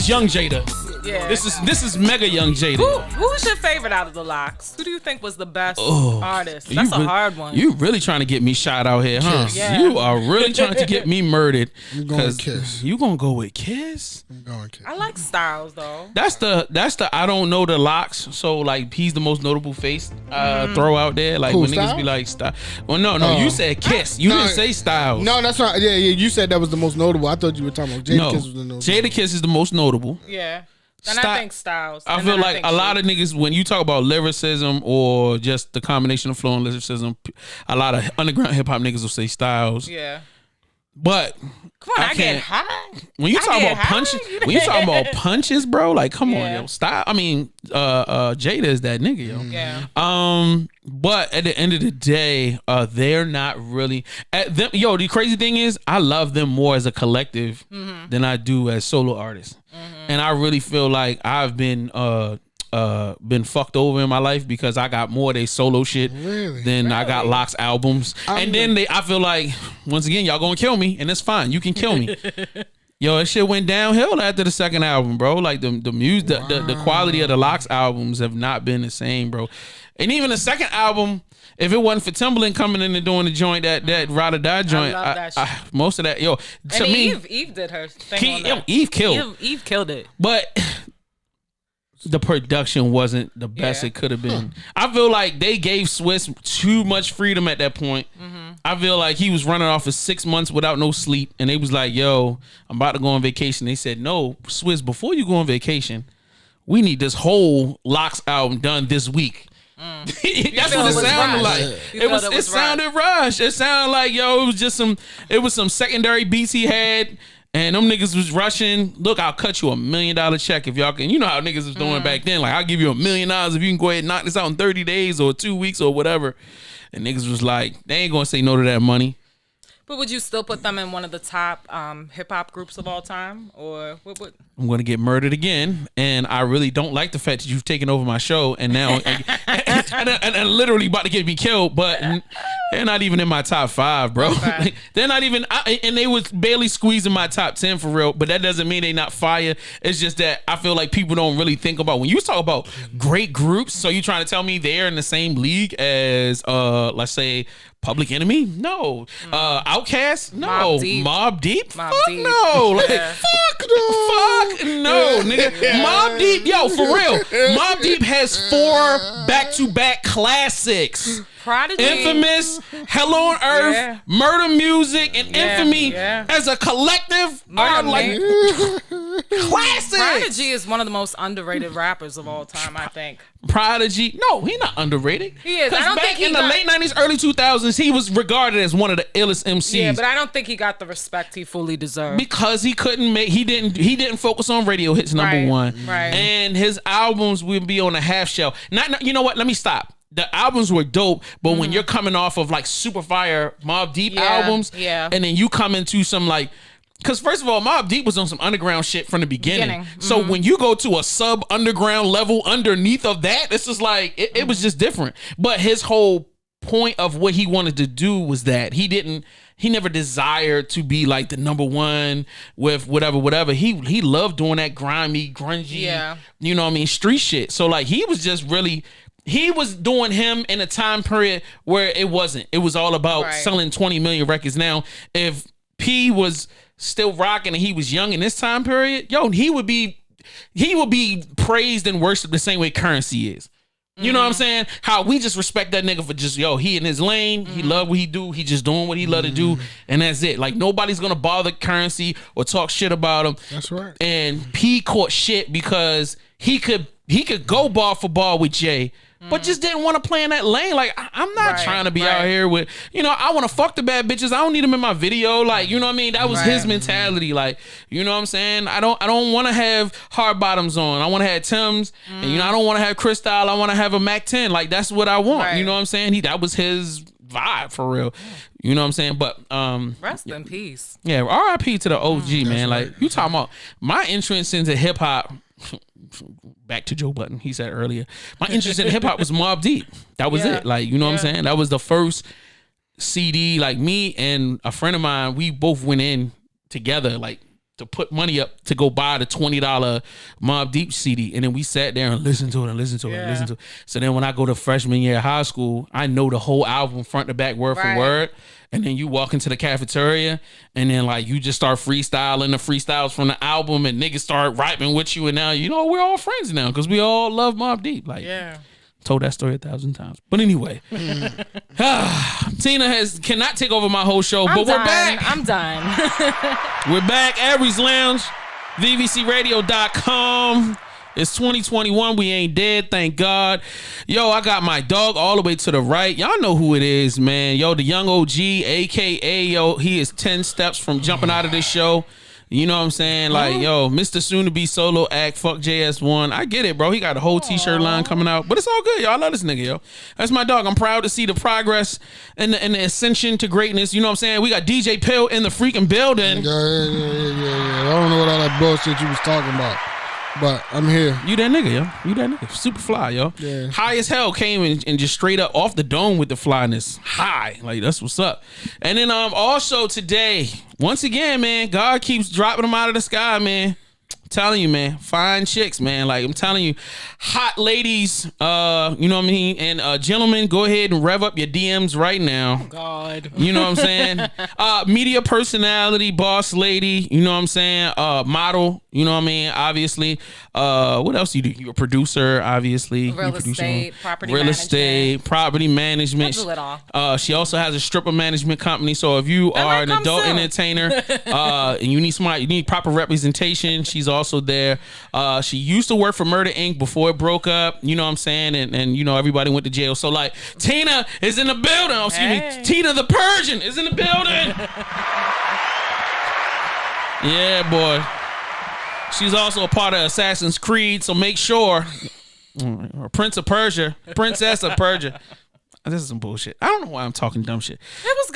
is young Jada. Yeah. This is mega young Jada. Who's your favorite out of the locks? Who do you think was the best artist? That's a hard one. You really trying to get me shot out here, huh? Yeah. You are really trying to get me murdered. I'm going Kiss. You gonna go with Kiss? I'm going Kiss. I like Styles though. That's the I don't know the locks. So like he's the most notable face throw out there. Like when niggas be like Styles. Well, no, you said Kiss. You didn't say Styles. No, that's right. Yeah, you said that was the most notable. I thought you were talking about Jada Kiss was the notable. Jada Kiss is the most notable. Yeah. And I think Styles. I feel like a lot of niggas, when you talk about lyricism or just the combination of flow and lyricism, a lot of underground hip hop niggas will say Styles. Yeah. But come on, I get high. When you talk about punches, bro, like come on, yo, style. I mean, Jada is that nigga, yo. Yeah. But at the end of the day, they're not really yo, the crazy thing is I love them more as a collective than I do as solo artists. And I really feel like I've been fucked over in my life because I got more of their solo shit than I got Locks albums. I feel like once again y'all gonna kill me, and it's fine. You can kill me. Yo, that shit went downhill after the second album, bro. Like the music, the quality of the Locks albums have not been the same, bro. And even the second album, if it wasn't for Timbaland coming in and doing the joint, that Ride or Die joint, I love that shit. most of that, yo, to and me, Eve did her thing on that. Eve killed. Eve killed it. But the production wasn't the best it could have been. I feel like they gave Swiss too much freedom at that point. I feel like he was running off for 6 months without no sleep, and they was like, yo, I'm about to go on vacation. They said, no, Swiss, before you go on vacation, we need this whole Locks album done this week. That's what it sounded like. It sounded rushed. It sounded like, yo, it was some secondary beats he had, and them niggas was rushing. Look, I'll cut you $1 million check if y'all can. You know how niggas was doing back then. Like, I'll give you $1 million if you can go ahead and knock this out in 30 days or 2 weeks or whatever. And niggas was like, they ain't gonna say no to that money. But would you still put them in one of the top hip hop groups of all time, or what? I'm gonna get murdered again, and I really don't like the fact that you've taken over my show, and now and literally about to get me killed. But they're not even in my top 5, bro. Okay. Like, they're not even, and they was barely squeezing my top 10 for real. But that doesn't mean they not fire. It's just that I feel like people don't really think about when you talk about great groups. So you trying to tell me they're in the same league as let's say Public Enemy? No. Outkast? No. Mobb Deep? Fuck no. Like, fuck no, nigga. Yeah. Mobb Deep, yo, for real. Mobb Deep has 4 back-to-back classics. Prodigy. Infamous, Hell on Earth, Murder Music, and Infamy as a collective are like classics. Prodigy is one of the most underrated rappers of all time, I think. Prodigy, no, he's not underrated. He is. I don't think in the late 90s, early 2000s, he was regarded as one of the illest MCs. Yeah, but I don't think he got the respect he fully deserved because he didn't focus on radio hits number one. Right. And his albums would be on a half shell. Not you know what? Let me stop. The albums were dope, but when you're coming off of like super fire Mobb Deep albums, and then you come into some like, because first of all, Mobb Deep was on some underground shit from the beginning. So when you go to a sub underground level underneath of that, it's just like it was just different. But his whole point of what he wanted to do was that he never desired to be like the number one with whatever. He loved doing that grimy, grungy, you know what I mean, street shit. So like he was just really. He was doing him in a time period where it wasn't. It was all about selling 20 million records. Now, if P was still rocking and he was young in this time period, yo, he would be praised and worshipped the same way Currency is. You know what I'm saying? How we just respect that nigga for just, yo, he in his lane. He love what he do. He just doing what he love to do. And that's it. Like, nobody's going to bother Currency or talk shit about him. That's right. And P caught shit because he could go bar for bar with Jay, but just didn't want to play in that lane. Like, I'm not trying to be out here with, I want to fuck the bad bitches. I don't need them in my video. Like, you know what I mean? That was his mentality. Like, you know what I'm saying? I don't want to have hard bottoms on. I want to have Timbs, and I don't want to have Cristal. I want to have a Mac 10. Like, that's what I want. You know what I'm saying? That was his vibe for real. You know what I'm saying? But rest in peace. Yeah, R.I.P. to the OG, man. Like, you talking about my entrance into hip hop. Back to Joe Budden, he said earlier, my interest in hip hop was Mobb Deep. That was it. Like, you know what I'm saying? That was the first CD. Like, me and a friend of mine, we both went in together. Like, to put money up to go buy the $20 Mobb Deep CD. And then we sat there and listened to it. So then when I go to freshman year of high school, I know the whole album front to back, word for word. And then you walk into the cafeteria and then like you just start freestyling the freestyles from the album and niggas start rapping with you. And now, we're all friends now because we all love Mobb Deep. Like, told that story 1,000 times. But anyway, Tina cannot take over my whole show, but we're back. I'm done. We're back. Aries Lounge, VVCRadio.com. It's 2021. We ain't dead, thank God. Yo, I got my dog all the way to the right. Y'all know who it is, man. Yo, the young OG, a.k.a. he is 10 steps from jumping out of this show. You know what I'm saying? Like, yo, Mr. Soon-to-be solo act, fuck JS1. I get it, bro. He got a whole t-shirt line coming out. But it's all good, y'all. I love this nigga, yo. That's my dog. I'm proud to see the progress and the ascension to greatness. You know what I'm saying? We got DJ Pill in the freaking building. Yeah. I don't know what all that bullshit you was talking about. But I'm here. You that nigga, yo. You that nigga. Super fly, yo. Yeah. High as hell, came and just straight up off the dome with the flyness. High. Like, that's what's up. And then also today, once again, man, God keeps dropping them out of the sky, man. I'm telling you, man, fine chicks, man. Like, I'm telling you, hot ladies, you know what I mean? And gentlemen, go ahead and rev up your DMs right now. Oh, God. You know what I'm saying? Media personality, boss lady, you know what I'm saying? Model, you know what I mean? Obviously. What else do you do? You're a producer, obviously. Real estate, property management. I do it all. She also has a stripper management company. So if you are an adult entertainer and you need proper representation, she's also there. She used to work for Murder Inc. before it broke up. You know what I'm saying? And you know, everybody went to jail. So like, Tina is in the building. Oh, excuse me. Tina the Persian is in the building. Yeah, boy. She's also a part of Assassin's Creed. So make sure, or Princess of Persia. This is some bullshit. I don't know why I'm talking dumb shit. It was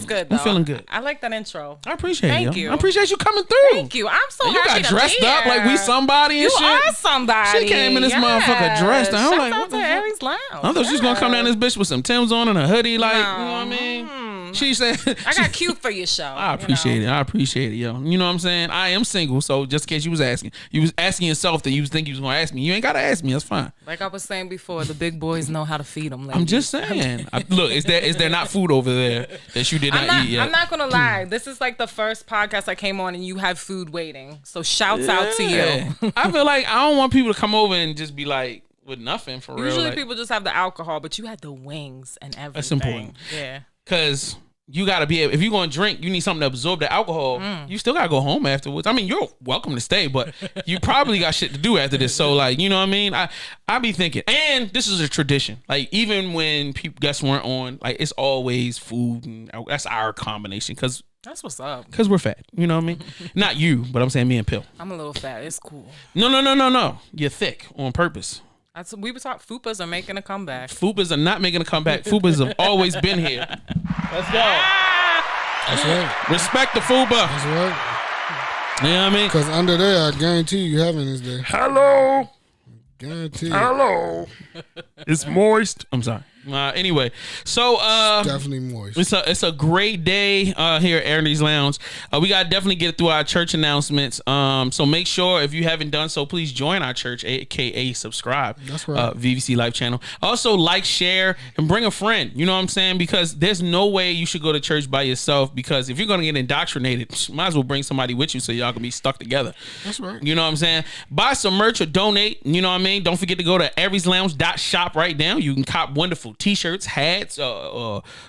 good. Though. I'm feeling good. I like that intro. I appreciate it. Thank you. I appreciate you coming through. Thank you. I'm so and happy you got dressed up like we somebody and you shit. You are somebody. She came in this motherfucker dressed. I'm like, what the Aries Lounge. I thought she was gonna come down this bitch with some Timbs on and a hoodie, like, you know what I mean? She said, I got cute for your show. I appreciate it. I appreciate it, yo. You know what I'm saying? I am single, so just in case you was asking yourself that you think you was gonna ask me. You ain't gotta ask me. That's fine. Like I was saying before, the big boys know how to feed them. I'm just saying. Look, is there not food over there that you did not eat yet? I'm not gonna lie. This is like the first podcast I came on and you have food waiting. So shouts out to you. I feel like I don't want people to come over and just be like with nothing for real. Usually people just have the alcohol, but you had the wings and everything. That's important. Yeah. Because you gotta be able, if you're gonna drink, you need something to absorb the alcohol. You still gotta go home afterwards. I mean, you're welcome to stay, but you probably got shit to do after this. So like, you know what I mean? I be thinking, and this is a tradition. Like even when guests weren't on, like it's always food, and that's our combination. Cause that's what's up. Cause we're fat. You know what I mean? Not you, but I'm saying me and Pill. I'm a little fat. It's cool. No. You're thick on purpose. We were talking. Fupas are making a comeback. Fupas are not making a comeback. Fupas have always been here. Let's go. That's right. Respect the Fupa. That's right. You know what I mean? Because under there, I guarantee you haven't is there. Hello. Guarantee. Hello. It's moist. I'm sorry. Anyway, so definitely moist. It's a great day here at Aries Lounge. We gotta definitely get through our church announcements. So make sure if you haven't done so, please join our church, aka subscribe. That's right. VVC Life channel. Also like, share, and bring a friend. You know what I'm saying? Because there's no way you should go to church by yourself. Because if you're gonna get indoctrinated, might as well bring somebody with you so y'all can be stuck together. That's right. You know what I'm saying? Buy some merch or donate. You know what I mean? Don't forget to go to arieslounge.shop right now. You can cop wonderful t-shirts, hats,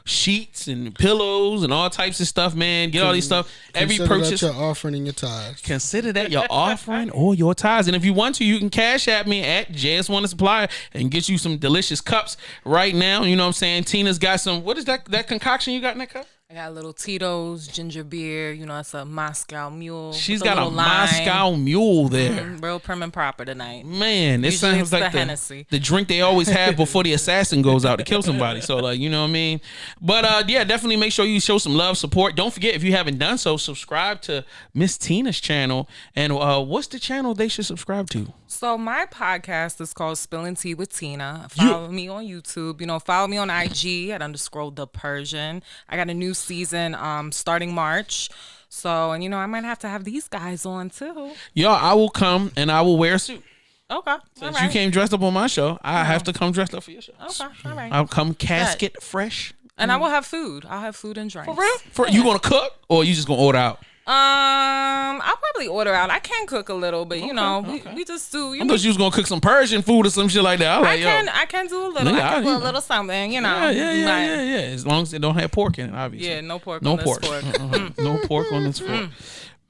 sheets, and pillows, and all types of stuff, man. Get all these stuff. Every purchase. Consider that your offering and your tithes. Consider that your offering or your tithes. And if you want to, you can cash at me at JS1 Supplier and get you some delicious cups right now. You know what I'm saying? Tina's got some, what is that concoction you got in that cup? I got a little Tito's ginger beer. You know, it's a Moscow Mule. She's got a Moscow Mule there. Real prim and proper tonight. Man, it sounds like the drink they always have before the assassin goes out to kill somebody. So, like, you know what I mean? But, yeah, definitely make sure you show some love, support. Don't forget, if you haven't done so, subscribe to Miss Tina's channel. And what's the channel they should subscribe to? So, my podcast is called Spilling Tea with Tina. Follow me on YouTube. You know, follow me on IG at _the Persian. I got a new season starting March. So, and I might have to have these guys on too. Yo, I will come and I will wear a suit. Okay. Since you came dressed up on my show, I have to come dressed up for your show. Okay. All right. I'll come casket fresh. And I will have food. I'll have food and drinks. For real? You gonna cook or you just gonna order out? I'll probably order out. I can cook a little, but we just do. I thought you was gonna cook some Persian food or some shit like that. I can do a little. I can do a little something. Yeah. As long as it don't have pork in it, obviously. Yeah, no pork. No on pork. This fork. No pork on this fork.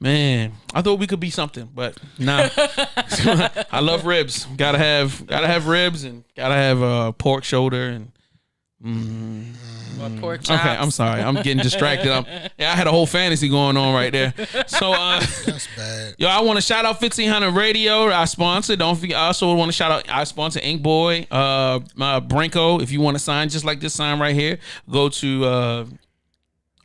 Man, I thought we could be something, but nah. I love ribs. Gotta have ribs and gotta have pork shoulder and. Pork chops. Okay, I'm sorry. I'm getting distracted. I had a whole fantasy going on right there. So that's bad. Yo, I want to shout out 1500 Radio, our sponsor. Don't forget. I also want to shout out our sponsor, Ink Boy, Branko. If you want to sign just like this sign right here, go to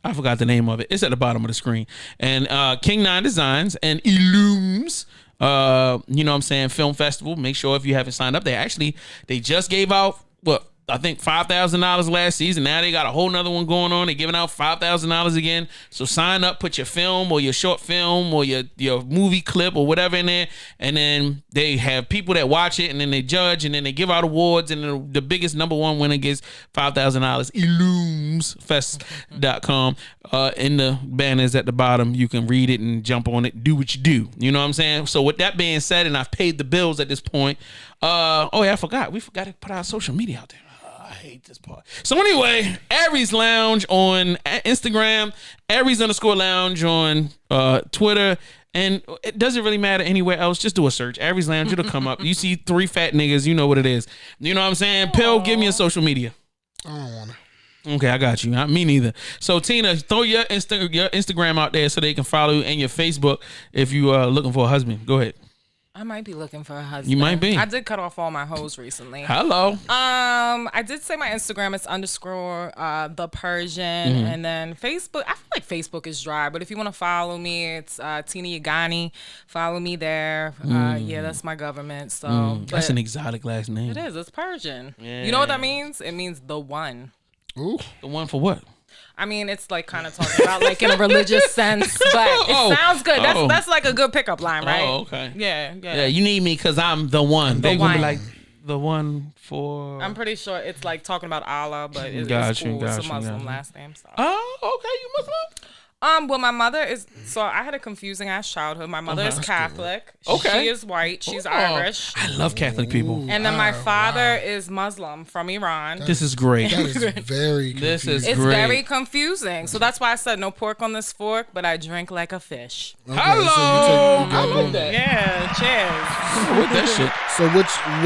I forgot the name of it. It's at the bottom of the screen. And King 9 Designs and Illumes. You know what I'm saying? Film Festival. Make sure if you haven't signed up, they just gave out I think $5,000 last season. Now they got a whole nother one going on. They're giving out $5,000 again. So sign up, put your film or your short film or your movie clip or whatever in there. And then they have people that watch it and then they judge and then they give out awards. And the biggest number one winner gets $5,000. Illumesfest.com. In the banners at the bottom, you can read it and jump on it. Do what you do. You know what I'm saying? So with that being said, and I've paid the bills at this point. I forgot. We forgot to put our social media out there. I hate this part. So anyway, Aries Lounge on Instagram, Aries_Lounge on Twitter, and it doesn't really matter anywhere else. Just do a search. Aries Lounge, it'll come up. You see 3 fat niggas, you know what it is. You know what I'm saying? Pill, give me a social media. I don't want to. Okay, I got you. Me neither. So Tina, throw your Instagram out there so they can follow you, and your Facebook if you are looking for a husband. Go ahead. I might be looking for a husband. You might be. I did cut off all my hoes recently. Hello. I did say my Instagram is _ the Persian, and then Facebook. I feel like Facebook is dry, but if you want to follow me, it's Tina Yagani. Follow me there. Yeah, that's my government. So that's an exotic last name. It is. It's Persian. Yeah. You know what that means? It means the one. Ooh. The one for what? I mean, it's like kind of talking about like in a religious sense, but it sounds good. That's like a good pickup line, right? Oh, okay. Yeah. You need me because I'm the one. They're gonna be like the one for. I'm pretty sure it's like talking about Allah, but it's cool. It's a Muslim last name. So. Oh, okay. You Muslim? Well, my mother is. So I had a confusing ass childhood. My mother is Catholic. Okay. She is white. She's Irish. I love Catholic people. And then my father is Muslim from Iran. This is great. That is very confusing. It's very confusing. So that's why I said no pork on this fork, but I drink like a fish. Okay, Hello. I love that. Yeah, cheers. With that shit. So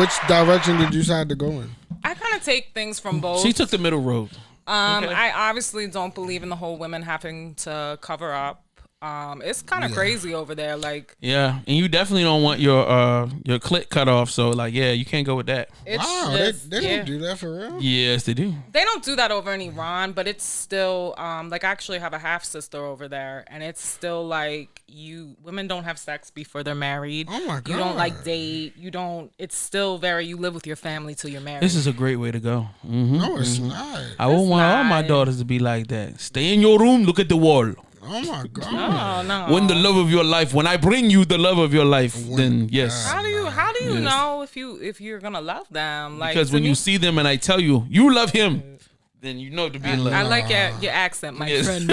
which direction did you decide to go in? I kind of take things from both. She took the middle road. I obviously don't believe in the whole women having to cover up. It's kind of crazy over there. Like, yeah, and you definitely don't want your clit cut off. So like, yeah, you can't go with that. Wow, they don't do that for real. Yes, they do. They don't do that over in Iran, but it's still like I actually have a half sister over there, and it's still like women don't have sex before they're married. Oh my god, you don't like date. You don't. It's still you live with your family till you're married. This is a great way to go. Mm-hmm. No, it's not. I would want all my daughters to be like that. Stay in your room, look at the wall. Oh my god! No. When the love of your life, when I bring you the love of your life, then yes. How do you know if you're gonna love them? Like, because when you see them and I tell you you love him, then you know to be in love. I like your accent, my friend.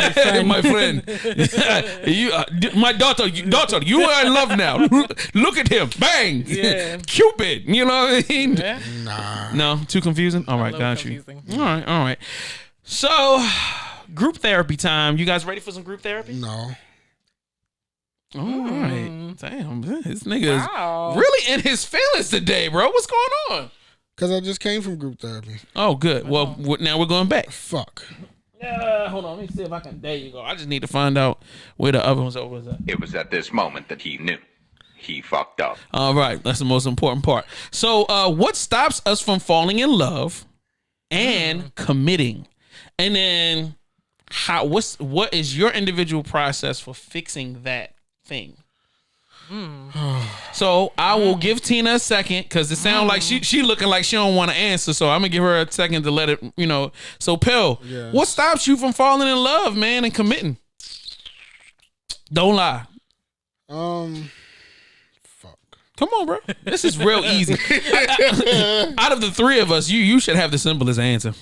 My friend. You, my daughter, you are in love now. Look at him, bang, Cupid. You know what I mean? Yeah. Nah. No, too confusing. All right, got you. All right. So. Group therapy time. You guys ready for some group therapy? No. All right. Damn, this nigga is really in his feelings today, bro. What's going on? Because I just came from group therapy. Oh, good. Well, now we're going back. Fuck. Hold on. Let me see if I can. There you go. I just need to find out where the other ones was at. It was at this moment that he knew. He fucked up. All right. That's the most important part. So, what stops us from falling in love and committing? And then... what is your individual process for fixing that thing? So I will give Tina a second because it sounds like she looking like she don't want to answer. So I'm gonna give her a second to let it, So Pill, what stops you from falling in love, man, and committing? Don't lie. Fuck. Come on, bro. This is real easy. Out of the three of us, you should have the simplest answer.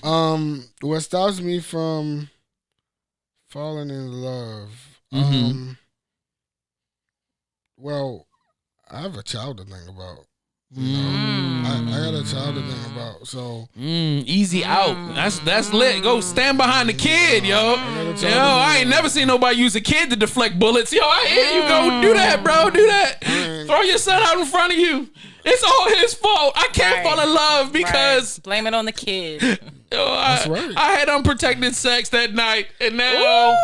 What stops me from falling in love? Well, I have a child to think about. You know, I got a child to think about. So easy out. That's lit. Go stand behind the kid, yo. I ain't never seen nobody use a kid to deflect bullets. Yo, I hear you. Go do that, bro. Do that. Throw your son out in front of you. It's all his fault. I can't fall in love because blame it on the kid. That's right. I had unprotected sex that night, and now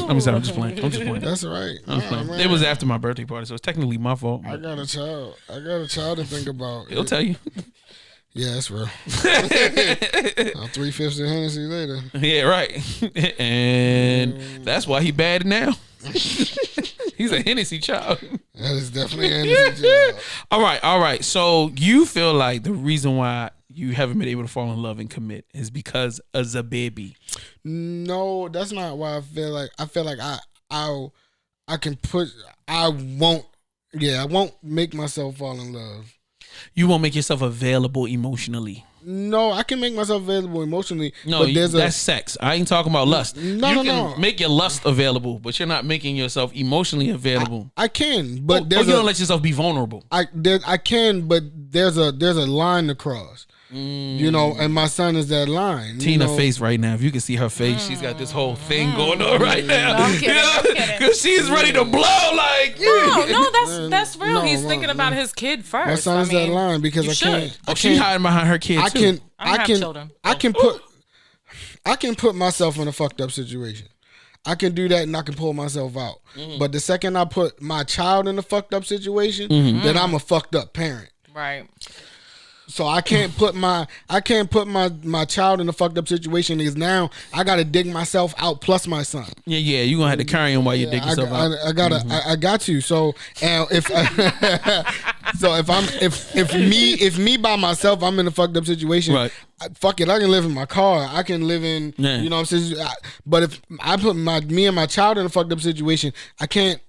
I'm just playing. That's right. It was after my birthday party, so it's technically my fault. I got a child to think about. He'll tell you. Yeah, that's real. 3/5 of Hennessy later. Yeah, right. And that's why he bad now. He's a Hennessy child. That is definitely a Hennessy child. All right. So you feel like the reason why you haven't been able to fall in love and commit is because of the baby? No, that's not why I feel like I won't make myself fall in love. You won't make yourself available emotionally. No, I can make myself available emotionally. No, but that's sex. I ain't talking about lust. No, you can make your lust available, but you're not making yourself emotionally available. I can, but you don't let yourself be vulnerable. I can, but there's a line to cross. You know, and my son is that line. Tina face right now. If you can see her face, she's got this whole thing going on right now. No, I'm kidding. Because she's ready to blow. Like that's real. He's thinking about his kid first. My son is that line because I can't. She's hiding behind her kid too. I can put myself in a fucked up situation. I can do that and I can pull myself out. But the second I put my child in a fucked up situation, then I'm a fucked up parent. Right. So I can't put my child in a fucked up situation because now I gotta dig myself out plus my son. Yeah, you gonna have to carry him while you dig yourself out. I got to. So if if me by myself, I'm in a fucked up situation. Right. Fuck it, I can live in my car. I can live in, you know what I'm saying? But if I put me and my child in a fucked up situation, I can't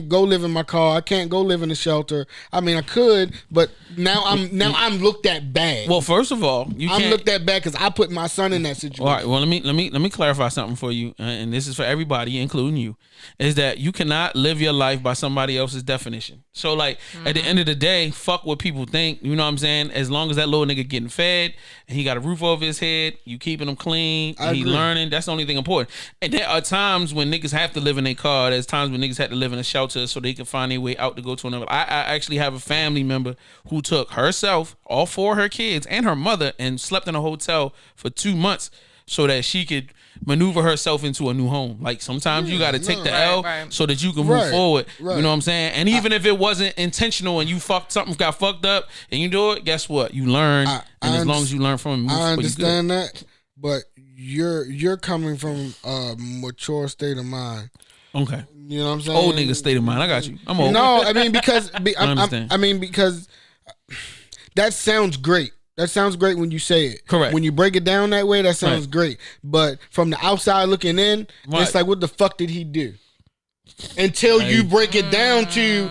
go live in my car. I can't go live in a shelter. I mean, I could, but now I'm looked at bad. Well, first of all, I'm looked at bad because I put my son in that situation. All right. Well, let me clarify something for you, and this is for everybody, including you, is that you cannot live your life by somebody else's definition. So, like, at the end of the day, fuck what people think. You know what I'm saying? As long as that little nigga getting fed and he got a roof over his head, you keeping him clean, and he learning. That's the only thing important. And there are times when niggas have to live in a car. There's times when niggas have to live in a shelter so they can find their way out to go to another. I actually have a family member who took herself, all four of her kids, and her mother, and slept in a hotel for 2 months so that she could maneuver herself into a new home. Like, sometimes you got to take the L so that you can move forward. You know what I'm saying? And even if it wasn't intentional and something got fucked up and you do it, guess what? You learn. And as long as you learn from it, I understand that, but you're coming from a mature state of mind. Okay. You know what I'm saying? Old nigga state of mind. I got you. I'm old. No, I mean, because I mean, because that sounds great. That sounds great when you say it. Correct. When you break it down that way, that sounds great. But from the outside looking in, it's like, what the fuck did he do? Until you break it down to,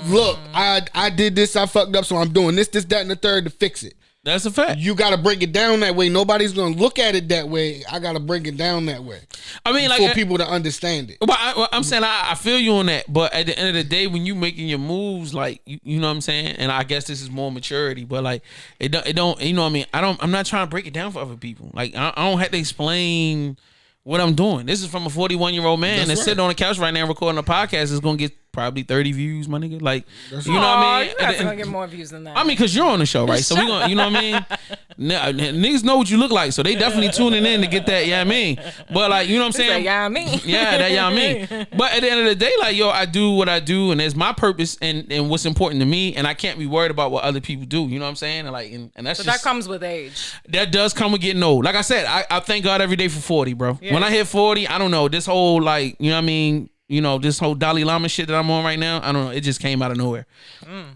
look, I did this, I fucked up, so I'm doing this, that, and the third to fix it. That's a fact. You got to break it down that way. Nobody's going to look at it that way. I got to break it down that way. I mean, for people to understand it. But I'm saying I feel you on that. But at the end of the day, when you making your moves, like, you know what I'm saying? And I guess this is more maturity. But like, it don't, you know what I mean? I'm not trying to break it down for other people. Like, I don't have to explain what I'm doing. This is from a 41-year-old man that's sitting on the couch right now recording a podcast. Is going to get probably 30 views, my nigga. Like, you know what I mean? You're gonna get more views than that. I mean, because you're on the show, right? So we gonna, you know what I mean? Niggas know what you look like, so they definitely tuning in to get that. Yeah, I mean, but like, you know what I'm saying? Yeah, I mean, that yeah, I mean. But at the end of the day, like, yo, I do what I do, and it's my purpose and what's important to me, and I can't be worried about what other people do. You know what I'm saying? And like, and that's that comes with age. That does come with getting old. Like I said, I thank God every day for 40, bro. Yeah. When I hit 40, I don't know, this whole, like, you know what I mean? You know, this whole Dalai Lama shit that I'm on right now, I don't know, it just came out of nowhere.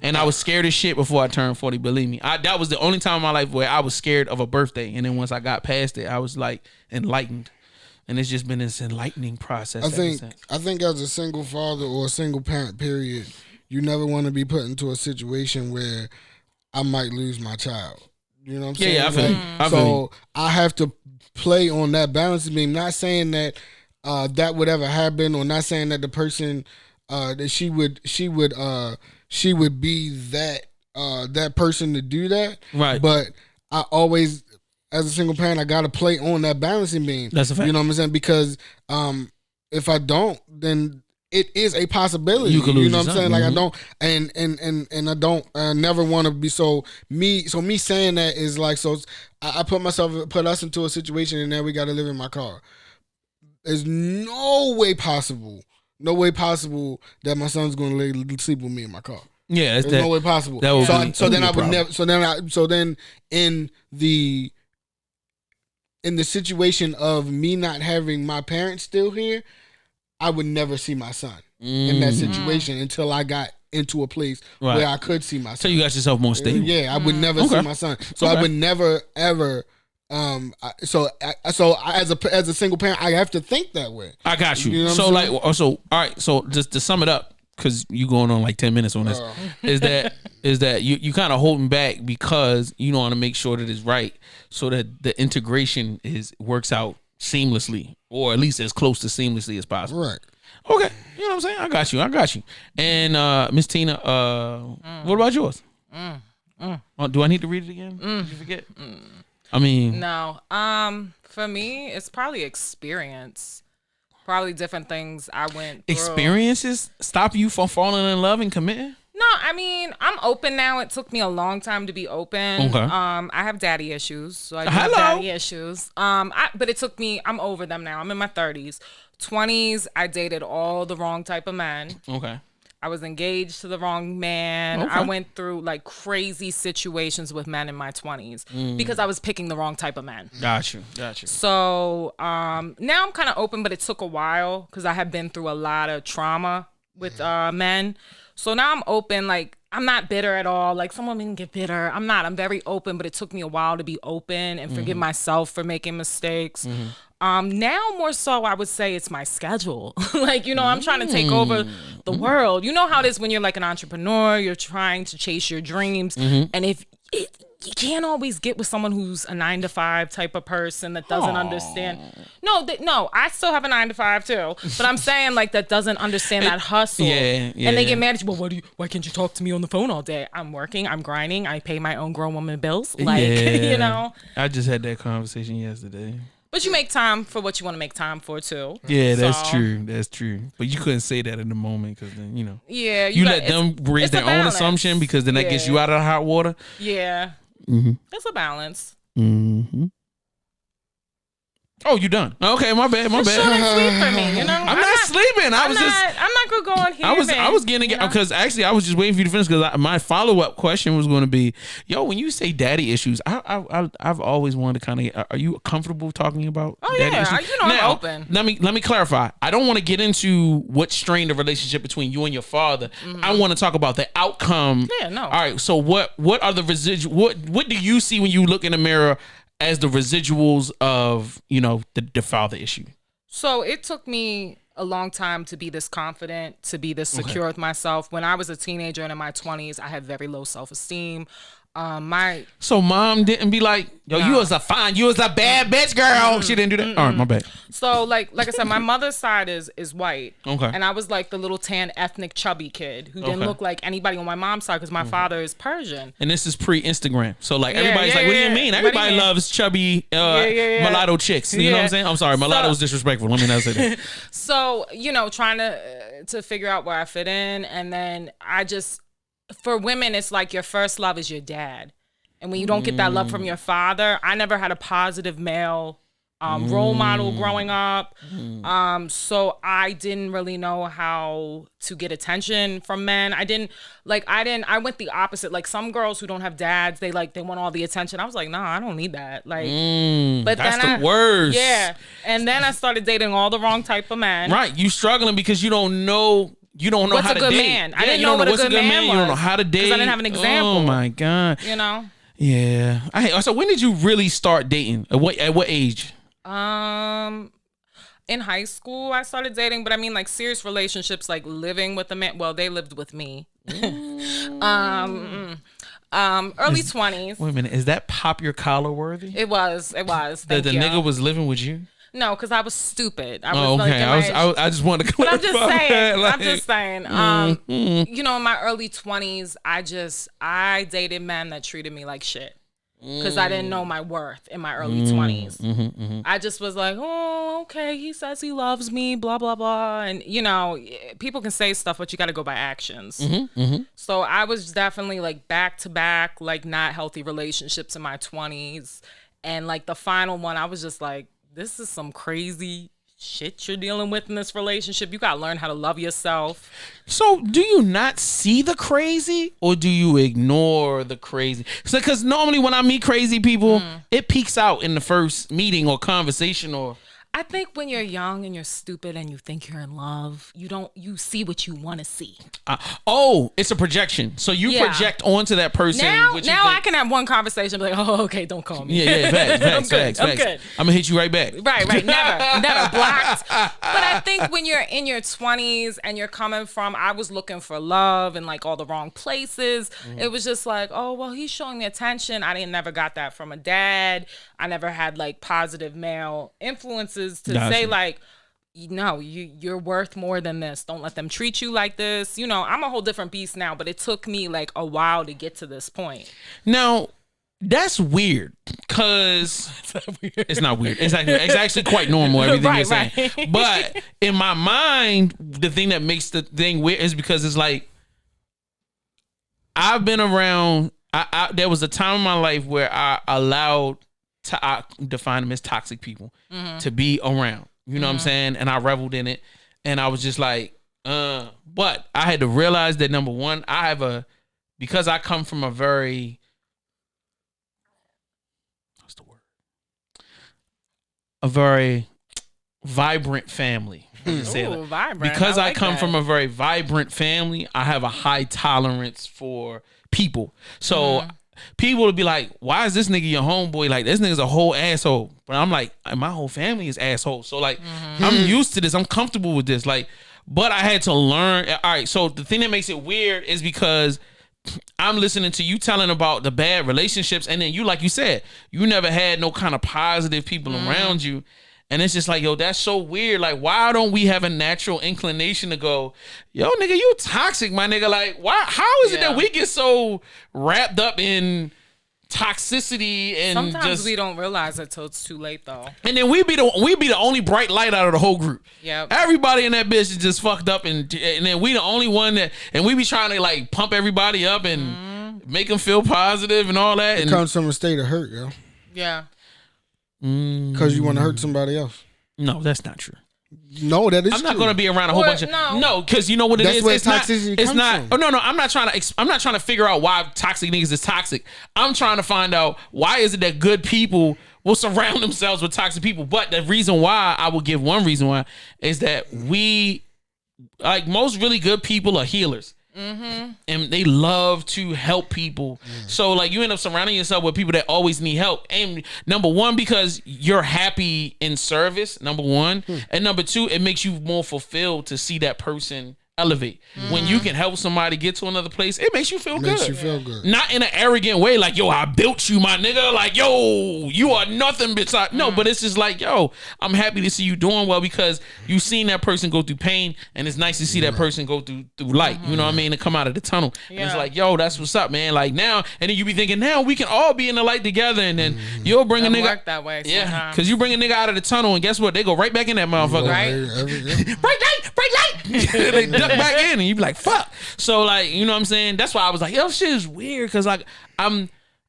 And I was scared as shit before I turned 40, believe me. That was the only time in my life where I was scared of a birthday. And then once I got past it, I was like enlightened. And it's just been this enlightening process. I think as a single father or a single parent, period, you never want to be put into a situation where I might lose my child. You know what I'm saying? Yeah, I feel you. I have to play on that balancing beam. Not saying that that would ever happen, or not saying that the person that she would be that person to do that. Right. But I always, as a single parent, I gotta play on that balancing beam. That's a fact. You know what I'm saying? Because if I don't, then it is a possibility. You can lose. You know what I'm saying? Mm-hmm. Like I don't, and I don't never want to be me saying that is like, so I put us into a situation, and now we got to live in my car. There's no way possible that my son's going to sleep with me in my car. Yeah, there's no way possible. So then in the situation of me not having my parents still here, I would never see my son in that situation until I got into a place where I could see my son. So you got yourself more stable. Yeah, I would never see my son. So I would never ever. So as a single parent, I have to think that way. I got you. You know so like, all right. So just to sum it up, because you going on like 10 minutes on this, is that you kind of holding back because you want to make sure that it's right, so that the integration works out seamlessly, or at least as close to seamlessly as possible. Right. Okay. You know what I'm saying? I got you. And Miss Tina, what about yours? Do I need to read it again? Did you forget? I mean, no. For me, it's probably experience. Probably different things I went through. Experiences stop you from falling in love and committing? No, I mean, I'm open now. It took me a long time to be open. Okay. I have daddy issues. So I do have daddy issues. But it took me, I'm over them now. I'm in my 30s. 20s, I dated all the wrong type of men. Okay. I was engaged to the wrong man. Okay. I went through like crazy situations with men in my 20s because I was picking the wrong type of men. Got you. So now I'm kind of open, but it took a while because I have been through a lot of trauma with men. So now I'm open. Like, I'm not bitter at all. Like, some women get bitter. I'm not. I'm very open, but it took me a while to be open and forgive myself for making mistakes. Now more so, I would say it's my schedule. Like, you know, I'm trying to take over the world. You know how it is when you're like an entrepreneur, you're trying to chase your dreams. And you can't always get with someone who's a 9-to-5 type of person that doesn't understand. No, I still have a 9-to-5 too. But I'm saying like that doesn't understand that hustle. Yeah. And they get mad at you. Well, why can't you talk to me on the phone all day? I'm working, I'm grinding, I pay my own grown woman bills. Like, you know. I just had that conversation yesterday. But you make time for what you want to make time for too. Yeah, that's true. But you couldn't say that in the moment because then, you know. Yeah. You let them raise their own assumption because then that gets you out of the hot water. Yeah. It's a balance. Oh, you done? Okay, my bad. Short and sweet for me, you know. I'm not sleeping. I'm not gonna go on here. I was getting because actually I was just waiting for you to finish because my follow up question was going to be, yo, when you say daddy issues, I've always wanted to kind of, are you comfortable talking about? Daddy issues? You know, now, I'm open. Let me clarify. I don't want to get into what strained the relationship between you and your father. I want to talk about the outcome. Yeah, no. All right. So what are the residual? What do you see when you look in the mirror as the residuals of, you know, the father issue? So it took me a long time to be this confident, to be this secure with myself. When I was a teenager and in my 20s, I had very low self-esteem. So mom didn't be like, yo, you was a bad bitch girl. She didn't do that. All right, my bad. So like I said, my mother's side is white. Okay. And I was like the little tan ethnic chubby kid who didn't look like anybody on my mom's side because my father is Persian. And this is pre-Instagram. So like everybody's like, what do you mean? Everybody loves chubby mulatto chicks. You know what I'm saying? I'm sorry, mulatto was disrespectful. Let me not say that. So, you know, trying to figure out where I fit in, and then for women, it's like your first love is your dad. And when you don't get that love from your father, I never had a positive male role model growing up. So I didn't really know how to get attention from men. I went the opposite. Like some girls who don't have dads, they want all the attention. I was like, nah, I don't need that. Like, but that's the worst. Yeah. And then I started dating all the wrong type of men. Right. You struggling because you don't know what's how to date. What's a good man? I didn't know what a good man was. You don't know how to date. Because I didn't have an example. Oh my God. You know? Yeah. So when did you really start dating? At what age? In high school, I started dating, but I mean, like, serious relationships, like living with a man. Well, they lived with me. Early 20s. Wait a minute, is that pop your collar worthy? It was. The Thank you. nigga was living with you? No, because I was stupid. I was okay. I just wanted to clarify. But I'm just saying. That, like, I'm just saying. You know, in my early 20s, I dated men that treated me like shit. Because I didn't know my worth in my early 20s. I just was like, oh, okay, he says he loves me, blah, blah, blah. And, you know, people can say stuff, but you got to go by actions. So I was definitely like back to back, like not healthy relationships in my 20s. And like the final one, I was just like, this is some crazy shit you're dealing with in this relationship. You got to learn how to love yourself. So do you not see the crazy or do you ignore the crazy? Because normally when I meet crazy people, it peaks out in the first meeting or conversation or... I think when you're young and you're stupid and you think you're in love, you see what you want to see. It's a projection. So you project onto that person. Now I can have one conversation and be like, oh, okay, don't call me. Yeah, facts. I'm good. I'm gonna hit you right back. Right, never blocked. But I think when you're in your 20s and you're coming from, I was looking for love in like all the wrong places. It was just like, oh, well, he's showing me attention. I never got that from a dad. I never had like positive male influences to say like, no, you're worth more than this. Don't let them treat you like this. You know, I'm a whole different beast now, but it took me like a while to get to this point. Now, that's weird because it's not weird. It's actually quite normal, everything you're saying. Right. But in my mind, the thing that makes the thing weird is because it's like, I've been around, there was a time in my life where I allowed, I define them as toxic people, to be around. You know what I'm saying? And I reveled in it. And I was just like, but I had to realize that number one, because I come from a very, a very vibrant family. Ooh, vibrant. Because I come that. from a very vibrant family, I have a high tolerance for people. So people would be like, why is this nigga your homeboy? Like, this nigga's a whole asshole. But I'm like, my whole family is assholes. So like, I'm used to this. I'm comfortable with this. Like, but I had to learn. All right. So the thing that makes it weird is because I'm listening to you telling about the bad relationships. And then you, like you said, you never had no kind of positive people around you. And it's just like, yo, that's so weird. Like, why don't we have a natural inclination to go, yo, nigga, you toxic, my nigga. Like, why? How is it that we get so wrapped up in toxicity and sometimes we don't realize it till it's too late, though. And then we be the only bright light out of the whole group. Yeah. Everybody in that bitch is just fucked up, and then we the only one that, and we be trying to like pump everybody up and make them feel positive and all that. It comes from a state of hurt, yo. Yeah. Because you want to hurt somebody else. No, that's not true. No, that is. I'm not going to be around a whole bunch of because you know what it that's is. Where it's toxicity not. Comes from. Oh no. I'm not trying to figure out why toxic niggas is toxic. I'm trying to find out why is it that good people will surround themselves with toxic people. But the reason why, I will give one reason why, is that we, like, most really good people are healers. And they love to help people. So like, you end up surrounding yourself with people that always need help. And number one, because you're happy in service, number one. And number two, it makes you more fulfilled to see that person elevate. When you can help somebody get to another place, it makes you feel good. Makes you feel good. Not in an arrogant way, like, yo, I built you, my nigga. Like, yo, you are nothing besides. No, but it's just like, yo, I'm happy to see you doing well because you seen that person go through pain, and it's nice to see that person go through light. You know what I mean? And come out of the tunnel. And it's like, yo, that's what's up, man. Like now, and then you be thinking, now we can all be in the light together, and then you'll bring a nigga work that way. Yeah, because you bring a nigga out of the tunnel, and guess what? They go right back in that motherfucker. Right? Break light. They duck back in, and you be like, fuck. So like, you know what I'm saying? That's why I was like, yo, shit is weird, because like I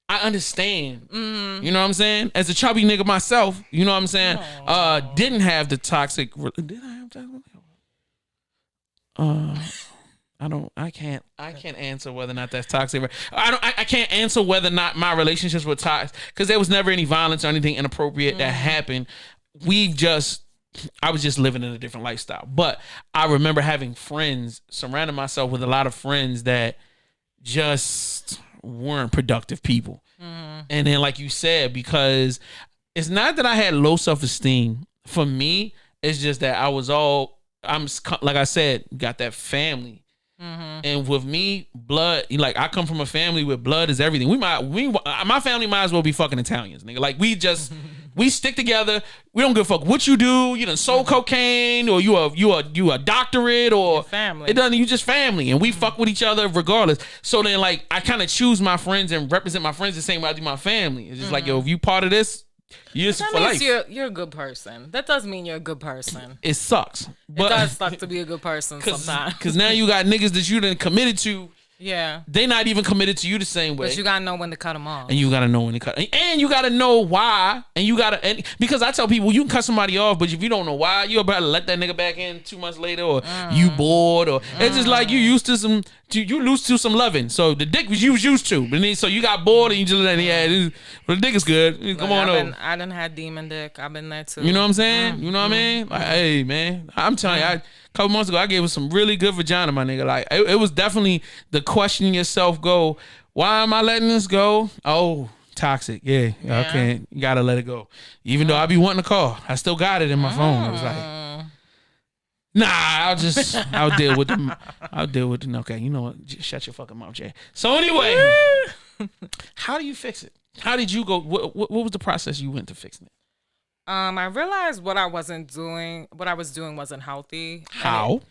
understand. You know what I'm saying? As a chubby nigga myself, you know what I'm saying? Didn't have the toxic. Did I have toxic? I can't answer whether or not that's toxic. I can't answer whether or not my relationships were toxic, because there was never any violence or anything inappropriate that happened. I was just living in a different lifestyle. But I remember having friends, surrounding myself with a lot of friends that just weren't productive people. And then, like you said, because it's not that I had low self-esteem. For me, It's just that I'm like I said, got that family. And with me, blood, like I come from a family where blood is everything. My family might as well be fucking Italians, nigga. Like we stick together. We don't give a fuck what you do. You done sold cocaine, or you a doctorate, or family. It doesn't. You just family, and we fuck with each other regardless. So then, like, I kind of choose my friends and represent my friends the same way I do my family. It's just like, yo, if you part of this, you're for life. You're a good person. That doesn't mean you're a good person. It sucks. But, it does suck to be a good person sometimes. Because now you got niggas that you done committed to. Yeah. They not even committed to you the same way. But you gotta know when to cut them off. And you gotta know when to cut. And you gotta know why. And because I tell people, you can cut somebody off, but if you don't know why, you about to let that nigga back in 2 months later, or you bored, or it's just like you lose to some loving. So the dick you was used to, but then, so you got bored and you just let but the dick is good. Come on over. I done had demon dick. I've been there too. You know what I'm saying? You know what I mean? Like, hey man, I'm telling you, a couple months ago, I gave her some really good vagina, my nigga. Like, it was definitely the questioning yourself. Go, why am I letting this go? Oh, toxic. Yeah. Okay, you gotta let it go. Even though I be wanting to call, I still got it in my phone. I was like, nah, I'll deal with them. Okay, you know what? Just shut your fucking mouth, Jay. So anyway, how do you fix it? How did you go? What was the process you went to fixing it? I realized what I was doing wasn't healthy. How?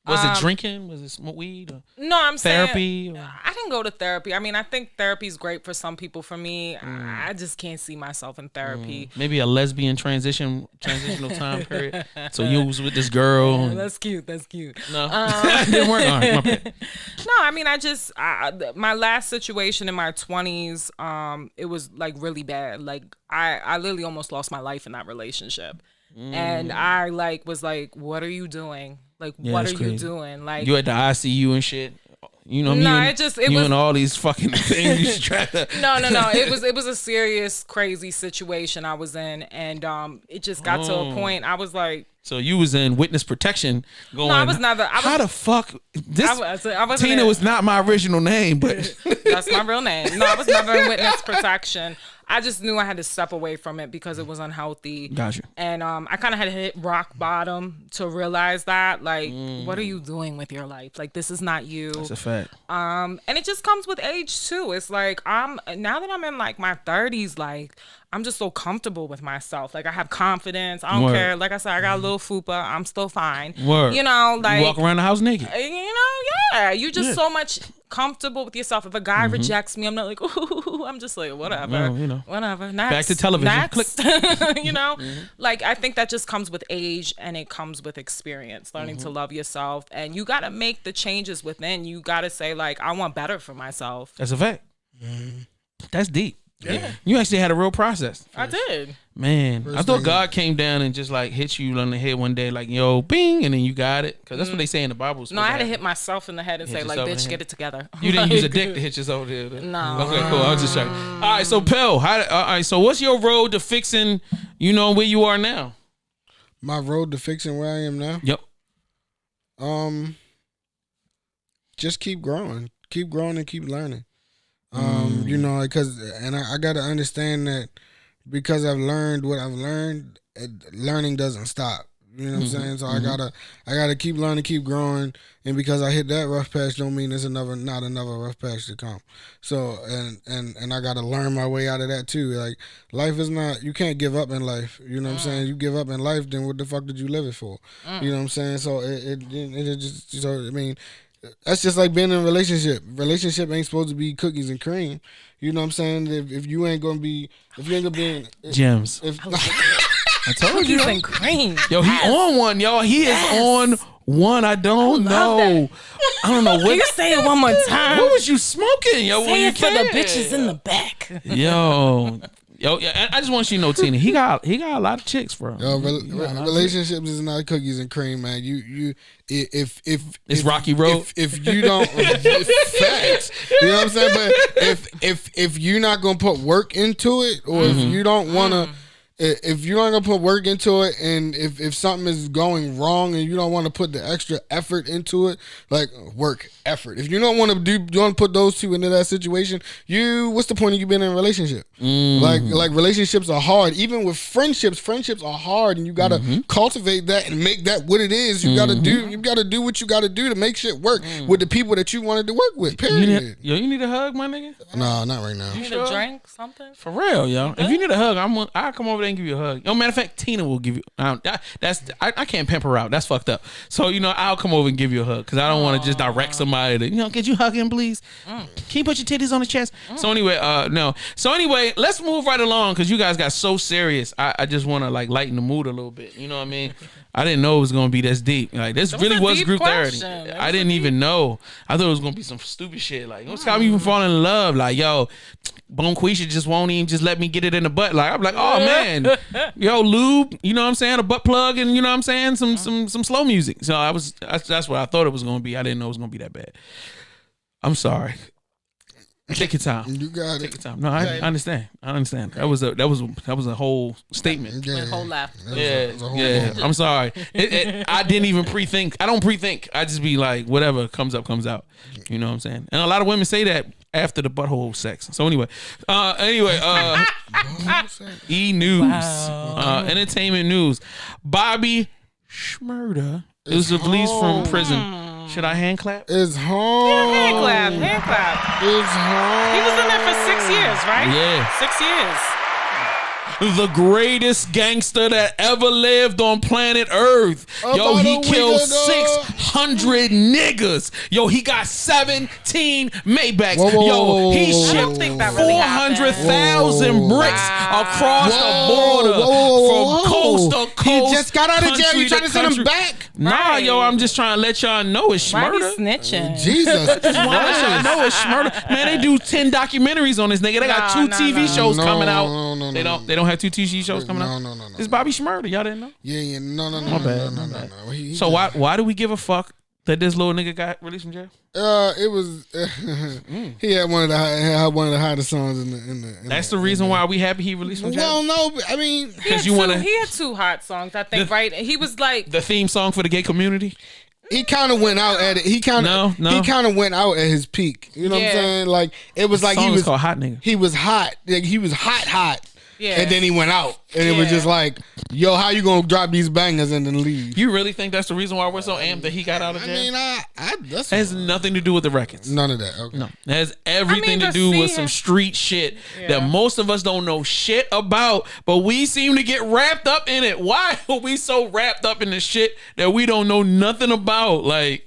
Was it drinking? Was it smoke weed? Or no, I'm therapy. Saying I didn't go to therapy. I mean, I think therapy is great for some people. For me, I just can't see myself in therapy. Maybe a lesbian transitional time period. So you was with this girl. That's cute. No, didn't work. All right, my bad. No, I mean, my last situation in my 20s, it was like really bad. Like I literally almost lost my life in that relationship. And I was like, what are you doing? Like, what are you doing? Like, you at the ICU and shit. You know, and all these fucking things you try to. No. It was a serious, crazy situation I was in, and it just got to a point. I was like, so you was in witness protection. Going, no, I was never. How the fuck? This I Tina was not my original name, but that's my real name. No, I was never in witness protection. I just knew I had to step away from it because it was unhealthy. Gotcha. And I kind of had to hit rock bottom to realize that, like, what are you doing with your life? Like, this is not you. That's a fact. And it just comes with age too. It's like now that I'm in like my 30s, like I'm just so comfortable with myself. Like I have confidence. I don't care. Like I said, I got a little fupa. I'm still fine. Word. You know, like you walk around the house naked. You know, yeah. You just so much comfortable with yourself. If a guy rejects me, I'm not like, ooh, I'm just like, whatever. No, whatever. Next. Back to television. Next. You know? Like I think that just comes with age and it comes with experience, learning to love yourself. And you gotta make the changes within. You gotta say, like, I want better for myself. That's a fact. That's deep. Yeah. You actually had a real process. I did. Man, I thought God came down and just like hit you on the head one day, like, yo, bing, and then you got it. Because that's what they say in the Bible. No, I had to hit myself in the head and say, like, bitch, get it together. You didn't use a dick to hit yourself there. No. Okay, cool. I was just checking. All right, so Pell, all right, so what's your road to fixing, where you are now? My road to fixing where I am now? Yep. Just keep growing. Keep growing and keep learning. Because I got to understand that because I've learned what I've learned, learning doesn't stop. You know what I'm saying? So I gotta keep learning, keep growing, and because I hit that rough patch, don't mean there's not another rough patch to come. So and I gotta learn my way out of that too. Like life is not, you can't give up in life. You know what I'm saying? You give up in life, then what the fuck did you live it for? You know what I'm saying? So it just, so I mean. That's just like being in a relationship. Relationship ain't supposed to be cookies and cream. You know what I'm saying? If you ain't gonna be in gems. I told you. Cookies and cream. Yo, he on one, y'all. He is on one. I don't know. I don't know what. Can you say it one more time? What was you smoking, yo? Say it for the bitches in the back. Yo, I just want you to know, Tina, he got a lot of chicks, bro. Yo, relationships is not cookies and cream, man. If it's Rocky Road. If you don't, facts. You know what I'm saying? But if you're not gonna put work into it, or if you don't wanna, if you're not gonna put work into it, and if something is going wrong and you don't want to put the extra effort into it, like work effort. If you don't want to put those two into that situation, what's the point of you being in a relationship? Like relationships are hard. Even with friendships are hard, and you gotta cultivate that and make that what it is. You gotta do what you gotta do to make shit work with the people that you wanted to work with. Period. You need a hug, my nigga? No, not right now. You need a drink, something? For real, yo. If you need a hug, I'll come over there and give you a hug. Yo, matter of fact, Tina will give you. I can't pimp her out. That's fucked up. So I'll come over and give you a hug because I don't want to just direct somebody to could you hug him, please? Can you put your titties on the chest? So anyway, no. So anyway, let's move right along because you guys got so serious. I just want to like lighten the mood a little bit. You know what I mean? I didn't know it was gonna be this deep. Like this really was group therapy. I didn't even know. I thought it was gonna be some stupid shit. Like what's got me even falling in love? Like yo, Bonquisha just won't even just let me get it in the butt. Like I'm like, oh man, yo lube. You know what I'm saying? A butt plug and you know what I'm saying? Some slow music. So that's what I thought it was gonna be. I didn't know it was gonna be that bad. I'm sorry. Take your time. You got it. Take your time. No, I understand. I understand. That was a whole statement. A whole laugh. Yeah. I'm sorry. I didn't even pre-think. I don't pre-think. I just be like, whatever comes up, comes out. You know what I'm saying? And a lot of women say that after the butthole sex. So anyway, E! News, entertainment news. Bobby Smurda is released from prison. Should I hand clap? It's home. Yeah, hand clap. It's home. He was in there for 6 years, right? Yeah. 6 years. The greatest gangster that ever lived on planet Earth. Yo, he killed 600 niggas. Yo, he got 17 Maybachs. Yo, he shipped 400,000 bricks across the border from coast to coast. He just got out of jail. You trying to send him back? Nah, yo, I'm just trying to let y'all know it's Smurda. Why snitching? Jesus. Just want to let y'all know it's Smurda. Man, they do 10 documentaries on this nigga. They got 2 TV shows coming out. They don't have 2 TV shows coming out? No. It's Bobby Smurda. Y'all didn't know? Yeah. No. My bad. So why do we give a fuck that this little nigga got released from jail? It was he had one of the hottest songs in the That's the reason why we happy he released from jail. Well, no, I mean, because he had 2 hot songs, I think. Right? He was like the theme song for the gay community. He kind of went out at it. He kind of went out at his peak. You know what I'm saying? Like it was like he was called Hot Nigga. He was hot. Like he was hot. Yeah. And then he went out. And it was just like, yo, how you gonna drop these bangers and then leave? You really think that's the reason why we're so amped that he got out of jail? I mean, that has nothing to do with the records. None of that. Okay. No. It has everything to do with some street shit that most of us don't know shit about, but we seem to get wrapped up in it. Why are we so wrapped up in the shit that we don't know nothing about? Like,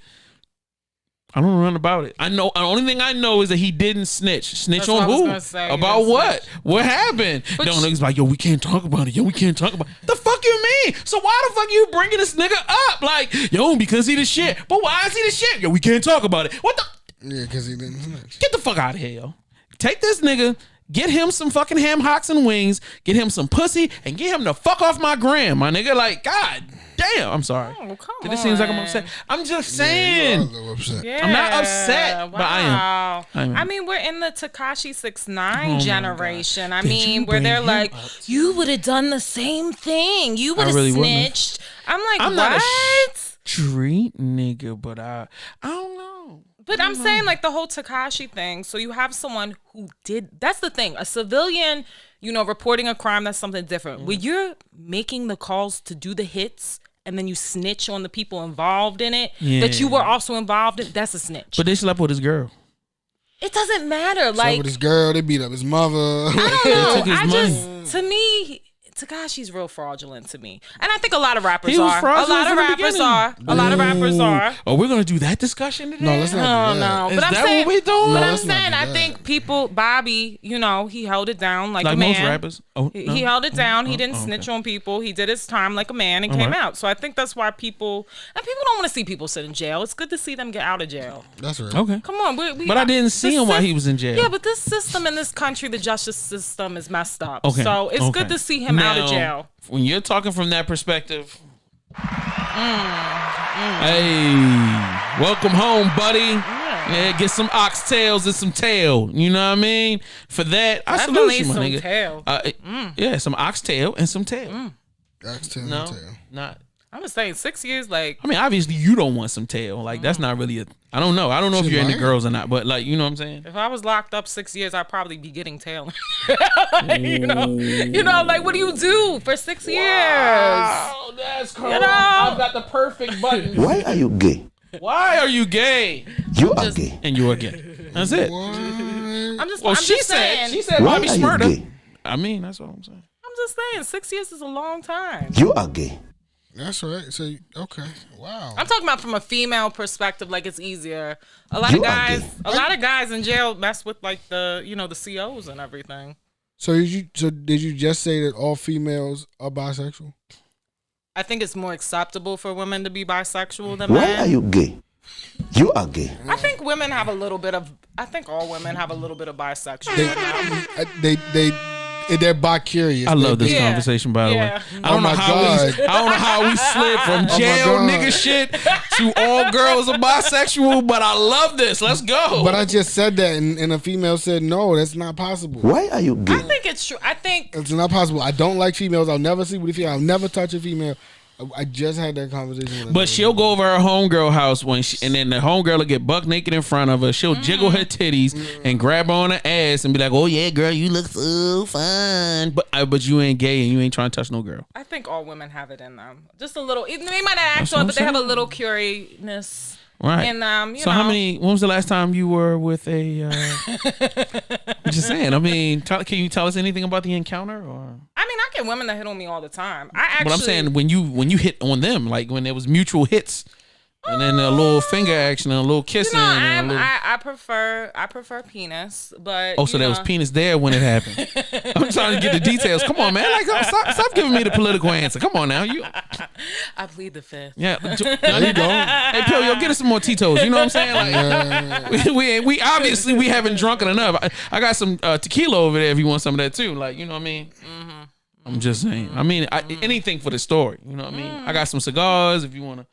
I don't know nothing about it. I know the only thing I know is that he didn't snitch. Snitch on who? About what? What happened? But no, niggas like, yo, we can't talk about it. The fuck you mean? So why the fuck you bringing this nigga up? Like, yo, because he the shit. But why is he the shit? Yo, we can't talk about it. What the? Yeah, because he didn't snitch. Get the fuck out of here, yo. Take this nigga. Get him some fucking ham hocks and wings. Get him some pussy and get him the fuck off my gram, my nigga. Like, God damn. I'm sorry. Oh, come on. It seems like I'm upset. I'm just saying. Yeah, I'm not upset, but I am. I mean, we're in the Tekashi 6ix9ine generation. I mean, where they're like, you would have done the same thing. You would have snitched. I'm like, what? Not a street nigga, but I don't know. But I'm saying like the whole Tekashi thing. So you have someone who did. That's the thing. A civilian, reporting a crime, that's something different. When you're making the calls to do the hits and then you snitch on the people involved in it that you were also involved in, that's a snitch. But they slept with his girl. It doesn't matter. Slept with his girl. They beat up his mother. I don't know. To me, Tekashi's real fraudulent to me, and I think a lot of rappers are. A lot of rappers are. Oh, we're gonna do that discussion today? No, let's not. No. Is that what we're doing? But I'm saying, I think Bobby, he held it down like a man. Most rappers. He held it down. He didn't snitch on people. He did his time like a man and came out. So I think that's why people don't want to see people sit in jail. It's good to see them get out of jail. That's right. Okay. Come on, but I didn't see him while he was in jail. Yeah, but this system in this country, the justice system is messed up. Okay. So it's good to see him out of jail. When you're talking from that perspective, hey, welcome home, buddy. Yeah, get some oxtails and some tail. You know what I mean? For that, I salute you, my nigga. Tail. Yeah, some oxtail and some tail. Oxtail No, and tail. not. I'm just saying 6 years, like. I mean, obviously you don't want some tail. Like that's not really a. I don't know. I don't know if you're into girls or not, but like you know what I'm saying. If I was locked up 6 years, I'd probably be getting tail. you know, like what do you do for 6 years? Wow, that's crazy. I've got the perfect button. Why are you gay? Why are you gay? You are gay. And you are gay. That's it. I'm just. Well, I'm she just said. saying. She said Why Bobby are you Smurda. gay? I mean, that's what I'm saying. I'm just saying 6 years is a long time. You are gay. That's right. So okay, wow. I'm talking about from a female perspective, like it's easier. A lot of guys in jail mess with like the the COs and everything. So did you just say that all females are bisexual? I think it's more acceptable for women to be bisexual than men. Why are you gay? You are gay. I think women have a little bit of. I think all women have a little bit of bisexual. They're bi-curious. I love this conversation, by the way. I don't know how we slid from jail nigga shit to all girls are bisexual, but I love this. Let's go. But I just said that, and a female said, no, that's not possible. Why are you gay? I think it's true. I think it's not possible. I don't like females. I'll never sleep with a female. I'll never touch a female. I just had that conversation with her. But she'll go over her homegirl house and then the homegirl will get buck naked in front of her. She'll jiggle her titties and grab her on her ass and be like, "Oh yeah, girl, you look so fine." But you ain't gay and you ain't trying to touch no girl. I think all women have it in them. Just a little. They might not act on, but they have a little curiousness in them. You know. When was the last time you were with a? I'm just saying. I mean, can you tell us anything about the encounter? Or I mean, I get women that hit on me all the time. But I'm saying when you hit on them, like when there was mutual hits, and then a little finger action and a little kissing. I prefer penis, but so there was penis there when it happened. I'm trying to get the details. Come on, man! Like stop giving me the political answer. Come on now, you. I plead the fifth. Yeah, there you go. Hey, Pil, get us some more Tito's. You know what I'm saying? Like we obviously we haven't drunken enough. I got some tequila over there if you want some of that too. Like you know what I mean. Mm-hmm. I'm just saying. I mean, anything for the story. You know what I mean? I got some cigars if you want to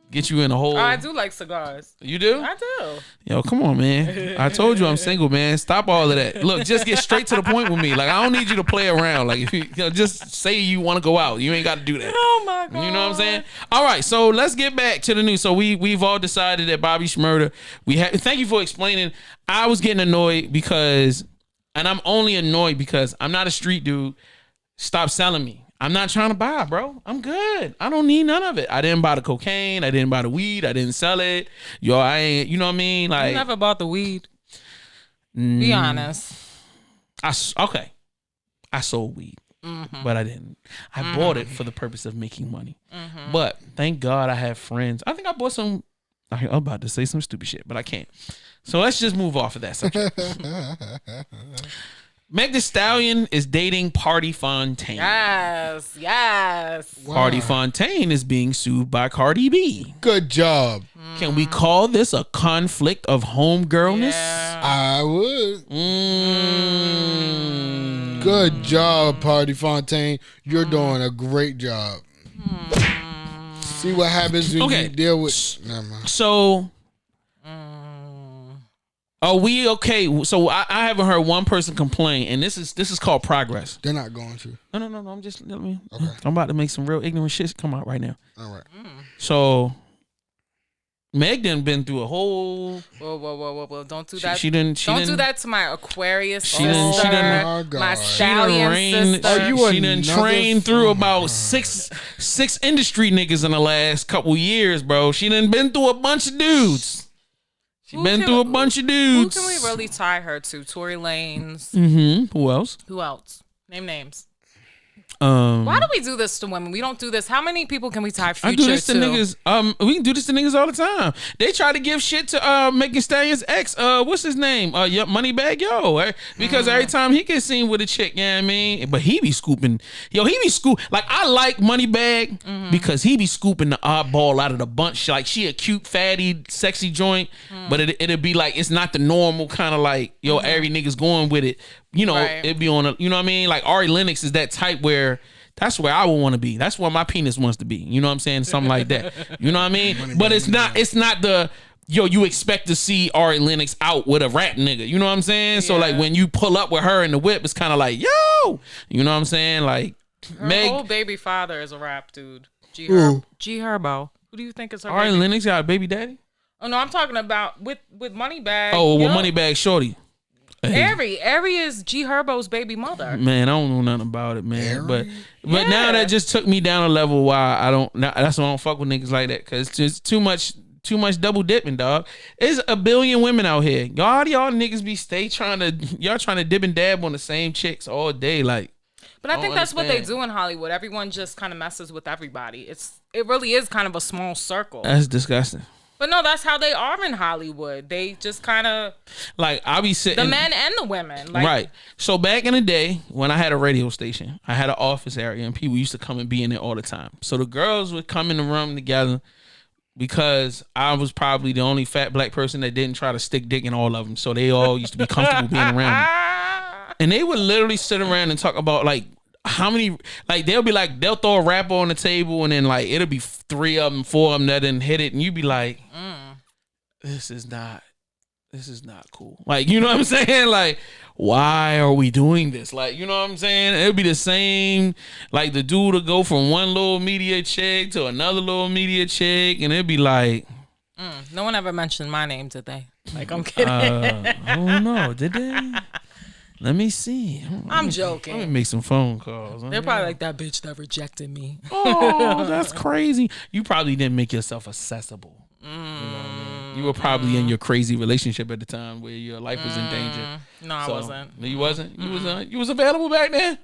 get you in a hole. I do like cigars. You do? I do. Yo, come on, man. I told you I'm single, man. Stop all of that. Look, just get straight to the point with me. Like, I don't need you to play around. Like, if you just say you want to go out. You ain't got to do that. Oh, my God. You know what I'm saying? All right, so let's get back to the news. So we've all decided that Bobby Smurda, thank you for explaining. I was getting annoyed because, and I'm only annoyed because I'm not a street dude. Stop selling me. I'm not trying to buy, bro. I'm good. I don't need none of it. I didn't buy the cocaine. I didn't buy the weed. I didn't sell it. Yo, I ain't, you know what I mean? Like, you never bought the weed. Be honest. Okay. I sold weed, but I didn't. I bought it for the purpose of making money. But thank God I have friends. I think I bought some, I'm about to say some stupid shit, but I can't. So let's just move off of that subject. Meg The Stallion is dating Pardi Fontaine. Yes. Wow. Pardi Fontaine is being sued by Cardi B. Good job. Can we call this a conflict of homegirlness? Yeah. I would. Good job, Pardi Fontaine. You're doing a great job. See what happens when you deal with. Never mind. So, are we okay? So I haven't heard one person complain, and this is called progress. They're not going to. No. I'm just Okay. I'm about to make some real ignorant shit come out right now. All right. So Meg done been through a whole. Whoa! Don't do that. Don't do that to my Aquarius sister. My Stallion sister. She done trained through about six industry niggas in the last couple years, bro. She done been through a bunch of dudes. She been through a bunch of dudes. Who can we really tie her to? Tory Lanez. Who else? Who else? Name names. Why do we do this to women? We don't do this. How many people can we tie Future I do this to to? niggas. We can do this to niggas all the time. They try to give shit to Meg The Stallion's ex. What's his name? Moneybagg Yo. Because every time he gets seen with a chick, you know what I mean? But he be scooping. Yo, he be scooping. Like, I like Moneybagg because he be scooping the oddball out of the bunch. Like, she a cute, fatty, sexy joint. But it'd be like, it's not the normal kind of like, yo, every nigga's going with it. You know, it'd be on a, you know what I mean? Like, Ari Lennox is that type where that's where I would want to be. That's where my penis wants to be. You know what I'm saying? Something like that. You know what I mean? But it's not the you expect to see Ari Lennox out with a rap nigga. You know what I'm saying? So like when you pull up with her in the whip, it's kind of like, yo, you know what I'm saying? Like her whole baby father is a rap dude. G Herbo. Who do you think is her Ari Lennox got a baby daddy? Oh no, I'm talking about with Moneybagg. Oh, with Moneybagg Shorty. Aries is G Herbo's baby mother. Man, I don't know nothing about it, man. But now that just took me down a level why I don't. That's why I don't fuck with niggas like that, because it's just too much double dipping, dog. There's a billion women out here. Y'all niggas be trying to dip and dab on the same chicks all day, like. But I think that's what they do in Hollywood. Everyone just kind of messes with everybody. It really is kind of a small circle. That's disgusting. But no, that's how they are in Hollywood. They just kind of like I'll be sitting the men and the women, like, right. So back in the day when I had a radio station, I had an office area and people used to come and be in there all the time. So the girls would come in the room together because I was probably the only fat black person that didn't try to stick dick in all of them. So they all used to be comfortable being around me. And they would literally sit around and talk about like how many, like they'll throw a rapper on the table and then like it'll be 3 of them, 4 of them that didn't hit it, and you'd be like, this is not cool. Like, you know what I'm saying? Like, why are we doing this? Like, you know what I'm saying? It'll be the same. Like the dude will go from one little media chick to another little media chick, and it'd be like, no one ever mentioned my name, did they? Like, I'm kidding. I don't know. Did they? Let me see. I'm joking. Let me make some phone calls. They're probably like, that bitch that rejected me. Oh, that's crazy. You probably didn't make yourself accessible. You know what I mean? You were probably in your crazy relationship at the time where your life was in danger. No, I wasn't. You wasn't? You was available back then?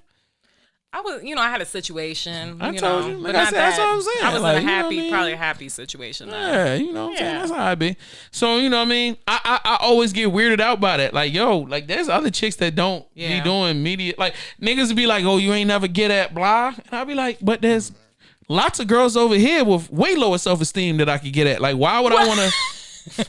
I was, I had a situation. I told you. But that's what I'm saying. I was in a happy, probably a happy situation. Yeah, you know what I'm saying? That's how I be. So, you know what I mean? I always get weirded out by that. Like, yo, like there's other chicks that don't be doing media. Like, niggas would be like, oh, you ain't never get at blah. And I'd be like, but there's lots of girls over here with way lower self-esteem that I could get at. Like, why would I want to...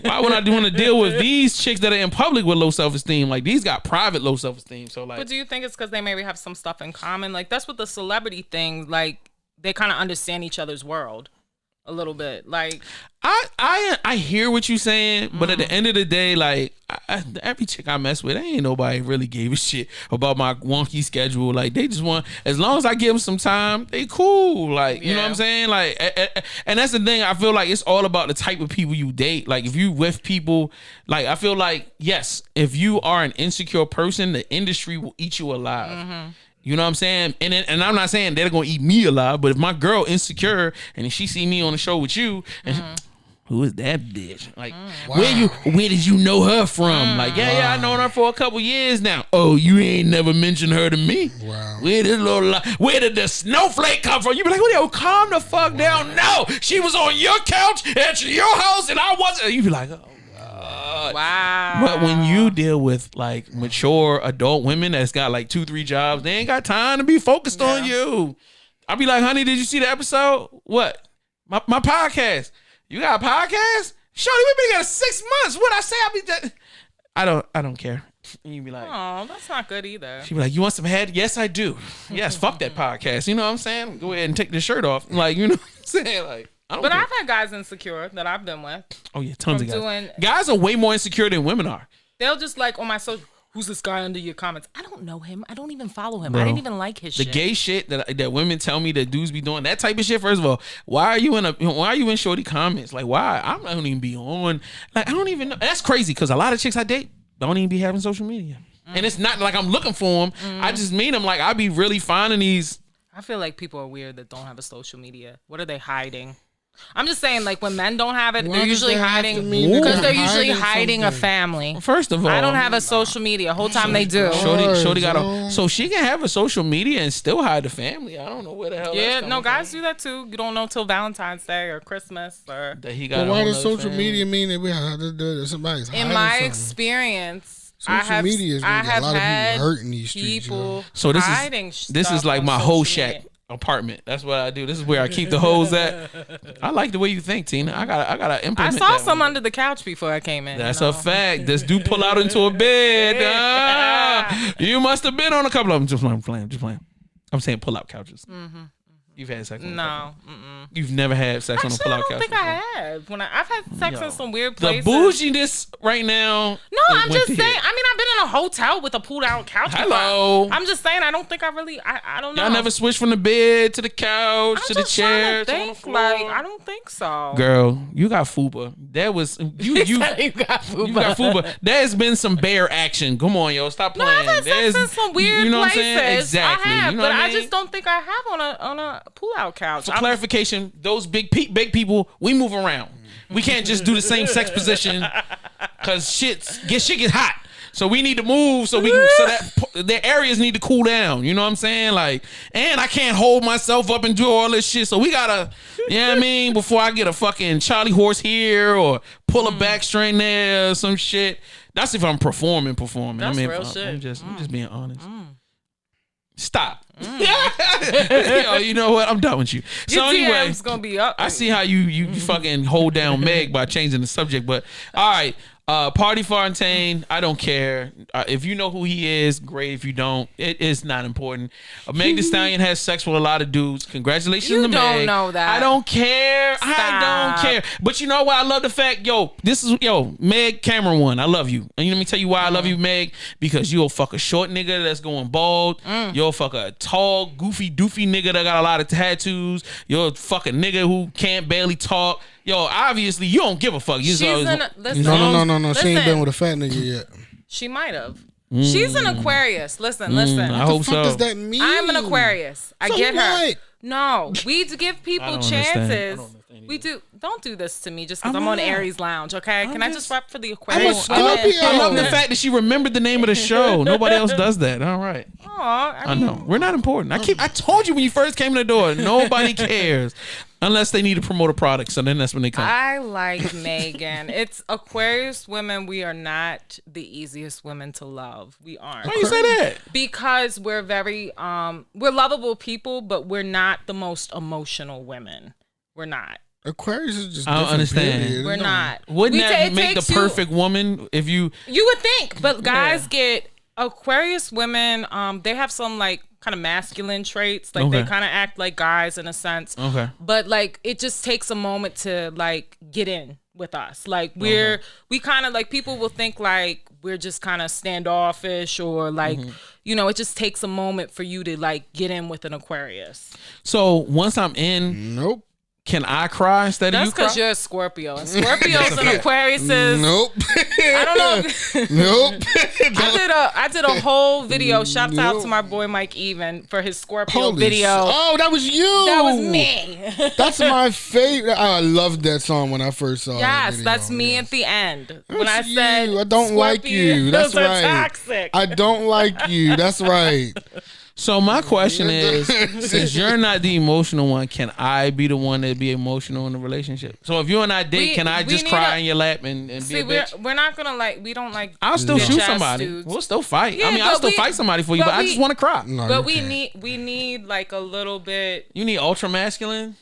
Why would I want to deal with these chicks that are in public with low self-esteem? Like, these got private low self-esteem. So like, but do you think it's because they maybe have some stuff in common? Like, that's what the celebrity thing, like, they kind of understand each other's world a little bit. Like, I hear what you're saying, but at the end of the day, like, every chick I mess with, ain't nobody really gave a shit about my wonky schedule. Like, they just want, as long as I give them some time, they cool. Like, you know what I'm saying? Like, and that's the thing. I feel like it's all about the type of people you date. Like, if you with people, like, I feel like, yes, if you are an insecure person, the industry will eat you alive. You know what I'm saying? And I'm not saying they're gonna eat me alive, but if my girl insecure and she see me on the show with you, and who is that bitch? Like, where did you know her from? Like, yeah, I known her for a couple years now. Oh, you ain't never mentioned her to me. Wow. Where did the snowflake come from? You be like, yo, calm the fuck down. No, she was on your couch at your house and I wasn't. You be like, oh. Wow. But when you deal with like mature adult women that's got like 2-3 jobs, they ain't got time to be focused on you. I'll be like, honey, did you see the episode? What? My podcast. You got a podcast? Shorty, we been together 6 months. What I say? I don't care. And you be like, oh, that's not good either. She be like, you want some head? Yes, I do. Yes, fuck that podcast. You know what I'm saying? Go ahead and take the shirt off. Like, you know what I'm saying? Like, but I've had guys insecure that I've been with. Oh yeah, tons of guys. Guys are way more insecure than women are. They'll just like on my social, who's this guy under your comments? I don't know him. I don't even follow him. Bro, I didn't even like his shit. The gay shit that women tell me that dudes be doing, that type of shit. First of all, why are you in shorty comments? Like, why? I don't even be on. Like, I don't even know. That's crazy because a lot of chicks I date don't even be having social media. And it's not like I'm looking for them. I just meet them. Like, I be really finding these. I feel like people are weird that don't have a social media. What are they hiding? I'm just saying, like, when men don't have it, they're usually hiding because they're usually hiding a family. First of all, I don't have a social media. Whole time they do. Shorty got a, so she can have a social media and still hide the family. I don't know where the hell. Yeah, no, guys do that too. You don't know till Valentine's Day or Christmas or. That he got. But why does social media mean that we have to do that? Somebody's hiding in my something? Experience. Social media is really a lot of people hurting these streets. So this is like my whole shack apartment. That's what I do. This is where I keep the hoes at. I like the way you think, Tina. I gotta implement. I saw some under the couch before I came in. That's a fact. This dude pull out into a bed. You must have been on a couple of them. Just playing. I'm saying pull out couches. You've had sex on No. You've never had sex on a pull-out couch? I don't think I have. I've had sex in some weird places. The bouginess right now. No, I'm just saying. I mean, I've been in a hotel with a pulled-out couch. Hello. I'm just saying. I don't think I really. I don't know. Y'all never switched from the bed to the couch to the chair to on the floor. Like, I don't think so. Girl, you got fupa. That was you. You got fupa. You got fupa. There's been some bear action. Come on, yo, stop playing. No, I've had sex in some weird you know places. What I'm saying? Exactly. I have, you know but I just don't think I have on a pull-out couch. For clarification, those big people, we move around. We can't just do the same sex position because shit gets hot. So we need to move so that their areas need to cool down. You know what I'm saying? Like, and I can't hold myself up and do all this shit. So we gotta, you know what I mean? Before I get a fucking Charlie horse here or pull a back string there or some shit. That's if I'm performing. That's real shit. I'm just being honest. Stop. Yo, you know what? I'm done with you. So anyway, DM's gonna be up. I see how you fucking hold down Meg by changing the subject, but all right. Pardi Fontaine, I don't care. If you know who he is, great. If you don't, it is not important. Meg The Stallion has sex with a lot of dudes. Congratulations to Meg. You don't know that. I don't care. Stop. I don't care. But you know what? I love the fact, Meg Cameron one. I love you. And let me tell you why I love you, Meg. Because you'll fuck a short nigga that's going bald. You'll fuck a tall, goofy, doofy nigga that got a lot of tattoos. You'll fuck a nigga who can't barely talk. Yo, obviously you don't give a fuck. No. She ain't been with a fat nigga yet. She might have. She's an Aquarius. Listen. I hope so. What does that mean? I'm an Aquarius. I get what? her. No, we give people chances. We do. Don't do this to me just because I'm on Aries Lounge, okay? Can I just rep for the Aquarius? I love the fact that she remembered the name of the show. Nobody else does that. All right. I know. We're not important. I told you when you first came in the door, nobody cares. Unless they need to promote a product, so then that's when they come. I like Megan. It's Aquarius women. We are not the easiest women to love. We aren't. Why you say that? Because we're very we're lovable people, but we're not the most emotional women. We're not. Aquarius is just. I don't understand. Period. We're not. Wouldn't that make the perfect woman if you? You would think, but guys get Aquarius women. They have some like kind of masculine traits, like they kind of act like guys in a sense. Okay. But like it just takes a moment to like get in with us. Like we kind of like people will think like we're just kind of standoffish or like it just takes a moment for you to like get in with an Aquarius. So once I'm in, nope. Can I cry instead of you cry? That's because you're a Scorpio. And Scorpios and Aquariuses. Nope. I don't know. Nope. I did a whole video. Shout out to my boy Mike Even for his Scorpio video. Oh, that was you. That was me. That's my favorite. I loved that song when I first saw it. Yes, that's me at the end. When I you. said I don't like you. That's right. Toxic. I don't like you. That's right. So my question is, since you're not the emotional one, can I be the one that be emotional in the relationship? So if you and I date, can I just cry in your lap and be a bitch? We're not gonna like. We don't like. I'll still shoot somebody. Dudes. We'll still fight. Yeah, I'll still fight somebody for you, but I just want to cry. No, but we need like a little bit. You need ultra masculine.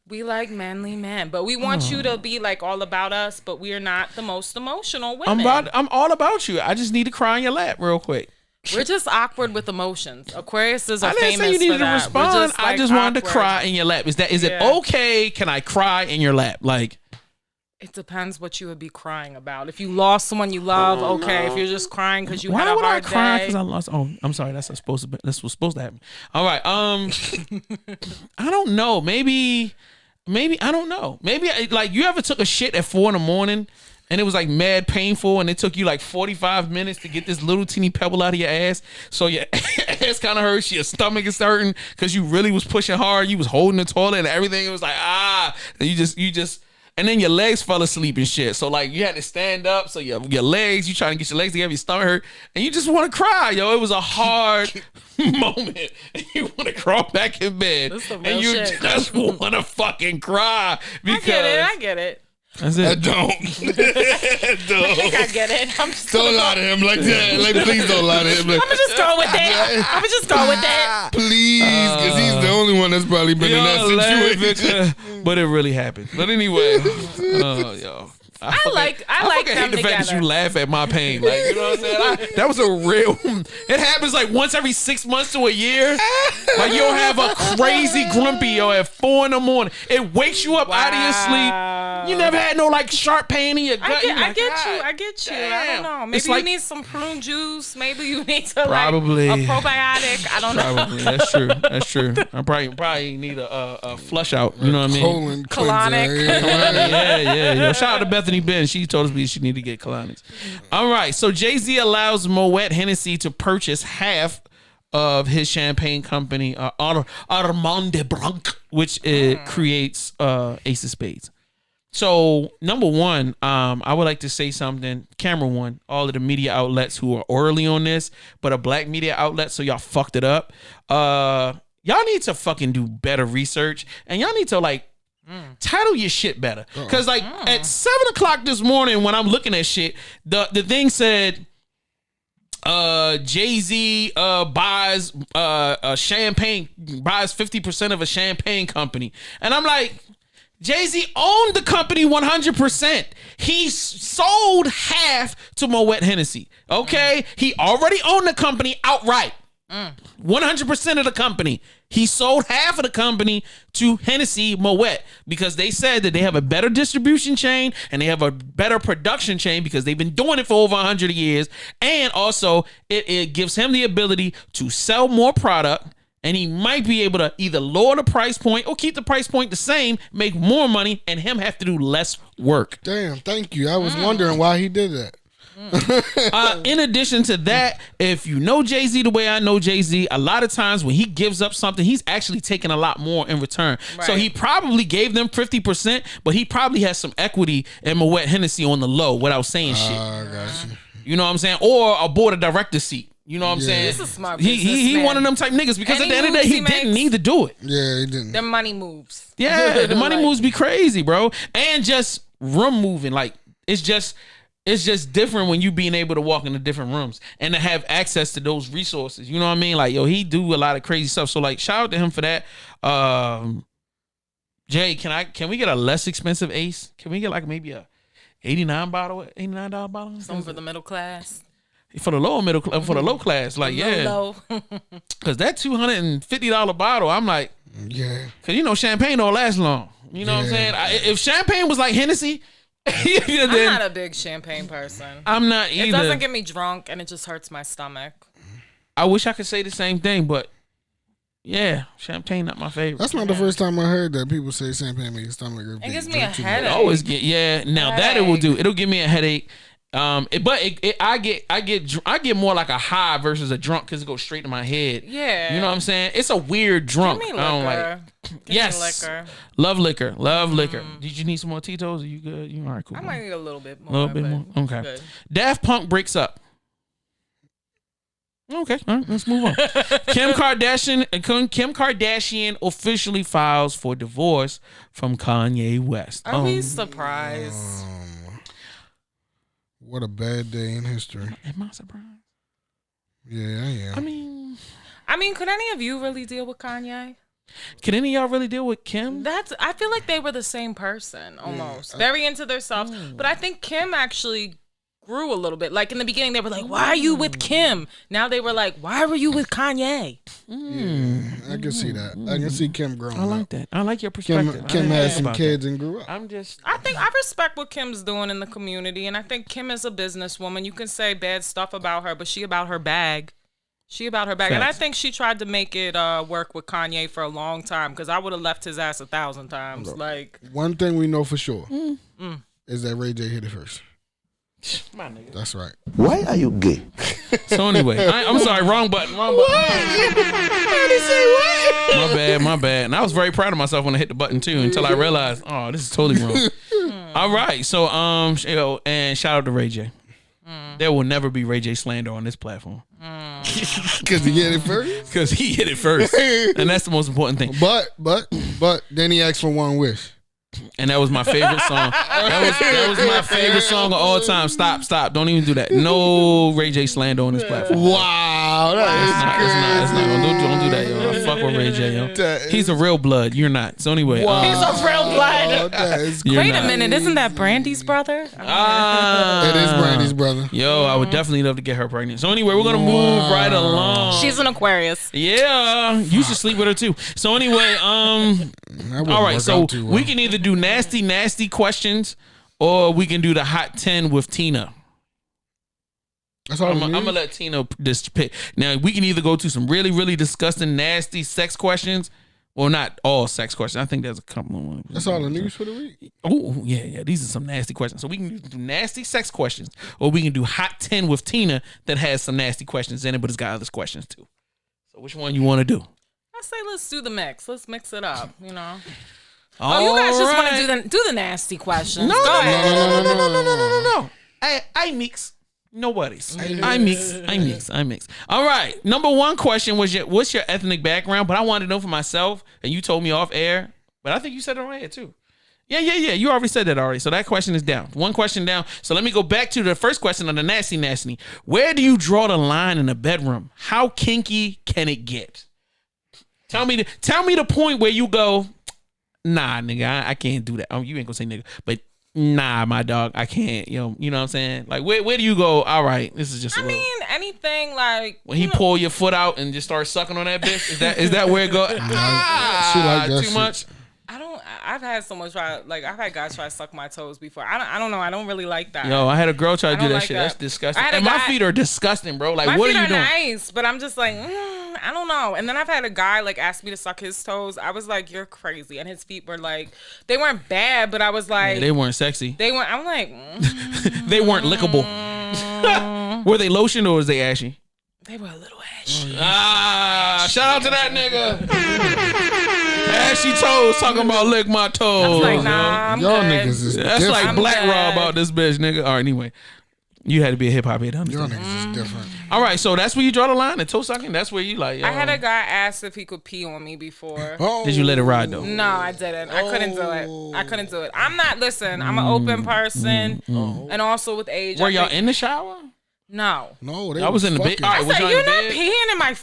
We like manly men, but we want you to be like all about us. But we are not the most emotional women. I'm all about you. I just need to cry in your lap real quick. We're just awkward with emotions. Aquariuses are famous for that. I didn't say you needed to respond. I just wanted to cry in your lap. Is it okay? Can I cry in your lap? Like, it depends what you would be crying about. If you lost someone you love, okay. If you're just crying because you had a hard day. Why would I cry because I lost? Oh, I'm sorry. That's what's supposed to happen. All right. I don't know. Maybe I don't know. Maybe like you ever took a shit at 4 a.m. and it was like mad painful and it took you like 45 minutes to get this little teeny pebble out of your ass. So your ass kind of hurts, your stomach is hurting because you really was pushing hard. You was holding the toilet and everything. It was like, and you just, and then your legs fell asleep and shit. So like you had to stand up. So your legs, you trying to get your legs together, your stomach hurt and you just want to cry, yo. It was a hard moment. And you want to crawl back in bed and you just want to fucking cry because I get it. That's it. I don't. I think I get it. Don't lie to him like that. Like, please don't lie to him. Like, I'm gonna just go with that. Please, because he's the only one that's probably been in that situation. But it really happened. But anyway, yo, I like them hate the together. fact that you laugh at my pain. Like, you know what I'm saying? That was a real. It happens like once every 6 months to a year. Like you'll have a crazy grumpy at 4 a.m. It wakes you up out of your sleep. You never had no like sharp pain in your gut. I get you. Damn. I don't know. Maybe you need some prune juice. Maybe you need to probably a probiotic. I don't know. Probably. That's true. I probably need a flush out. You know what I mean? Colon colonic. Yeah. Shout out to Bethany Ben. She told me she need to get colonics. All right. So Jay-Z allows Moet Hennessy to purchase half of his champagne company, Armand de Branc, which creates Ace of Spades. So number one, I would like to say something. Camera one, all of the media outlets who are early on this, but a black media outlet, so y'all fucked it up. Y'all need to fucking do better research, and y'all need to like title your shit better. Cause like at 7:00 this morning when I'm looking at shit, the thing said Jay-Z buys a champagne, buys 50% of a champagne company, and I'm like, Jay-Z owned the company 100%. He sold half to Moet Hennessy. Okay, he already owned the company outright. 100% of the company. He sold half of the company to Hennessy Moet because they said that they have a better distribution chain and they have a better production chain because they've been doing it for over 100 years. And also, it gives him the ability to sell more product, and he might be able to either lower the price point or keep the price point the same, make more money, and him have to do less work. Damn, thank you. I was wondering why he did that. In addition to that, if you know Jay-Z the way I know Jay-Z, a lot of times when he gives up something, he's actually taking a lot more in return. Right. So he probably gave them 50%, but he probably has some equity in Moet Hennessy on the low without saying shit. Got you. You know what I'm saying? Or a board of directors seat. You know what I'm saying? This is smart. He one of them type niggas because at the end of the day, he didn't need to do it. Yeah, he didn't. Their money moves. Yeah, the money moves be crazy, bro. And just room moving. Like, it's just different when you being able to walk into different rooms and to have access to those resources. You know what I mean? Like, yo, he do a lot of crazy stuff. So, like, shout out to him for that. Jay, can we get a less expensive Ace? Can we get like maybe a $89 bottle? Something for the middle class. For the for the low class, like low. Because that $250 bottle, I'm like, yeah, because you know champagne don't last long. You know what I'm saying? If champagne was like Hennessy, then, I'm not a big champagne person. I'm not either. It doesn't get me drunk, and it just hurts my stomach. I wish I could say the same thing, but yeah, champagne not my favorite. That's not the first time I heard that people say champagne makes your stomach hurt. It gives me a headache. I always get now that it will do. It'll give me a headache. I get more like a high versus a drunk because it goes straight to my head. Yeah, you know what I'm saying? It's a weird drunk. Give me liquor. I don't like. Yes, liquor. Love liquor. Love liquor. Did you need some more Tito's? Are you good? You all right? Cool. I might need a little bit more. A little bit more. Okay. Good. Daft Punk breaks up. Okay, all right, let's move on. Kim Kardashian officially files for divorce from Kanye West. Are we surprised? What a bad day in history. Am I surprised? Yeah, I am. I mean, could any of you really deal with Kanye? Can any of y'all really deal with Kim? I feel like they were the same person almost. Very into themselves. But I think Kim actually grew a little bit. Like in the beginning, they were like, "Why are you with Kim?" Now they were like, "Why were you with Kanye?" Yeah, I can see that. I can see Kim growing up. I like that. I like your perspective. Kim had some kids and grew up. I think I respect what Kim's doing in the community, and I think Kim is a businesswoman. You can say bad stuff about her, but she about her bag. Facts. And I think she tried to make it work with Kanye for a long time because I would have left his ass 1,000 times. Look, like one thing we know for sure is that Ray J hit it first. My nigga. That's right. Why are you gay? So anyway, I'm sorry, wrong button. How did he say what? My bad. And I was very proud of myself when I hit the button too until I realized, oh, this is totally wrong. All right, so and shout out to Ray J. There will never be Ray J slander on this platform. Because he hit it first? Because he hit it first. And that's the most important thing. But then he asked for one wish. And that was my favorite song. That was my favorite song of all time. Stop. Don't even do that. No Ray J slander on this platform. Wow. It's not. Don't do that, yo. I fuck with Ray J, yo. He's a real blood. You're not. So anyway, he's a real blood. Wait a minute, isn't that Brandy's brother? It is Brandy's brother. Yo, I would definitely love to get her pregnant. So anyway, we're gonna move right along. She's an Aquarius. Yeah, you should sleep with her too. So anyway, all right. So we can either do nasty questions, or we can do the hot 10 with Tina. That's all I'm gonna let Tina just pick. Now we can either go to some really, really disgusting, nasty sex questions, or not all sex questions. I think there's a couple of ones. That's all the news for the week. Oh yeah. These are some nasty questions. So we can do nasty sex questions, or we can do hot 10 with Tina that has some nasty questions in it, but it's got other questions too. So which one you want to do? I say let's do the mix. Let's mix it up. You know. You guys just want to do the nasty questions? No, Go ahead. No. I mix. No worries. I mix. All right. Number one question was what's your ethnic background? But I wanted to know for myself, and you told me off air. But I think you said it on air too. Yeah. You already said that already. So that question is down. One question down. So let me go back to the first question on the nasty. Where do you draw the line in the bedroom? How kinky can it get? Tell me the point where you go, nah, nigga, I can't do that. Oh, you ain't gonna say nigga, but nah, my dog, I can't. You know what I'm saying? Like, where do you go? All right, this is just. I mean, anything like when he pull your foot out and just start sucking on that bitch. Is that where it goes? She like that too shit. much. I've had someone I've had guys try to suck my toes before. I don't know. I don't really like that. Yo, I had a girl try to do that shit. That's disgusting. And my feet are disgusting, bro. Like, what are you doing? My feet are nice, but I'm just like, I don't know. And then I've had a guy like ask me to suck his toes. I was like, you're crazy. And his feet were like, they weren't bad, but I was like, they weren't sexy. I'm like, they weren't lickable. Were they lotion or was they ashy? They were a little ashy. Shout out to that nigga. Ashy toes talking about lick my toes. I was like, nah, y'all niggas is That's different. like Black Rob about this bitch, nigga. All right, anyway. You had to be a hip hop head to Y'all understand. niggas is different. All right, so that's where you draw the line. The toe sucking, that's where you like. I had a guy ask if he could pee on me before. Did you let it ride though? No, I didn't. I couldn't do it. I'm not. Listen, I'm an open person, and also with age. Were y'all in the shower? No, they I was in the bed. All right, was y'all in you're the not bed? peeing in my.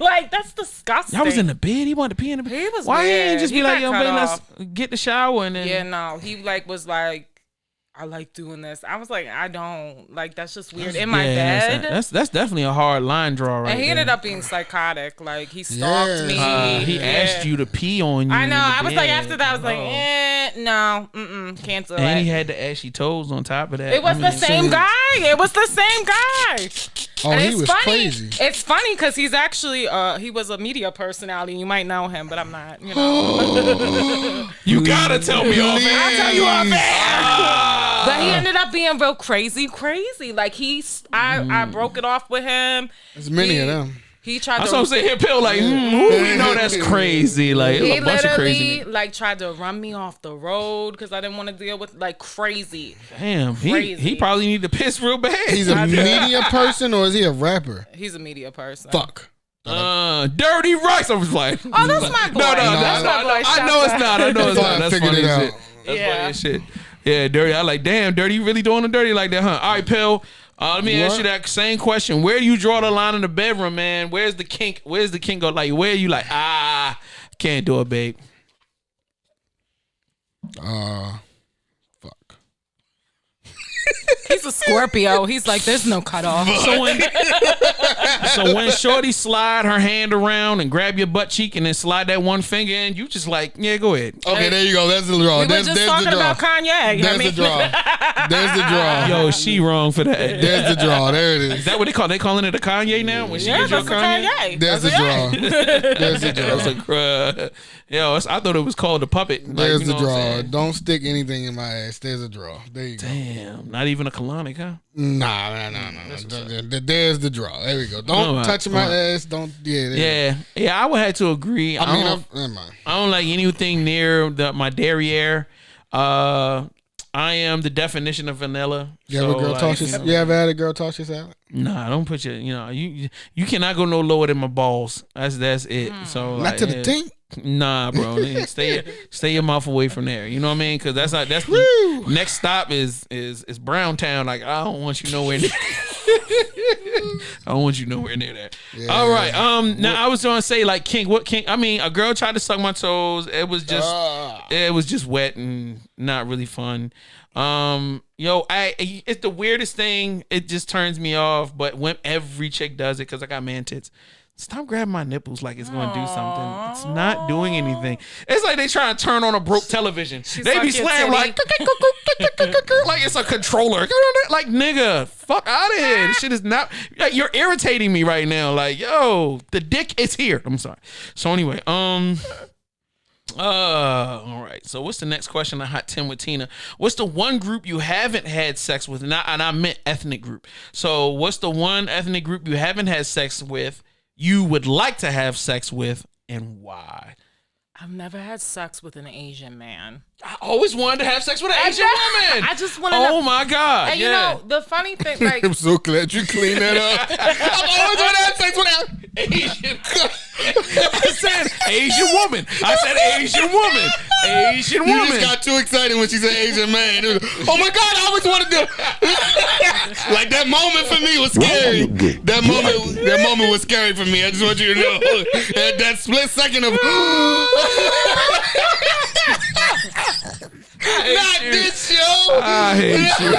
Like, that's disgusting. Y'all was in the bed. He wanted to pee in the bed. He was Why weird. he ain't just be He like, yo, got baby, cut let's off. get the shower and then. Yeah, no, he was like, I like doing this. I was like, I don't like. That's just weird in my bed. That's definitely a hard line draw, right? And he there. ended up being psychotic. Like, he stalked me. He asked you to pee on you. I know. I was like, bed. after that, I was like, no, can't do it. And he had the ashy toes on top of that. It was the same guy. It was the same guy. Oh, and he it's was funny. crazy. It's funny because he's actually he was a media personality. You might know him, but I'm not. You know. You gotta tell me off air. I'll tell you off air. But he ended up being real crazy. Like I broke it off with him. There's many of them. He tried That's to. what I'm saying here, Pill. Like, who we know that's crazy? Like, He a bunch of crazy. literally like tried to run me off the road because I didn't want to deal with like crazy. Damn, he Crazy. probably need to piss real bad. He's a media person or is he a rapper? He's a media person. Fuck. Dirty Rice. I was like, Oh, that's my boy. No, That's my boy. I know it's not. I know it's not. That's Figured funny it as out. shit. That's funny as shit. Yeah, Dirty. I like, damn, Dirty, you really doing the dirty like that, huh? All right, Pill. Let me ask you that same question. Where do you draw the line in the bedroom, man? Where's the kink? Where's the kink go? Like, where are you like, can't do it, babe? Fuck. He's a Scorpio. He's like, there's no cutoff. So when Shorty slide her hand around and grab your butt cheek and then slide that one finger in, you just like, yeah, go ahead. Okay, there you go. That's the draw. We were just talking about Kanye. There's the draw. There's the draw. Yo, she wrong for that. There's the draw. There it Is is. that what they call? They calling it a Kanye now? When she gives you a that's Kanye? There's the draw. There's the I was draw. like, yo, I thought it was called a puppet. Like, There's you the know what I'm draw. saying? Don't stick anything in my ass. There's a draw. There you go. Damn, not even a colonic, huh? Nah. There's the draw. There we go. Don't touch my ass. Don't. Yeah, I would have to agree. Never mind. I don't like anything near my derriere. I am the definition of vanilla. You ever had a girl toss your salad? Nah, don't put your. You cannot go no lower than my balls. That's it. So Not like, to the tank. Nah, bro. Stay your mouth away from there. You know what I mean? Because that's next stop is Brown Town. Like, I don't want you nowhere near. I don't want you nowhere near that. Yeah. All right. Now I was gonna say like kink. What kink? I mean, a girl tried to suck my toes. It was just wet and not really fun. It's the weirdest thing. It just turns me off. But when every chick does it, because I got man tits. Stop grabbing my nipples like it's going to do something. It's not doing anything. It's like they trying to turn on a broke television. They be slamming like like it's a controller. Like, nigga, fuck out of here. This shit is not. Like, you're irritating me right now. Like, yo, the dick is here. I'm sorry. So anyway, all right. So what's the next question on Hot 10 with Tina? What's the one group you haven't had sex with? And I meant ethnic group. So what's the one ethnic group you haven't had sex with? You would like to have sex with, and why? I've never had sex with an Asian man. I always wanted to have sex with an Asian woman. I just want to. Oh my God! And you know the funny thing, like I'm so glad you cleaned that up. I've always wanted to have sex with an Asian. I said Asian woman. I said Asian woman. Asian woman. You just got too excited when she said Asian man. It was, oh my God! I always wanted to. Like that moment for me was scary. That moment was scary for me. I just want you to know that split second of. Not this show. I hate you.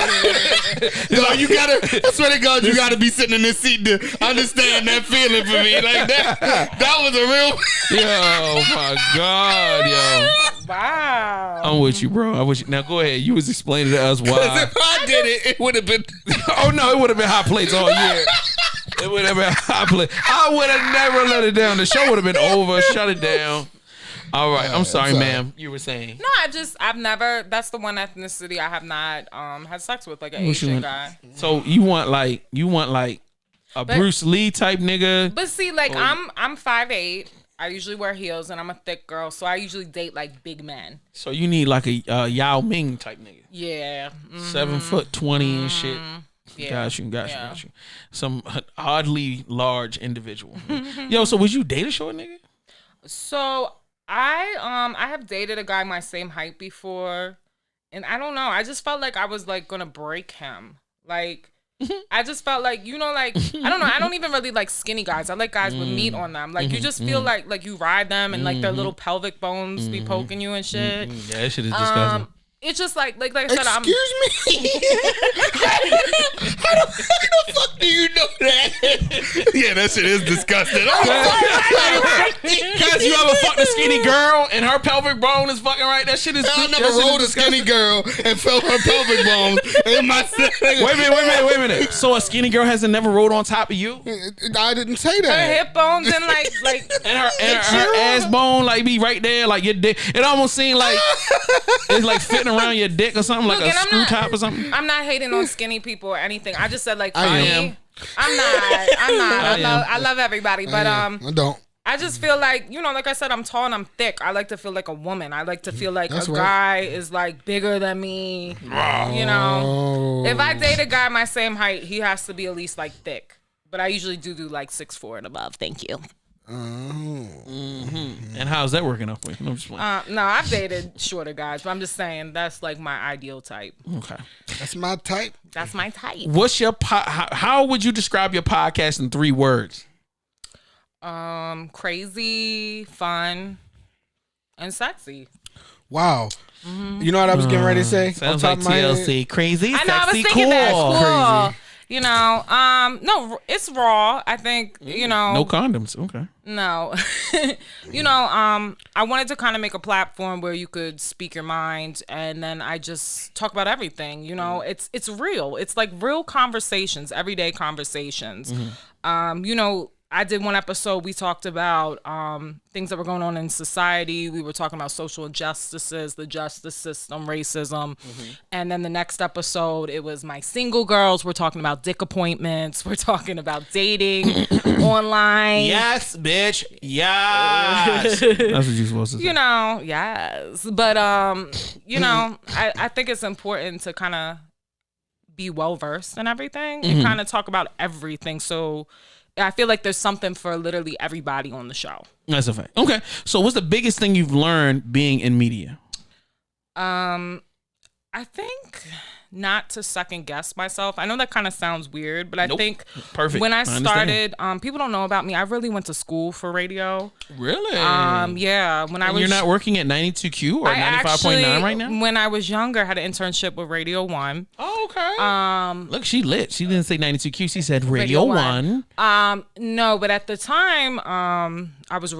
No, you gotta. I swear to God, you gotta be sitting in this seat to understand that feeling for me. Like that. That was a real. Yo, my God, yo. Wow. I'm with you, bro. I wish. Now go ahead. You was explaining to us why. If I did it, it would have been. Oh no, it would have been hot plates all year. It would have been hot plates. I would have never let it down. The show would have been over. Shut it down. All right, I'm sorry, ma'am. You were saying? No, I've never. That's the one ethnicity I have not had sex with, like an Asian guy. So you want like a Bruce Lee type nigga? But see, like I'm 5'8". I usually wear heels, and I'm a thick girl, so I usually date like big men. So you need like a Yao Ming type nigga. Yeah. 7'20" and shit. Yeah. Got you. Some oddly large individual. Yo, so would you date a short nigga? So I have dated a guy my same height before, and I don't know. I just felt like I was like gonna break him. Like I just felt like, you know, like I don't know. I don't even really like skinny guys. I like guys with meat on them. Like you just feel like you ride them and like their little pelvic bones be poking you and shit. Yeah, that shit is disgusting. It's just like I said, Excuse me? How the fuck do you know that? Yeah, that shit is disgusting. Cause you ever fucked a skinny girl and her pelvic bone is fucking right? That shit is. I never rode a skinny girl and felt her pelvic bones in my. Wait a minute. So a skinny girl hasn't never rode on top of you? I didn't say that. Her hip bones and like and her ass bone like be right there, like your dick. It almost seemed like it's like fitting around your dick or something. Look, like a screw top or something. I'm not hating on skinny people or anything. I just said like I am. I'm not. I love everybody, but I don't. I just feel like, you know, like I said, I'm tall and I'm thick. I like to feel like a woman. I like to feel like a guy is like bigger than me. You know, if I date a guy my same height, he has to be at least like thick. But I usually do like 6'4" and above. Thank you. And how's that working out for you? No, no, I've dated shorter guys, but I'm just saying that's like my ideal type. Okay, that's my type. That's my type. What's your how would you describe your podcast in 3 words? Crazy, fun, and sexy. Wow. You know what I was getting ready to say? Sounds like TLC. Crazy, I know, sexy, I was thinking cool. that. Cool. Crazy. You know, no, it's raw. I think, you know. No condoms. Okay. No. You know, I wanted to kind of make a platform where you could speak your mind, and then I just talk about everything. You know, it's real. It's like real conversations, everyday conversations. You know, I did one episode, we talked about things that were going on in society. We were talking about social injustices, the justice system, racism. And then the next episode, it was my single girls. We're talking about dick appointments. We're talking about dating online. Yes, bitch. Yes. That's what you're supposed to say. You know, yes. But, you know, I think it's important to kind of be well-versed in everything and kind of talk about everything. So I feel like there's something for literally everybody on the show. That's a fact. Okay. So what's the biggest thing you've learned being in media? I think not to second guess myself. I know that kind of sounds weird, but I think perfect. When I started, people don't know about me. I really went to school for radio. Really? Yeah. You're not working at 92Q or 95.9 right now? When I was younger, I had an internship with Radio 1. Oh, okay. Look, she lit. She didn't say 92Q. She said Radio 1. No, but at the time, I was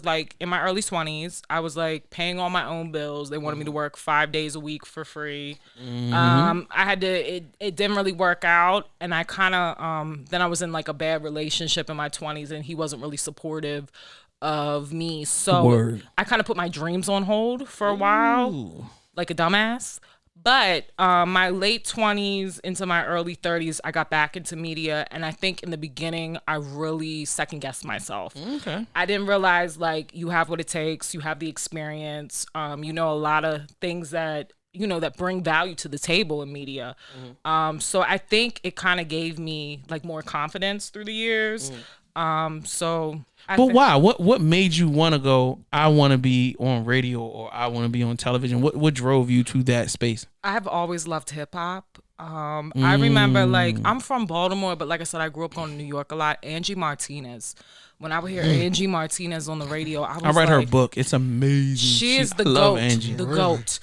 like in my early 20s. I was like paying all my own bills. They wanted me to work 5 days a week for free. I had to. It didn't really work out, and I kind of then I was in like a bad relationship in my 20s, and he wasn't really supportive of me. So I kind of put my dreams on hold for a while, like a dumbass. But my late 20s into my early 30s, I got back into media. And I think in the beginning, I really second-guessed myself. Okay. I didn't realize, like, you have what it takes. You have the experience. You know a lot of things that, you know, that bring value to the table in media. So I think it kind of gave me, like, more confidence through the years. Why? What made you want to go, I want to be on radio or I want to be on television? What drove you to that space? I have always loved hip hop. I remember, like, I'm from Baltimore, but like I said, I grew up going to New York a lot. Angie Martinez. When I would hear Angie Martinez on the radio, I read her book. It's amazing. She is the GOAT. Angie. The GOAT.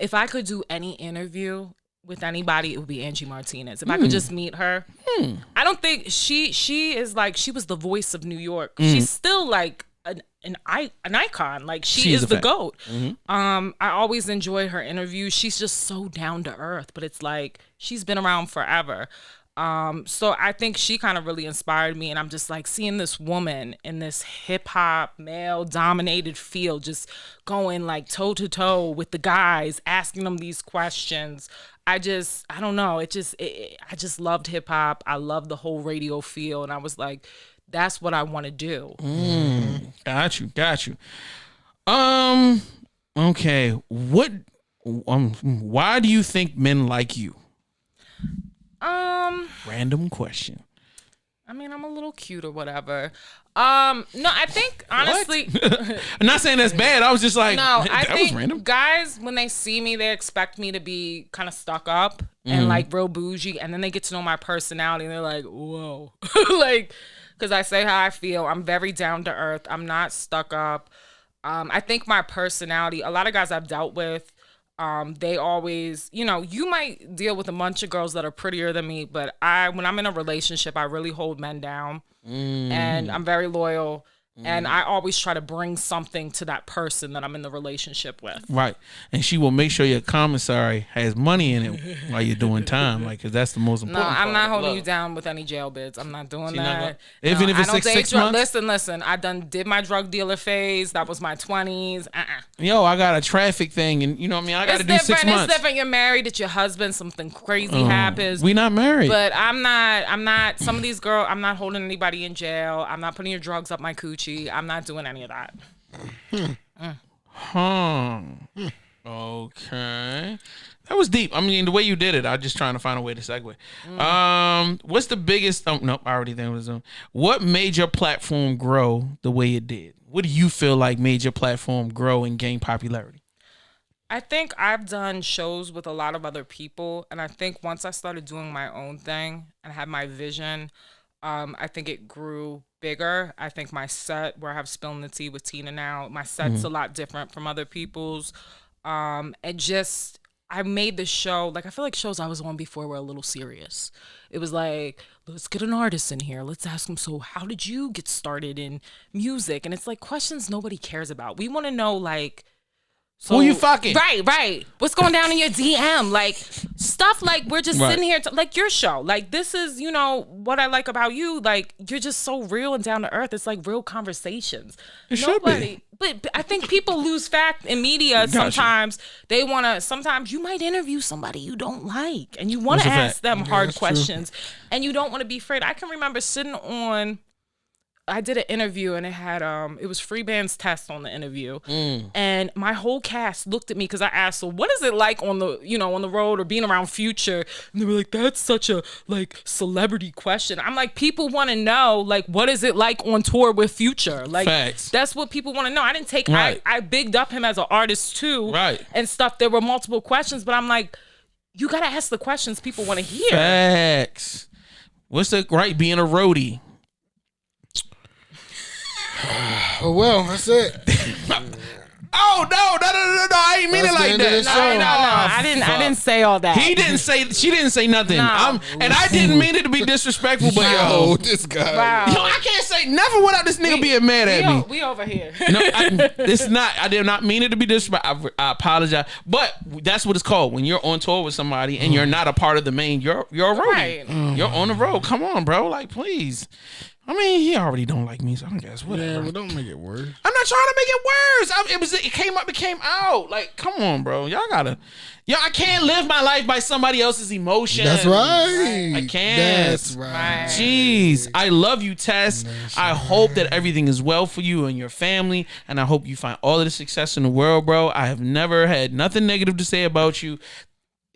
If I could do any interview with anybody, it would be Angie Martinez. If I could just meet her, I don't think she is like, she was the voice of New York. She's still like an icon. Like she is the GOAT. I always enjoy her interviews. She's just so down to earth, but it's like she's been around forever. So I think she kind of really inspired me, and I'm just like seeing this woman in this hip hop male dominated field, just going like toe to toe with the guys, asking them these questions. I don't know. I just loved hip hop. I loved the whole radio feel, and I was like, that's what I want to do. Got you. Okay. Why do you think men like you? Random question. I mean, I'm a little cute or whatever. No, I think honestly, I'm not saying that's bad. I was just like, no, I think was random. Guys, when they see me, they expect me to be kind of stuck up and like real bougie, and then they get to know my personality, and they're like, whoa, like, because I say how I feel. I'm very down to earth. I'm not stuck up. I think my personality. A lot of guys I've dealt with. They always, you know, you might deal with a bunch of girls that are prettier than me, but when I'm in a relationship, I really hold men down, and I'm very loyal. And I always try to bring something to that person that I'm in the relationship with. Right. And she will make sure your commissary has money in it while you're doing time. Like, because that's the most important part. No, I'm not holding you down with any jail bids. I'm not doing that. Even if it's 6 months? Listen. I did my drug dealer phase. That was my 20s. Yo, I got a traffic thing. And you know what I mean? I got to do 6 months. It's different. You're married. It's your husband. Something crazy happens. We not married. But I'm not. Some of these girls, I'm not holding anybody in jail. I'm not putting your drugs up my coochie. I'm not doing any of that. Okay. That was deep. I mean, the way you did it, I'm just trying to find a way to segue. What's the biggest... Oh, no, I already think it was... What made your platform grow the way it did? What do you feel like made your platform grow and gain popularity? I think I've done shows with a lot of other people, and I think once I started doing my own thing and had my vision, I think it grew bigger. I think my set, where I have Spilling the Tea with Tina now, my set's a lot different from other people's. I made the show, like, I feel like shows I was on before were a little serious. It was like, let's get an artist in here. Let's ask them, so how did you get started in music? And it's like questions nobody cares about. We want to know, like, so, who you fucking? Right. What's going down in your DM? Like, stuff like we're just sitting here, like your show. Like, this is, you know, what I like about you. Like, you're just so real and down to earth. It's like real conversations. It should be. But I think people lose fact in media. Sometimes they want to, sometimes you might interview somebody you don't like. And you want to ask them hard questions. And you don't want to be afraid. I can remember sitting on... I did an interview and it had it was Free Band's Test on the interview, and my whole cast looked at me because I asked, so what is it like on the road or being around Future? And they were like, that's such a like celebrity question. I'm like, people want to know, like, what is it like on tour with Future? Like, facts. That's what people want to know. I didn't take I bigged up him as an artist too, right, and stuff. There were multiple questions, but I'm like, you gotta ask the questions people want to hear. Facts. What's the right being a roadie? Oh well, that's it. Oh no! I ain't mean it like that. No, I didn't say all that. He didn't say. She didn't say nothing. No. And I didn't mean it to be disrespectful. But yo, this guy. Wow. Yo, I can't say nothing without this nigga being mad at me. We over here. No, it's not. I did not mean it to be disrespectful. I apologize. But that's what it's called when you're on tour with somebody and you're not a part of the main. You're a roadie. Right. You're on the road. Come on, bro. Like, please. I mean, he already don't like me, so I guess whatever. Yeah, but don't make it worse. I'm not trying to make it worse. It came up, it came out. Like, come on, bro. Y'all gotta. I can't live my life by somebody else's emotions. That's right. I can't. That's right. Jeez, I love you, Tess. I hope that everything is well for you and your family, and I hope you find all of the success in the world, bro. I have never had nothing negative to say about you,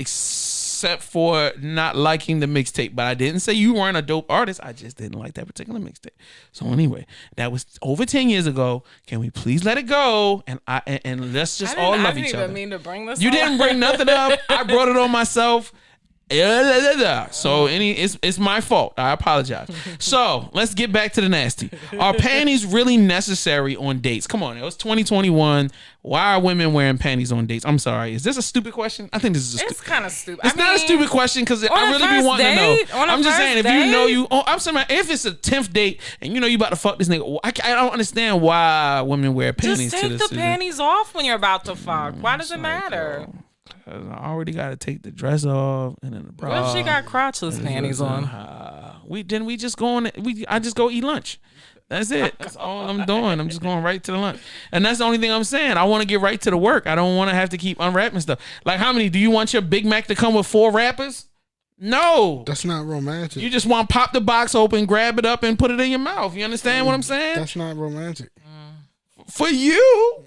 except for not liking the mixtape. But I didn't say you weren't a dope artist. I just didn't like that particular mixtape. So anyway, that was over 10 years ago. Can we please let it go? And let's just all love each other. I didn't even mean to bring this You up. didn't bring nothing up. I brought it on myself. So it's my fault. I apologize. So let's get back to the nasty. Are panties really necessary on dates? Come on, it was 2021. Why are women wearing panties on dates? I'm sorry. Is this a stupid question? I think this is It's kind of stupid. It's not a stupid question because I really be wanting to know. I'm just saying, if you know you, I'm saying if it's a 10th date and you know you about to fuck this nigga, I don't understand why women wear panties. Just take the panties off when you're about to fuck. Why does it matter? I already got to take the dress off and then the bra. What if she got crotchless panties on? We just go on. I just go eat lunch. That's it. That's all I'm doing. I'm just going right to the lunch, and that's the only thing I'm saying. I want to get right to the work. I don't want to have to keep unwrapping stuff. Like, how many do you want your Big Mac to come with 4 wrappers? No, that's not romantic. You just want to pop the box open, grab it up, and put it in your mouth. You understand what I'm saying? That's not romantic. For you.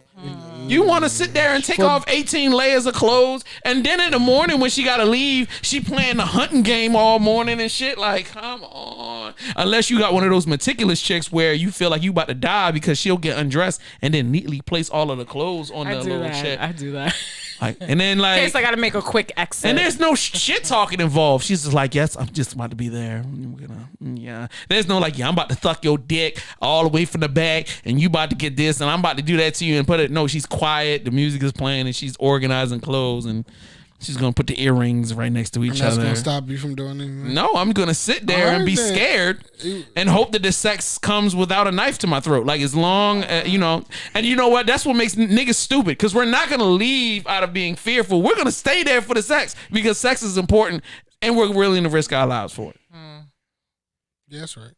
You want to sit there and take off 18 layers of clothes, and then in the morning when she got to leave, she playing the hunting game all morning and shit. Like, come on. Unless you got one of those meticulous chicks where you feel like you about to die because she'll get undressed and then neatly place all of the clothes on the little shit. I do that. Like, and then like, in case I got to make a quick exit. And there's no shit talking involved. She's just like, yes, I'm just about to be there. There's no like, yeah, I'm about to suck your dick all the way from the back, and you about to get this, and I'm about to do that to you and put it. No, she's quiet. The music is playing, and she's organizing clothes, and she's gonna put the earrings right next to each other. That's gonna stop you from doing anything. No, I'm gonna sit there and be scared and hope that the sex comes without a knife to my throat. Like, as long as, and you know what? That's what makes niggas stupid, because we're not gonna leave out of being fearful. We're gonna stay there for the sex because sex is important, and we're willing to risk our lives for it. Yeah, that's right.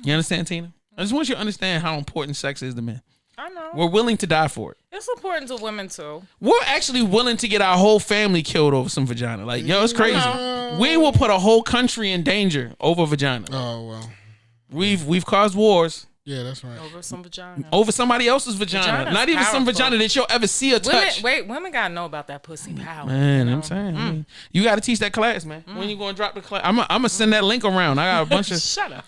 You understand, Tina? I just want you to understand how important sex is to men. I know. We're willing to die for it. It's important to women too. We're actually willing to get our whole family killed over some vagina. Like, yo, it's crazy. We will put a whole country in danger over vagina. Oh well. We've caused wars. Yeah, that's right. Over some vagina. Over somebody else's vagina. Vagina's Not even powerful. some vagina that you'll ever see or touch. Women gotta know about that pussy power. Man, I'm saying. I mean, you got to teach that class, man. When you going to drop the class? I'm going to send that link around. I got a bunch of... Shut up.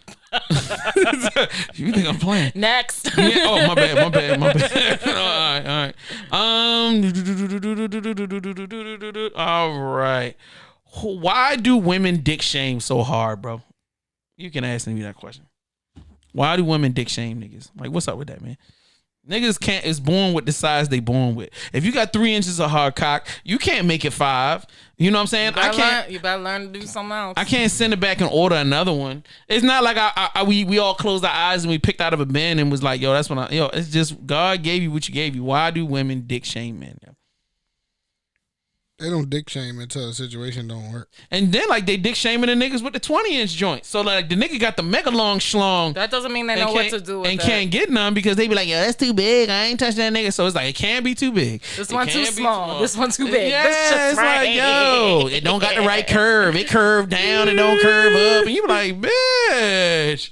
You think I'm playing? Next. Yeah, oh, my bad. All right. Why do women dick shame so hard, bro? You can ask me that question. Why do women dick shame niggas? Like, what's up with that, man? Niggas is born with the size they born with. If you got 3 inches of hard cock, you can't make it 5. You know what I'm saying? You better learn to do something else. I can't send it back and order another one. It's not like we all closed our eyes and we picked out of a bin and was like, yo, that's what it's just God gave you what you gave you. Why do women dick shame men? Yo? They don't dick shame until the situation don't work. And then like they dick shaming the niggas with the 20-inch joint. So like the nigga got the mega long schlong. That doesn't mean they know what to do with it. And can't get none because they be like, yo, that's too big. I ain't touching that nigga. So it's like, it can't be too big. This one too small. This one too big. Yeah, this just it's right. like, yo, it don't got the right curve. It curved down. It don't curve up. And you be like, bitch.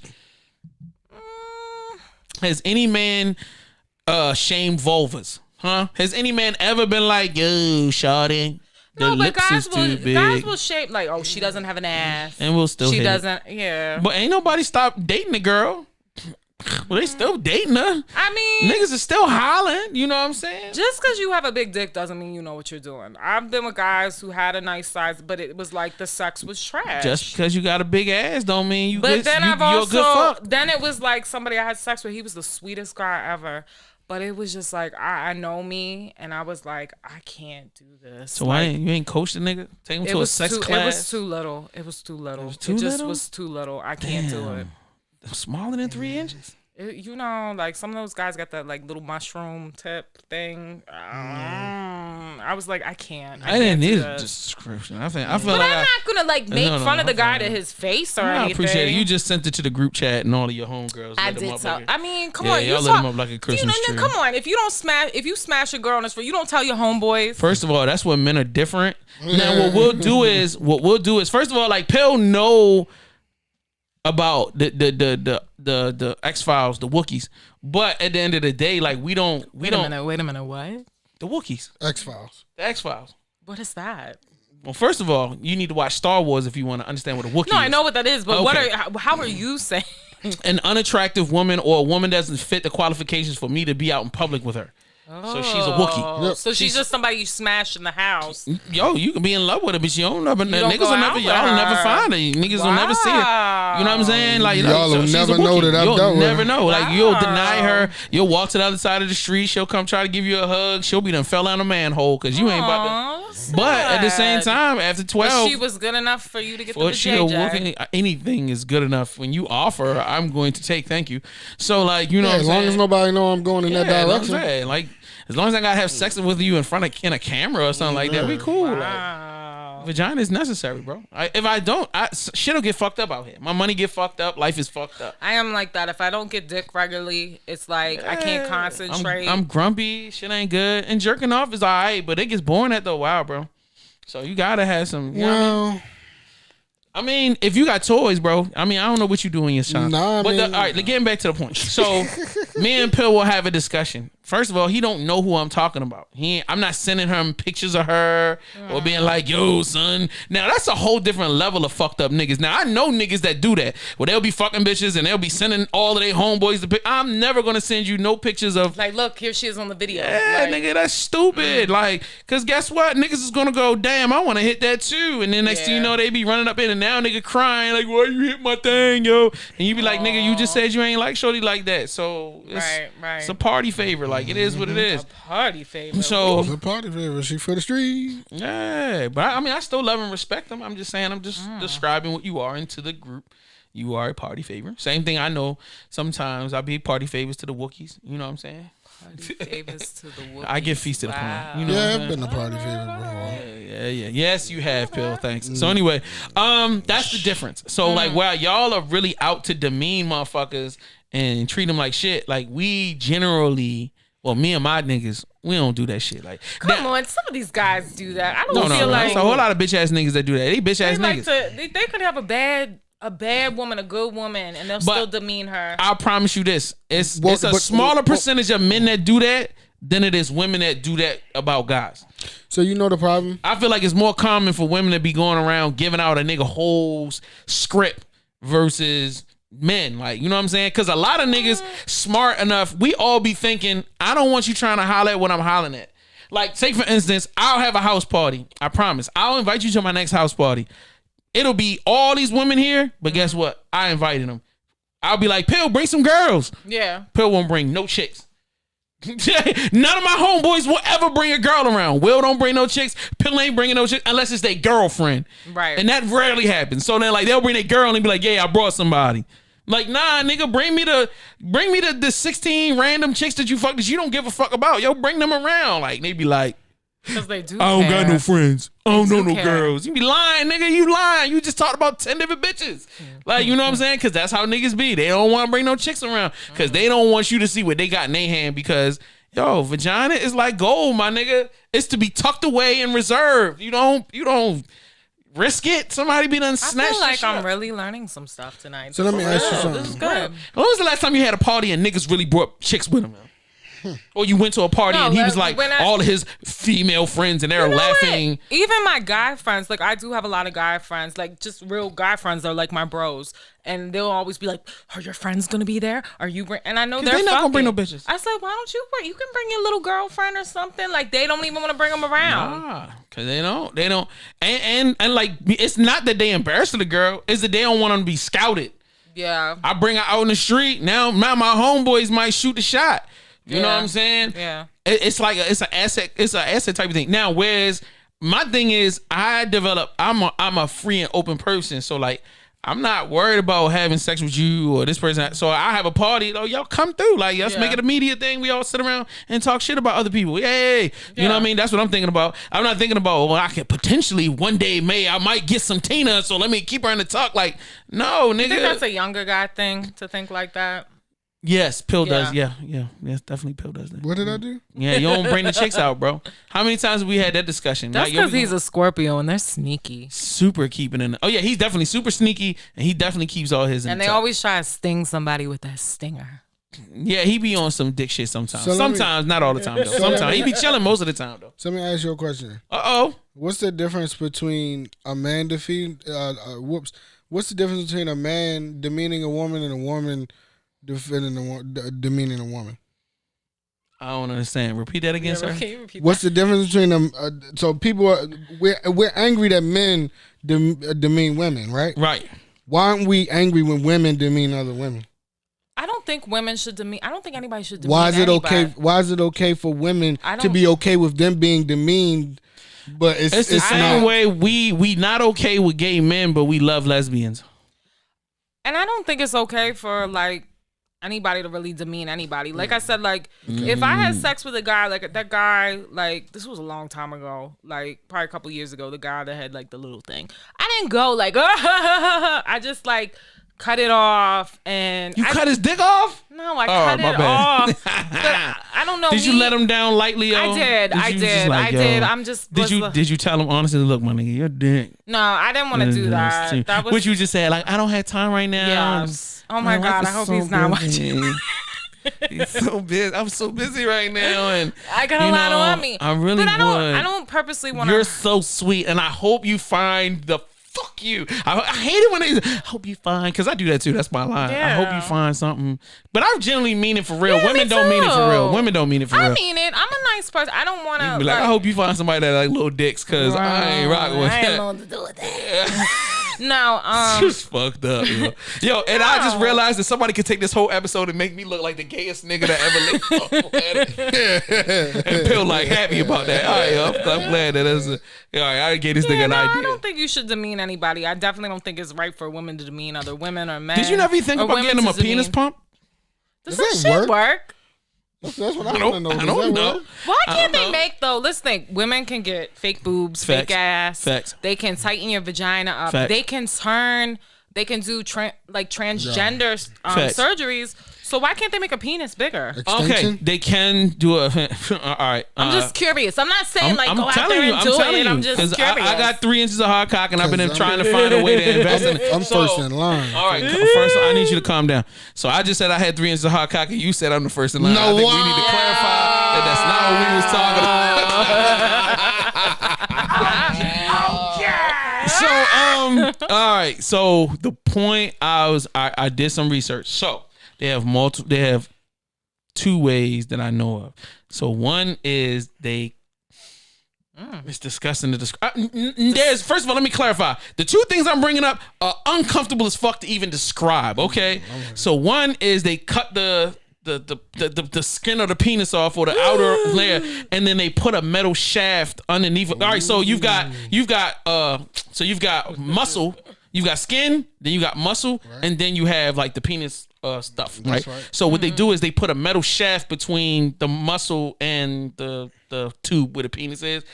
Has any man shamed vulvas? Huh? Has any man ever been like, yo, shawty, the lips is too big? Guys will shape like, oh, she doesn't have an ass. And we'll still She hit doesn't, yeah. But ain't nobody stopped dating the girl. Well, they still dating her. I mean, niggas is still hollering. You know what I'm saying? Just because you have a big dick doesn't mean you know what you're doing. I've been with guys who had a nice size, but it was like the sex was trash. Just because you got a big ass don't mean you. But good, then you're a good fuck. Then it was like somebody I had sex with. He was the sweetest guy ever. But it was just like I know me, and I was like, I can't do this. So like, you ain't coach the nigga? Take him to a sex class. It was too little. It was too little. It was too little. I can't do it. Smaller than 3 inches. You know, like some of those guys got that like little mushroom tip thing. I was like, I can't. I didn't need a description. I feel but like I'm not gonna like make fun of the guy to his face or anything. I appreciate it. You just sent it to the group chat and all of your homegirls. I did so. I mean, come on, y'all lit them up like a Christmas tree. Come on, if you smash a girl on this floor, you don't tell your homeboys. First of all, that's when men are different. Now, what we'll do is first of all, like Pill know about the X-Files, the Wookiees. But at the end of the day, like we don't Wait a minute, what? The Wookiees. X-Files. The X-Files. What is that? Well, first of all, you need to watch Star Wars if you want to understand what a Wookiee is. No, I know what that is, but how are you saying? An unattractive woman or a woman that doesn't fit the qualifications for me to be out in public with her. So she's a Wookiee. Yep. So she's just somebody you smash in the house. Yo, you can be in love with her, but you don't never. Niggas will never. Y'all never find her. Niggas will never see her. You know what I'm saying? Like y'all will never know that I've done with her. You'll never know. Like you'll deny her. You'll walk to the other side of the street. She'll come try to give you a hug. She'll be done fell down a manhole because you ain't about to. But at the same time, after 12, but she was good enough for you to get the JJ. Anything is good enough when you offer. I'm going to take. Thank you. So like you know, as long as nobody know I'm going in that direction. Like. As long as I gotta have sex with you in front of a camera or something like that, we cool. Wow. Like, vagina is necessary, bro. If I don't, shit'll get fucked up out here. My money get fucked up. Life is fucked up. I am like that. If I don't get dick regularly, it's like I can't concentrate. I'm grumpy. Shit ain't good. And jerking off is alright, but it gets boring after a while, bro. So you gotta have some. I mean, if you got toys, bro. I mean, I don't know what you do in your shop. Nah, but all right, getting back to the point. So, me and Pill will have a discussion. First of all, he don't know who I'm talking about. I'm not sending him pictures of her or being like, yo, son. Now, that's a whole different level of fucked up niggas. Now, I know niggas that do that. Where they'll be fucking bitches and they'll be sending all of their homeboys the pic. I'm never going to send you no pictures of. Like, look, here she is on the video. Yeah, nigga, that's stupid. Like, because guess what? Niggas is going to go, damn, I want to hit that too. And then next thing you know, they be running up in and now nigga crying like, why you hit my thing, yo? And you be like, nigga, you just said you ain't like shorty like that. So, it's a party favor. Like, it is what it is. A party favor. So it's a party favor. She for the street. Yeah, but I mean, I still love and respect them. I'm just saying, I'm just describing what you are into the group. You are a party favor. Same thing. I know. Sometimes I be party favors to the Wookiees. You know what I'm saying? Party favors to the Wookiees. I get feasted upon. You know I've been a party favor before. Yeah. Yes, you have, Pill. Thanks. So anyway, that's the difference. So like, while y'all are really out to demean motherfuckers and treat them like shit, like we generally. Well, me and my niggas, we don't do that shit. Like, come on, some of these guys do that. I don't feel like there's a whole lot of bitch ass niggas that do that. They bitch ass niggas. They could have a bad woman, a good woman, and they'll still demean her. I promise you this: it's a smaller percentage of men that do that than it is women that do that about guys. So you know the problem? I feel like it's more common for women to be going around giving out a nigga whole script versus men, like, you know what I'm saying? Because a lot of niggas smart enough, we all be thinking, I don't want you trying to holler at what I'm hollering at. Like, take for instance, I'll have a house party. I promise. I'll invite you to my next house party. It'll be all these women here, but guess what? I invited them. I'll be like, Pill, bring some girls. Yeah. Pill won't bring no chicks. None of my homeboys will ever bring a girl around. Will don't bring no chicks. Pill ain't bringing no chicks unless it's their girlfriend. Right. And that rarely happens. So then, like, they'll bring their girl and be like, yeah, I brought somebody. Like, nah, nigga, bring me the 16 random chicks that you fuck that you don't give a fuck about. Yo, bring them around. Like, they be like, because they do. I don't got no friends. I don't know no girls. You be lying, nigga. You lying. You just talked about 10 different bitches. Like, you know what I'm saying? Because that's how niggas be. They don't want to bring no chicks around because they don't want you to see what they got in their hand because, yo, vagina is like gold, my nigga. It's to be tucked away and reserved. You don't risk it. Somebody be done snatched. I feel like I'm really learning some stuff tonight. So let me ask you something. This is good. When was the last time you had a party and niggas really brought chicks with them? Or you went to a party and he was like all of his female friends and they're laughing. Even my guy friends, like I do have a lot of guy friends, like just real guy friends. They're like my bros, and they'll always be like, "Are your friends gonna be there? Are you?" And I know they're not gonna bring no bitches. I said, "Why don't you bring? You can bring your little girlfriend or something." Like they don't even want to bring them around. Nah, cause they don't, and like it's not that they embarrassing the girl, it's that they don't want them to be scouted. Yeah, I bring her out in the street now my homeboys might shoot the shot. You know what I'm saying? Yeah. It's like it's an asset type of thing. Now, whereas my thing is I'm a free and open person. So like I'm not worried about having sex with you or this person. So I have a party. Oh, y'all come through. Like, let's make it a media thing. We all sit around and talk shit about other people. Yay. You know what I mean? That's what I'm thinking about. I'm not thinking about, well, I could potentially one day I might get some Tina, so let me keep her in the talk. Like, no, nigga. You think that's a younger guy thing to think like that? Yes, Pill does. Yeah. Yes, definitely Pill does that. What did I do? Yeah, you don't bring the chicks out, bro. How many times have we had that discussion? That's because he's a Scorpio and they're sneaky. Super keeping in. Oh yeah, he's definitely super sneaky and he definitely keeps all his. And they always try to sting somebody with that stinger. Yeah, he be on some dick shit sometimes. Sometimes, not all the time though. Sometimes he be chilling most of the time though. So let me ask you a question. What's the difference between a man What's the difference between a man demeaning a woman and a woman demeaning a woman? I don't understand. Repeat that again, sir. What's the difference between them? So people we're angry that men demean women, right? Right. Why aren't we angry when women demean other women? I don't think women should demean. I don't think anybody should demean. Why is it okay? Why is it okay for women to be okay with them being demeaned? But it's the same way we not okay with gay men, but we love lesbians. And I don't think it's okay for like anybody to really demean anybody. Like I said, like if I had sex with a guy, like that guy, like this was a long time ago, like probably a couple years ago, the guy that had like the little thing. I didn't go like, I just like cut it off. And you cut his dick off? No, I cut it off. But I don't know. Did you let him down lightly? I did. I did. I'm just. Did you tell him honestly? Look, my nigga, your dick. No, I didn't want to do that. That was what you just said. Like I don't have time right now. Yes. Oh my God! I hope he's not watching. He's so busy. I'm so busy right now, and I got a lot on me. I really but I don't purposely want to. You're so sweet, and I hope you find the. Fuck you. I hate it when they hope you find, because I do that too. That's my line. Yeah. I hope you find something. But I generally mean it for real. Yeah, Women don't mean it for real. Women don't mean it for real. I mean it. I'm a nice person. I don't want to. Be like, I hope you find somebody that like little dicks, because I ain't rocking with that. I ain't know what to do with that. No, just fucked up, yo. And I just realized that somebody could take this whole episode and make me look like the gayest nigga that ever lived. And feel like happy about that. All right, yo, I'm glad that is. All right, I gave this nigga an idea. I don't think you should demean anybody. I definitely don't think it's right for women to demean other women or men. Did you never think about getting him a penis pump? Does that shit work? That's what I want to know. I don't know. Why can't they make though? Let's think. Women can get fake boobs, fake ass. Facts. They can tighten your vagina up. Facts. They can turn. They can do transgender surgeries. So why can't they make a penis bigger? Extension? Okay, they can do a. All right. I'm just curious. I'm not saying I'm go out there and do it. I'm just curious. I got 3 inches of hard cock, and I've been trying to find a way to invest in it. I'm first in line. All right, first I need you to calm down. So I just said I had 3 inches of hard cock, and you said I'm the first in line. I think we need to clarify that that's not what we was talking about. So all right. So the point I did some research. So they have They have 2 ways that I know of. So one is it's disgusting to describe. First of all, let me clarify. The 2 things I'm bringing up are uncomfortable as fuck to even describe. Okay, so one is they cut the skin of the penis off, or the outer layer, and then they put a metal shaft underneath it. All right, so you've got muscle, you've got skin, then you got muscle, and then you have like the penis stuff, right? So what they do is they put a metal shaft between the muscle and the tube where the penis is,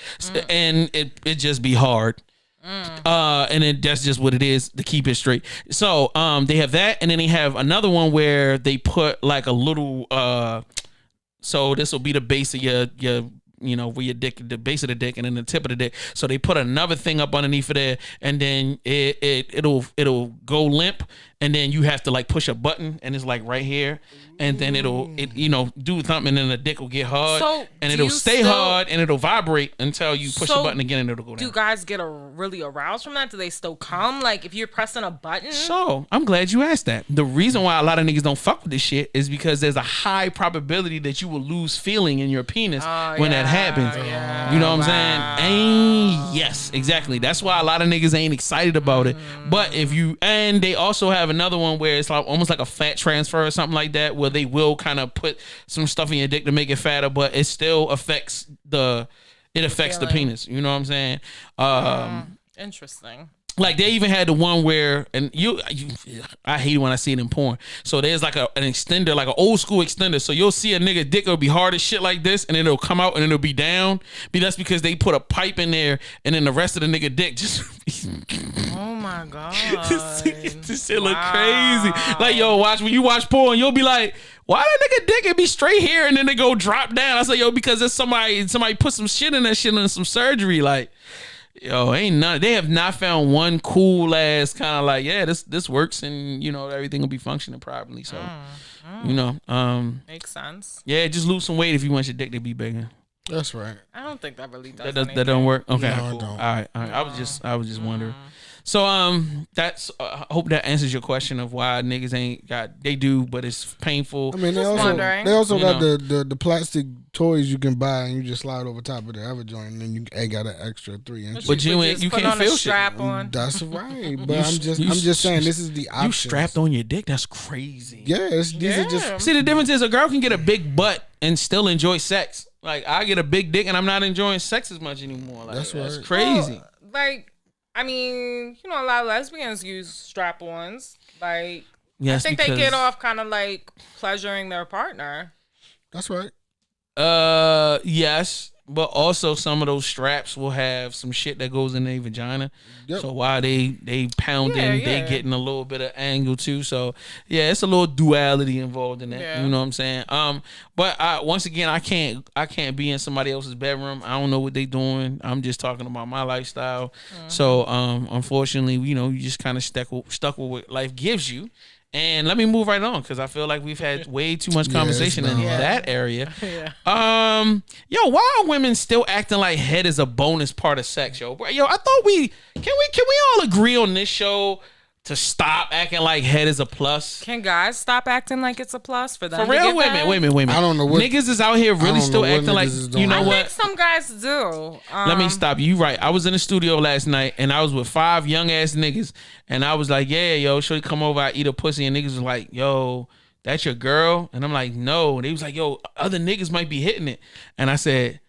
and it just be hard. And that's just what it is to keep it straight. So they have that, and then they have another one where they put like a little so this will be the base of your where your dick, the base of the dick, and then the tip of the dick. So they put another thing up underneath of there, and then it'll go limp, and then you have to like push a button, and it's like right here, and then it'll do something, and then the dick will get hard, and it'll stay hard, and it'll vibrate until you push the button again, and it'll go down. Do guys get really aroused from that? Do they still come? Like if you're pressing a button? So I'm glad you asked that. The reason why a lot of niggas don't fuck with this shit is because there's a high probability that you will lose feeling in your penis when that happens. You know what I'm saying? And yes, exactly. That's why a lot of niggas ain't excited about it. But and they also have another one where it's like almost like a fat transfer or something like that, where they will kind of put some stuff in your dick to make it fatter, but it still affects the penis. You know what I'm saying? Interesting. Like they even had the one where, and I hate it when I see it in porn. So there's like an extender, like an old school extender. So you'll see a nigga dick will be hard as shit like this, and then it'll come out and it'll be down. That's because they put a pipe in there, and then the rest of the nigga dick just. Oh my god, this shit look crazy. Like when you watch porn, you'll be like, why that nigga dick it be straight here and then they go drop down? I say, because there's somebody put some shit in that shit and some surgery. Like. Ain't none. They have not found one cool ass kind of like, this works, and everything will be functioning properly. So, makes sense. Yeah, just lose some weight if you want your dick to be bigger. That's right. I don't think that really does. That don't work. Okay, no, cool. Don't. All right. I was just wondering. So that's I hope that answers your question of why niggas ain't got. They do, but it's painful. I mean, they also got the plastic toys you can buy, and you just slide over top of the other joint, and then you got an extra 3 inches. But you can't feel shit. On. That's right. But I'm just saying this is the option. You strapped on your dick. That's crazy. Yes, these are just. See, the difference is a girl can get a big butt and still enjoy sex. Like I get a big dick and I'm not enjoying sex as much anymore. Like, that's crazy. Well, I mean, a lot of lesbians use strap-ons. Like, yes, I think they get off kind of like pleasuring their partner. That's right. Yes, but also some of those straps will have some shit that goes in their vagina. Yep. So while they pounding, they getting a little bit of angle too. So yeah, it's a little duality involved in that. Yeah. You know what I'm saying? But once again, I can't be in somebody else's bedroom. I don't know what they doing. I'm just talking about my lifestyle. Mm-hmm. So unfortunately, you just kind of stuck with what life gives you. And let me move right on because I feel like we've had way too much conversation in that area. Yeah. Why are women still acting like head is a bonus part of sex, yo? I thought can we all agree on this show to stop acting like head is a plus? Can guys stop acting like it's a plus for them? For real? Wait a minute. I don't know what niggas is out here really still acting like I think some guys do. Let me stop you. Right. I was in the studio last night and I was with 5 young ass niggas and I was like, yeah, yo, should come over, I eat a pussy, and niggas was like, yo, that's your girl? And I'm like, no. And they was like, yo, other niggas might be hitting it. And I said,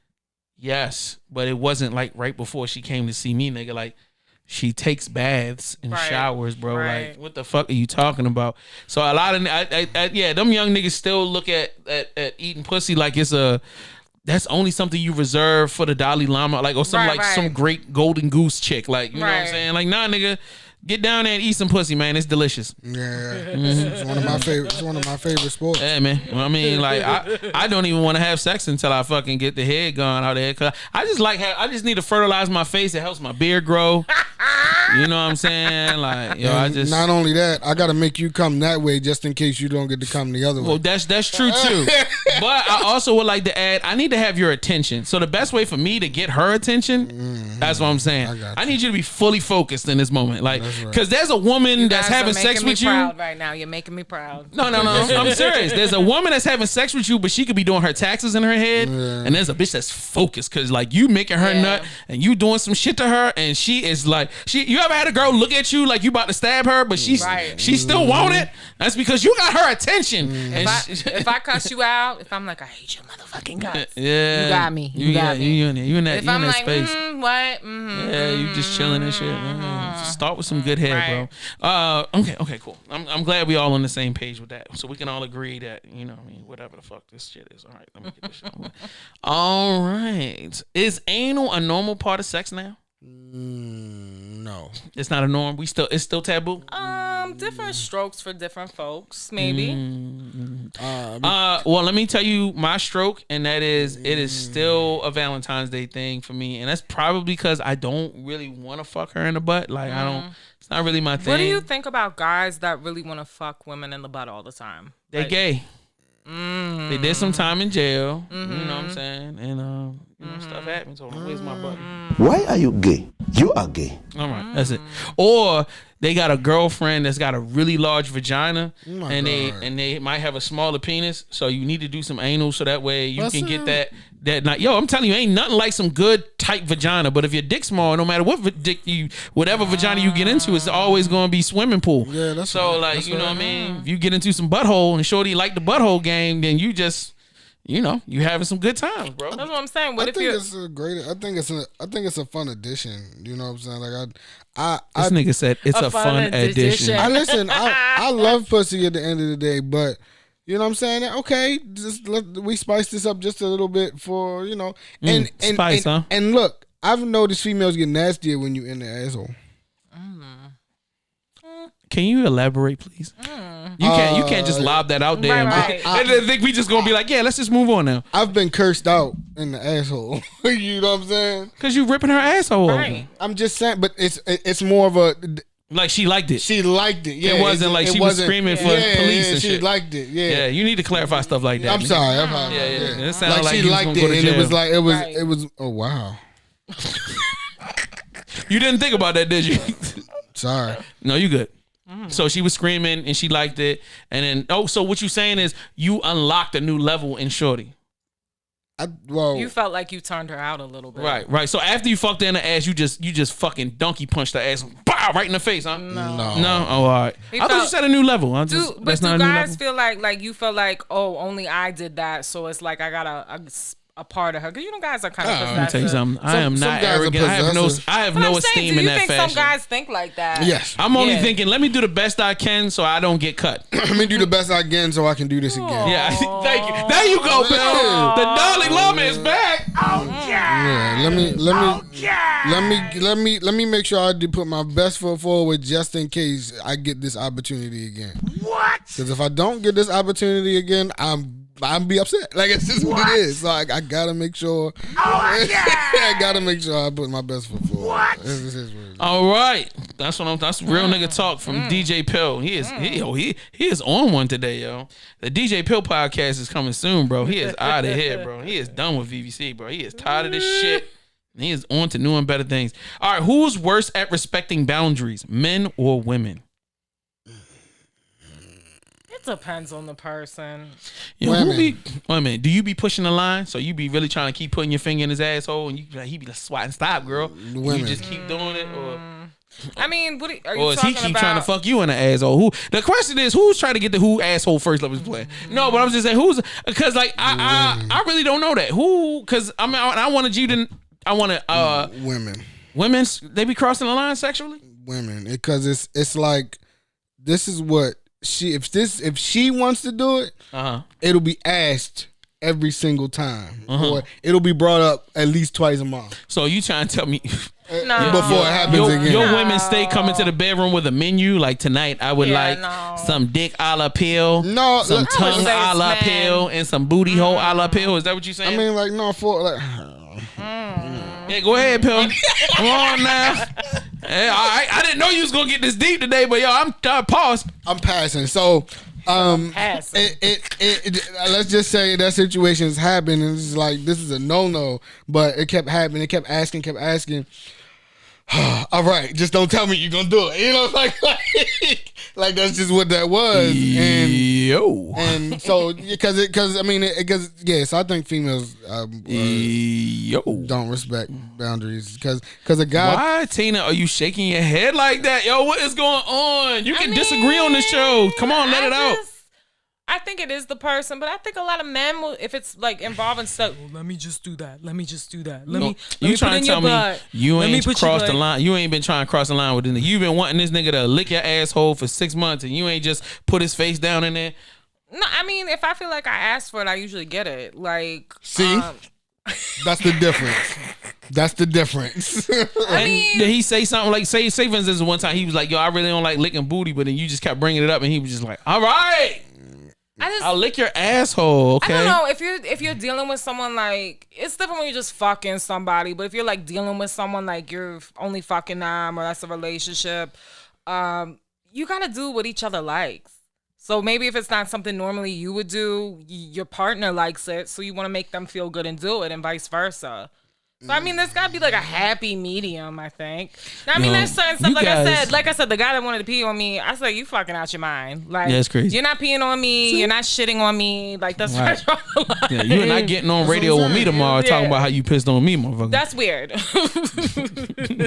yes, but it wasn't like right before she came to see me, nigga. Like, she takes baths and showers, bro. Right. Like, what the fuck are you talking about? So a lot of them young niggas still look at eating pussy like that's only something you reserve for the Dalai Lama, like, or some some great golden goose chick, like, you know what I'm saying? Like, nah, nigga. Get down there and eat some pussy, man. It's delicious. Yeah, it's one of my favorite. It's one of my favorite sports. Yeah, man. I mean, like, I don't even want to have sex until I fucking get the head gone out there. Cause I just need to fertilize my face. It helps my beard grow. You know what I'm saying? Like, not only that, I gotta make you come that way just in case you don't get to come the other way. Well, that's true too. But I also would like to add, I need to have your attention. So the best way for me to get her attention, that's what I'm saying. I need you to be fully focused in this moment, like. Because there's a woman that's having sex with you right now. You're making me proud. No. I'm serious. There's a woman that's having sex with you, but she could be doing her taxes in her head. Yeah. And there's a bitch that's focused because, like, you making her nut and you doing some shit to her, and she is like, you ever had a girl look at you like you about to stab her, but she still want it? That's because you got her attention. And if I cuss you out, if I'm like, I hate your motherfucking guts, you got me. You got me. You in that space. What? Yeah, you just chilling and shit. Just start with some good head, bro. Okay, cool. I'm glad we all on the same page with that, so we can all agree that whatever the fuck this shit is. All right, let me get this shit on. All right, is anal a normal part of sex now? No, it's not a norm. It's still taboo. Different strokes for different folks, maybe. Well, let me tell you my stroke, and that is it is still a Valentine's Day thing for me, and that's probably because I don't really want to fuck her in the butt. Like I don't. It's not really my thing. What do you think about guys that really want to fuck women in the butt all the time? They gay. They did some time in jail. You know what I'm saying? And stuff happens. So where's my butt? Why are you gay? You are gay. All right, that's it. Or they got a girlfriend that's got a really large vagina, and they might have a smaller penis. So you need to do some anal so that way you can get that. Yo, I'm telling you, ain't nothing like some good tight vagina. But if your dick's small, no matter what whatever vagina you get into, it's always going to be swimming pool. Yeah, that's so right. like That's you know right. what I mean. If you get into some butthole and shorty like the butthole game, then you just. You having some good times, bro. That's what I'm saying. I think it's a fun addition. You know what I'm saying? Like this nigga said it's a fun addition. I love pussy at the end of the day, but you know what I'm saying? Okay, we spice this up just a little bit for and spice, huh? And look, I've noticed females get nastier when you in the asshole. Can you elaborate, please? You can't just lob that out there. Right. And then think we just gonna be like, yeah, let's just move on now. I've been cursed out in the asshole. You know what I'm saying? Cause you ripping her asshole Right. open. I'm just saying, but it's more of a like she liked it. She liked it. Yeah, it wasn't like she was screaming for police and she shit. She liked it. Yeah. Yeah, you need to clarify stuff like that. I'm sorry. Yeah. It sounded like she you was liked gonna it, go to and jail. it was like Right. it was. Oh wow. You didn't think about that, did you? Sorry. No, you good. So she was screaming and she liked it, and then so what you saying is you unlocked a new level in shorty. You felt like you turned her out a little bit. Right. So after you fucked her in the ass, you just fucking donkey punched her ass, bow, right in the face, huh? No. Oh, all right. I thought you said a new level. But do guys feel like you feel like, oh, only I did that, so it's like I got a part of her? Because guys are kind of possessive. Let me tell you something. I am not arrogant. I have no esteem in that fashion. Do you think some guys think like that? Yes. I'm only thinking, let me do the best I can so I don't get cut. Let me do the best I can so I can do this again. Yeah, thank you. There you go, Bill. The Dalai Lama is back. Oh yeah. Let me make sure I do put my best foot forward just in case I get this opportunity again. What? Because if I don't get this opportunity again, I'm be upset. Like it's just what it is. So I gotta make sure. Oh yeah. I gotta make sure I put my best foot forward. What? This is what it is. All right, that's real nigga talk from DJ Pill. He is on one today, yo. The DJ Pill podcast is coming soon, bro. He is out of here, bro. He is done with VVC, bro. He is tired of this shit. And he is on to new and better things. All right, who's worse at respecting boundaries, men or women? It depends on the person. Wait a minute. Do you be pushing the line? So you be really trying to keep putting your finger in his asshole, and he be like, swatting, stop, girl. Women. You just keep doing it, or I mean, what are you or is talking he keep about? trying to fuck you in the asshole? The question is, who's trying to get the who asshole first? Let us play. No, but I'm just saying who's because like I really don't know that who because I mean I wanted you to women they be crossing the line sexually. Women, because it's like this is what. If she wants to do it, it'll be asked every single time, or it'll be brought up at least twice a month. So you trying to tell me before it happens again? Your women stay coming to the bedroom with a menu like tonight. I would some dick a la pill, some tongue a la pill, and some booty hole a la pill. Is that what you saying? I mean, like no, for like. Yeah, go ahead, Pill. Come on now. I didn't know you was gonna get this deep today, but yo, I'm paused. I'm passing. So, let's just say that situation's happened, and it's like this is a no. But it kept happening. It kept asking. All right, just don't tell me you're gonna do it. You know, like that's just what that was. And so because I mean yes, I think females don't respect boundaries because a guy. Why, Tina, are you shaking your head like that? Yo, what is going on? You can disagree on the show. Come on, let it out. I think it is the person, but I think a lot of men will, if it's like involving stuff, let me just do that. Let me trying to tell me you ain't crossed the line. You ain't been trying to cross the line with this nigga. You've been wanting this nigga to lick your asshole for 6 months, and you ain't just put his face down in there. No, I mean, if I feel like I asked for it, I usually get it. Like, see, that's the difference. That's the difference. I mean, did he say something like, say for instance, one time he was like, yo, I really don't like licking booty, but then you just kept bringing it up and he was just like, all right, I'll lick your asshole, okay? I don't know, if you're dealing with someone, like, it's different when you're just fucking somebody, but if you're like dealing with someone like you're only fucking them or that's a relationship, you gotta do what each other likes. So maybe if it's not something normally you would do, your partner likes it, so you want to make them feel good and do it, and vice versa. So I mean, there's gotta be like a happy medium, I think. Now, I mean, there's certain stuff, like I said, the guy that wanted to pee on me, I said, you fucking out your mind. Like, yeah, that's crazy. You're not peeing on me, you're not shitting on me. Like, that's right. Yeah, you're not getting on radio with me tomorrow talking about how you pissed on me, motherfucker. That's weird.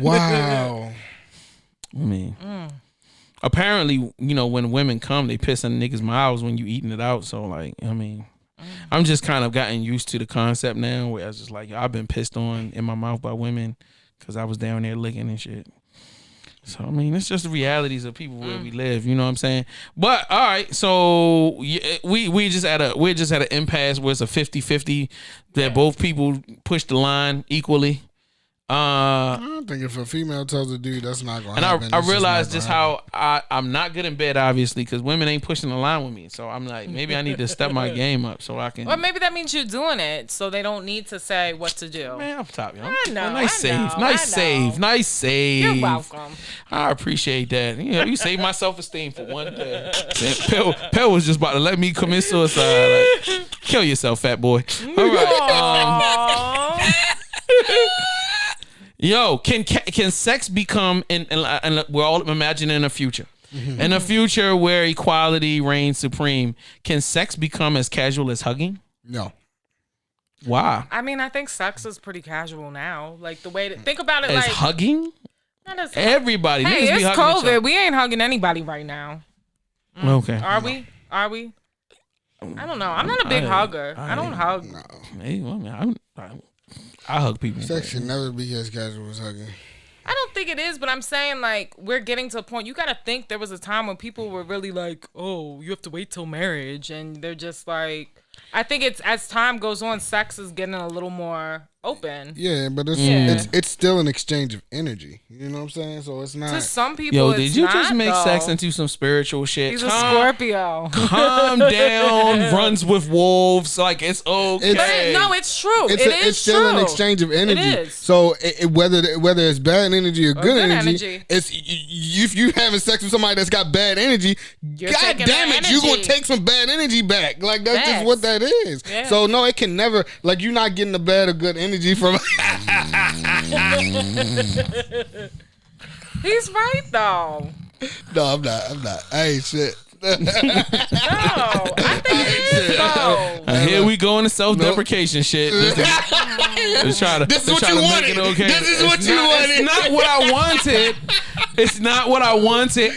Wow. I mean, apparently, you know, when women come, they piss in niggas' mouths when you eating it out. So, like, I mean, I'm just kind of gotten used to the concept now where I was just like, I've been pissed on in my mouth by women because I was down there licking and shit. So, I mean, it's just the realities of people where we live, you know what I'm saying? But, all right, so we're just at an impasse where it's a 50-50 that both people push the line equally. I don't think if a female tells a dude that's not gonna happen. And I realized just how I'm not good in bed, obviously, because women ain't pushing the line with me. So I'm like, maybe I need to step my game up so I can. Or maybe that means you're doing it, so they don't need to say what to do. Man, I'm top, yo. I know. Nice save. You're welcome. I appreciate that. You know, you saved my self-esteem for one day. Pell was just about to let me commit suicide. Like, kill yourself, fat boy. All right. Yo, can sex become, and we're all imagining a future. Mm-hmm. In a future where equality reigns supreme, can sex become as casual as hugging? No. Why? I mean, I think sex is pretty casual now. Like, the way to think about it, as like hugging? Not as everybody. Hey, it's COVID. We ain't hugging anybody right now. Okay. Are we? I don't know. I'm not a big hugger. I don't hug. No. Hey, I hug people. Sex should never be as casual as hugging. I don't think it is, but I'm saying, like, we're getting to a point. You got to think there was a time when people were really like, oh, you have to wait till marriage. And they're just like, I think it's, as time goes on, sex is getting a little more open. Yeah, but it's still an exchange of energy. You know what I'm saying? So it's not. To some people, yo, it's did you not, just make though. sex into some spiritual shit? He's a Scorpio. Calm down. Runs with wolves. Like, it's okay. No, it's true. It's still an exchange of energy. It is. So whether it's bad energy or good energy, it's if you having sex with somebody that's got bad energy, God damn it, you're gonna take some bad energy back. Like, that's just what that is. Yeah. So no, it can never, like, you're not getting the bad or good energy from. He's right though. No, I'm not. I ain't shit. No, I think it is though. Here we go into self-deprecation shit. This is what you wanted. Okay. This is what you wanted. It's not what I wanted. It's not what I wanted.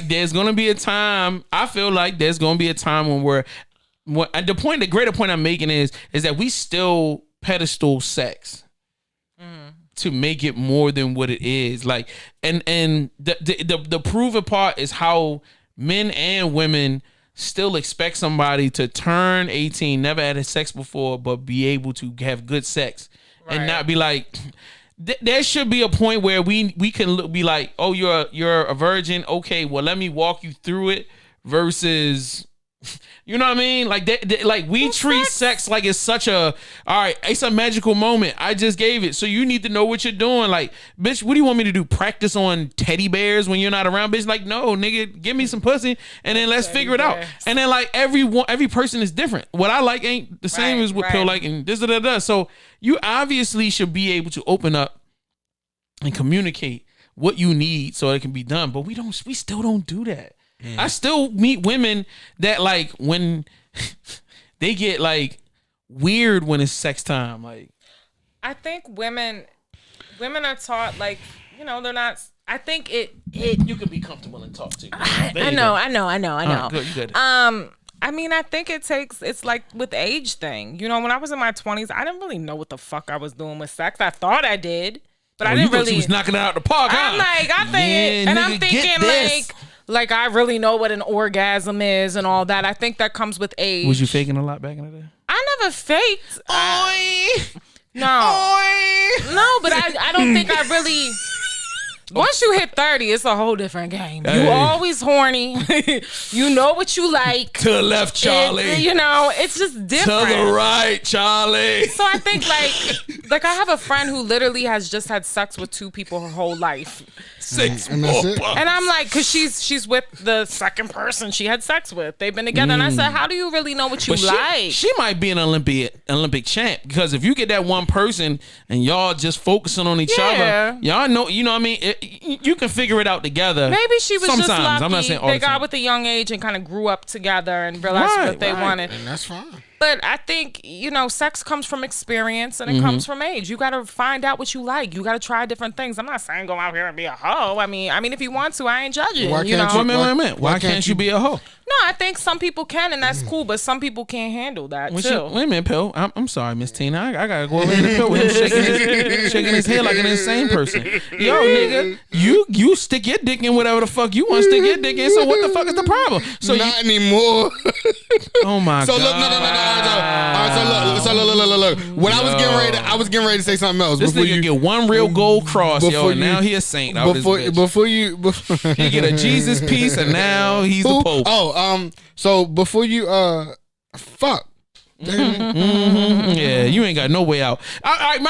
There's gonna be a time. I feel like there's gonna be a time when the greater point I'm making is that we still pedestal sex to make it more than what it is. Like, and the proven part is how men and women still expect somebody to turn 18, never had sex before, but be able to have good sex, and not be like. There should be a point where we can be like, oh, you're a virgin. Okay, well, let me walk you through it. Versus, you know what I mean? Like we treat sex like it's such a, all right, it's a magical moment. I just gave it, so you need to know what you're doing. Like, bitch, what do you want me to do? Practice on teddy bears when you're not around, bitch? Like, no, nigga, give me some pussy and then let's figure it out. And then, like, every person is different. What I like ain't the same as what Pill like, and this da. So you obviously should be able to open up and communicate what you need so it can be done. But we still don't do that. I still meet women that, like, when they get, like, weird when it's sex time. Like, I think women are taught, like, you know, they're not. I think it you can be comfortable and talk to. I know. Good, you good. I mean, I think it's like with age thing. You know, when I was in my 20s, I didn't really know what the fuck I was doing with sex. I thought I did, but I didn't really. She was knocking it out the park. I'm like, I'm thinking like I really know what an orgasm is and all that. I think that comes with age. Was you faking a lot back in the day? I never faked. No, Oi. no, but I don't think I really. Once you hit 30, it's a whole different game. You always horny. You know what you like. To the left, Charlie. It's just different. To the right, Charlie. So I think like I have a friend who literally has just had sex with 2 people her whole life. 6 and more that's it. bucks. And I'm like, because she's with the second person she had sex with. They've been together. And I said, how do you really know what you like? She might be an Olympic champ, because if you get that one person and y'all just focusing on each other, y'all know, you know what I mean? You can figure it out together. Maybe she was sometimes. just lucky. I'm not saying all they the time. got with a young age and kind of grew up together and realized what they wanted. And that's fine. But I think, sex comes from experience and it comes from age. You got to find out what you like. You got to try different things. I'm not saying go out here and be a hoe. I mean, if you want to, I ain't judging. Why can't you? Why can't you be a hoe? No, I think some people can, and that's cool, but some people can't handle that, too. Wait a minute, Pill. I'm sorry, Miss Tina. I got to go over in the Pill with him shaking his head like an insane person. Yo, nigga, you stick your dick in whatever the fuck you want to stick your dick in, so what the fuck is the problem? So Not anymore. Oh, my God. So look, no. All right, so look. When I was getting ready to say something else. This nigga get one real gold cross, and now he a saint out this bitch. Before you he get a Jesus piece, and now he's the Pope. So before you fuck. Yeah, you ain't got no way out. All right,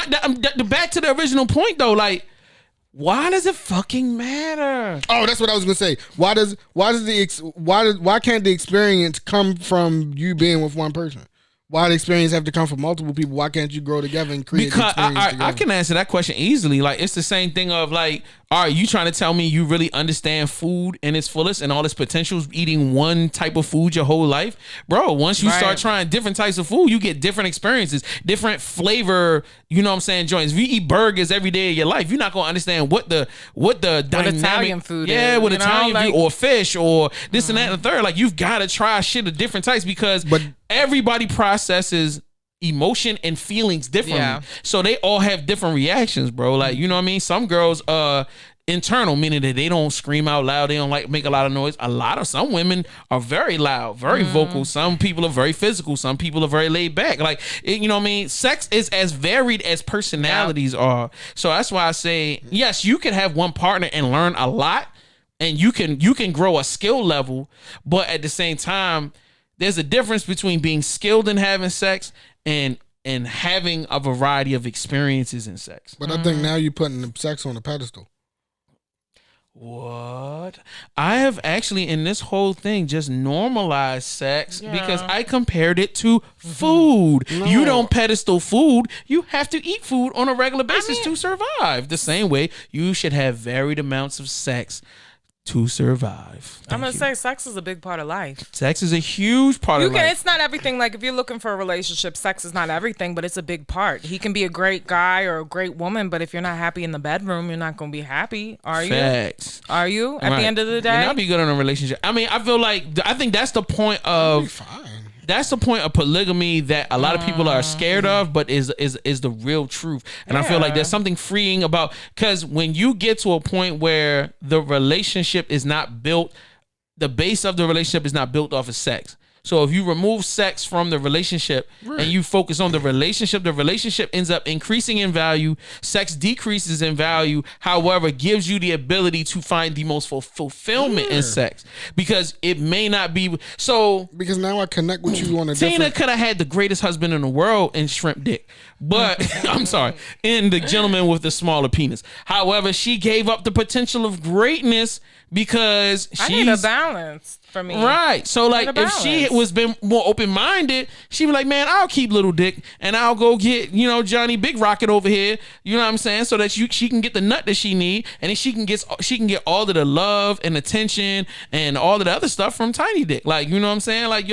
back to the original point though. Like, why does it fucking matter? Oh, that's what I was gonna say. Why can't the experience come from you being with one person? Why the experience have to come from multiple people? Why can't you grow together and create because the experience together? I can answer that question easily. Like, it's the same thing of like, all right, you trying to tell me you really understand food in its fullest and all its potentials eating one type of food your whole life? Bro, once you start trying different types of food, you get different experiences, different flavor, you know what I'm saying, joints. If you eat burgers every day of your life, you're not going to understand what the dynamic Italian food is. Yeah, what Italian food or fish or this and that and the third. Like, you've got to try shit of different types because everybody processes emotion and feelings differently. Yeah. So they all have different reactions, bro. Like, you know what I mean? Some girls internal, meaning that they don't scream out loud, they don't like make a lot of noise. Some women are very loud, very vocal. Some people are very physical, some people are very laid back. Like, you know what I mean? Sex is as varied as personalities are. So that's why I say, yes, you can have one partner and learn a lot, and you can grow a skill level, but at the same time, there's a difference between being skilled in having sex and having a variety of experiences in sex. But I think now you're putting the sex on a pedestal. What? I have actually in this whole thing just normalized sex because I compared it to food. No. You don't pedestal food. You have to eat food on a regular basis to survive. The same way you should have varied amounts of sex to survive. I'm going to say sex is a big part of life. Sex is a huge part of life. It's not everything. Like, if you're looking for a relationship, sex is not everything, but it's a big part. He can be a great guy or a great woman, but if you're not happy in the bedroom, you're not going to be happy. Are you? Facts. Are you? At the end of the day? And I'll be good in a relationship. I mean, I think that's the point of... That's the point of polygamy that a lot of people are scared of, but is the real truth. And I feel like there's something freeing about, because when you get to a point where the relationship is not built, the base of the relationship is not built off of sex. So if you remove sex from the relationship and you focus on the relationship ends up increasing in value. Sex decreases in value. However, gives you the ability to find the most fulfillment in sex, because it may not be so. Because now I connect with you on a Tina different. could have had the greatest husband in the world in shrimp dick, but I'm sorry, in the gentleman with the smaller penis. However, she gave up the potential of greatness because I need a balance for me. Right. So like, if she was been more open-minded, she'd be like, man, I'll keep little dick and I'll go get, Johnny Big Rocket over here. You know what I'm saying? So that she can get the nut that she need, and then she can get all of the love and attention and all of the other stuff from Tiny Dick. Like, you know what I'm saying? Like,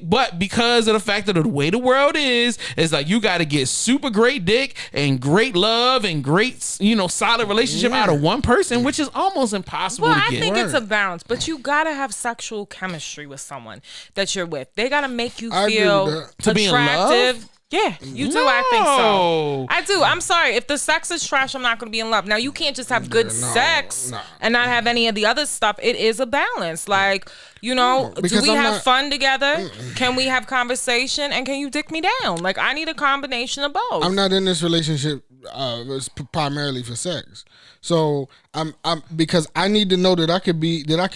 but because of the fact that the way the world is like, you got to get super great dick and great love and great, solid relationship out of one person, which is almost impossible to get. I think it's a balance, but you got to have sexual chemistry with someone that you're with. They got to make you feel to be in love? Yeah, you do. I think so. I do. I'm sorry. If the sex is trash, I'm not going to be in love. Now, you can't just have good sex and not have any of the other stuff. It is a balance. Like, you know, do we have fun together? Can we have conversation? And can you dick me down? Like, I need a combination of both. I'm not in this relationship primarily for sex. So I'm because I need to know that I could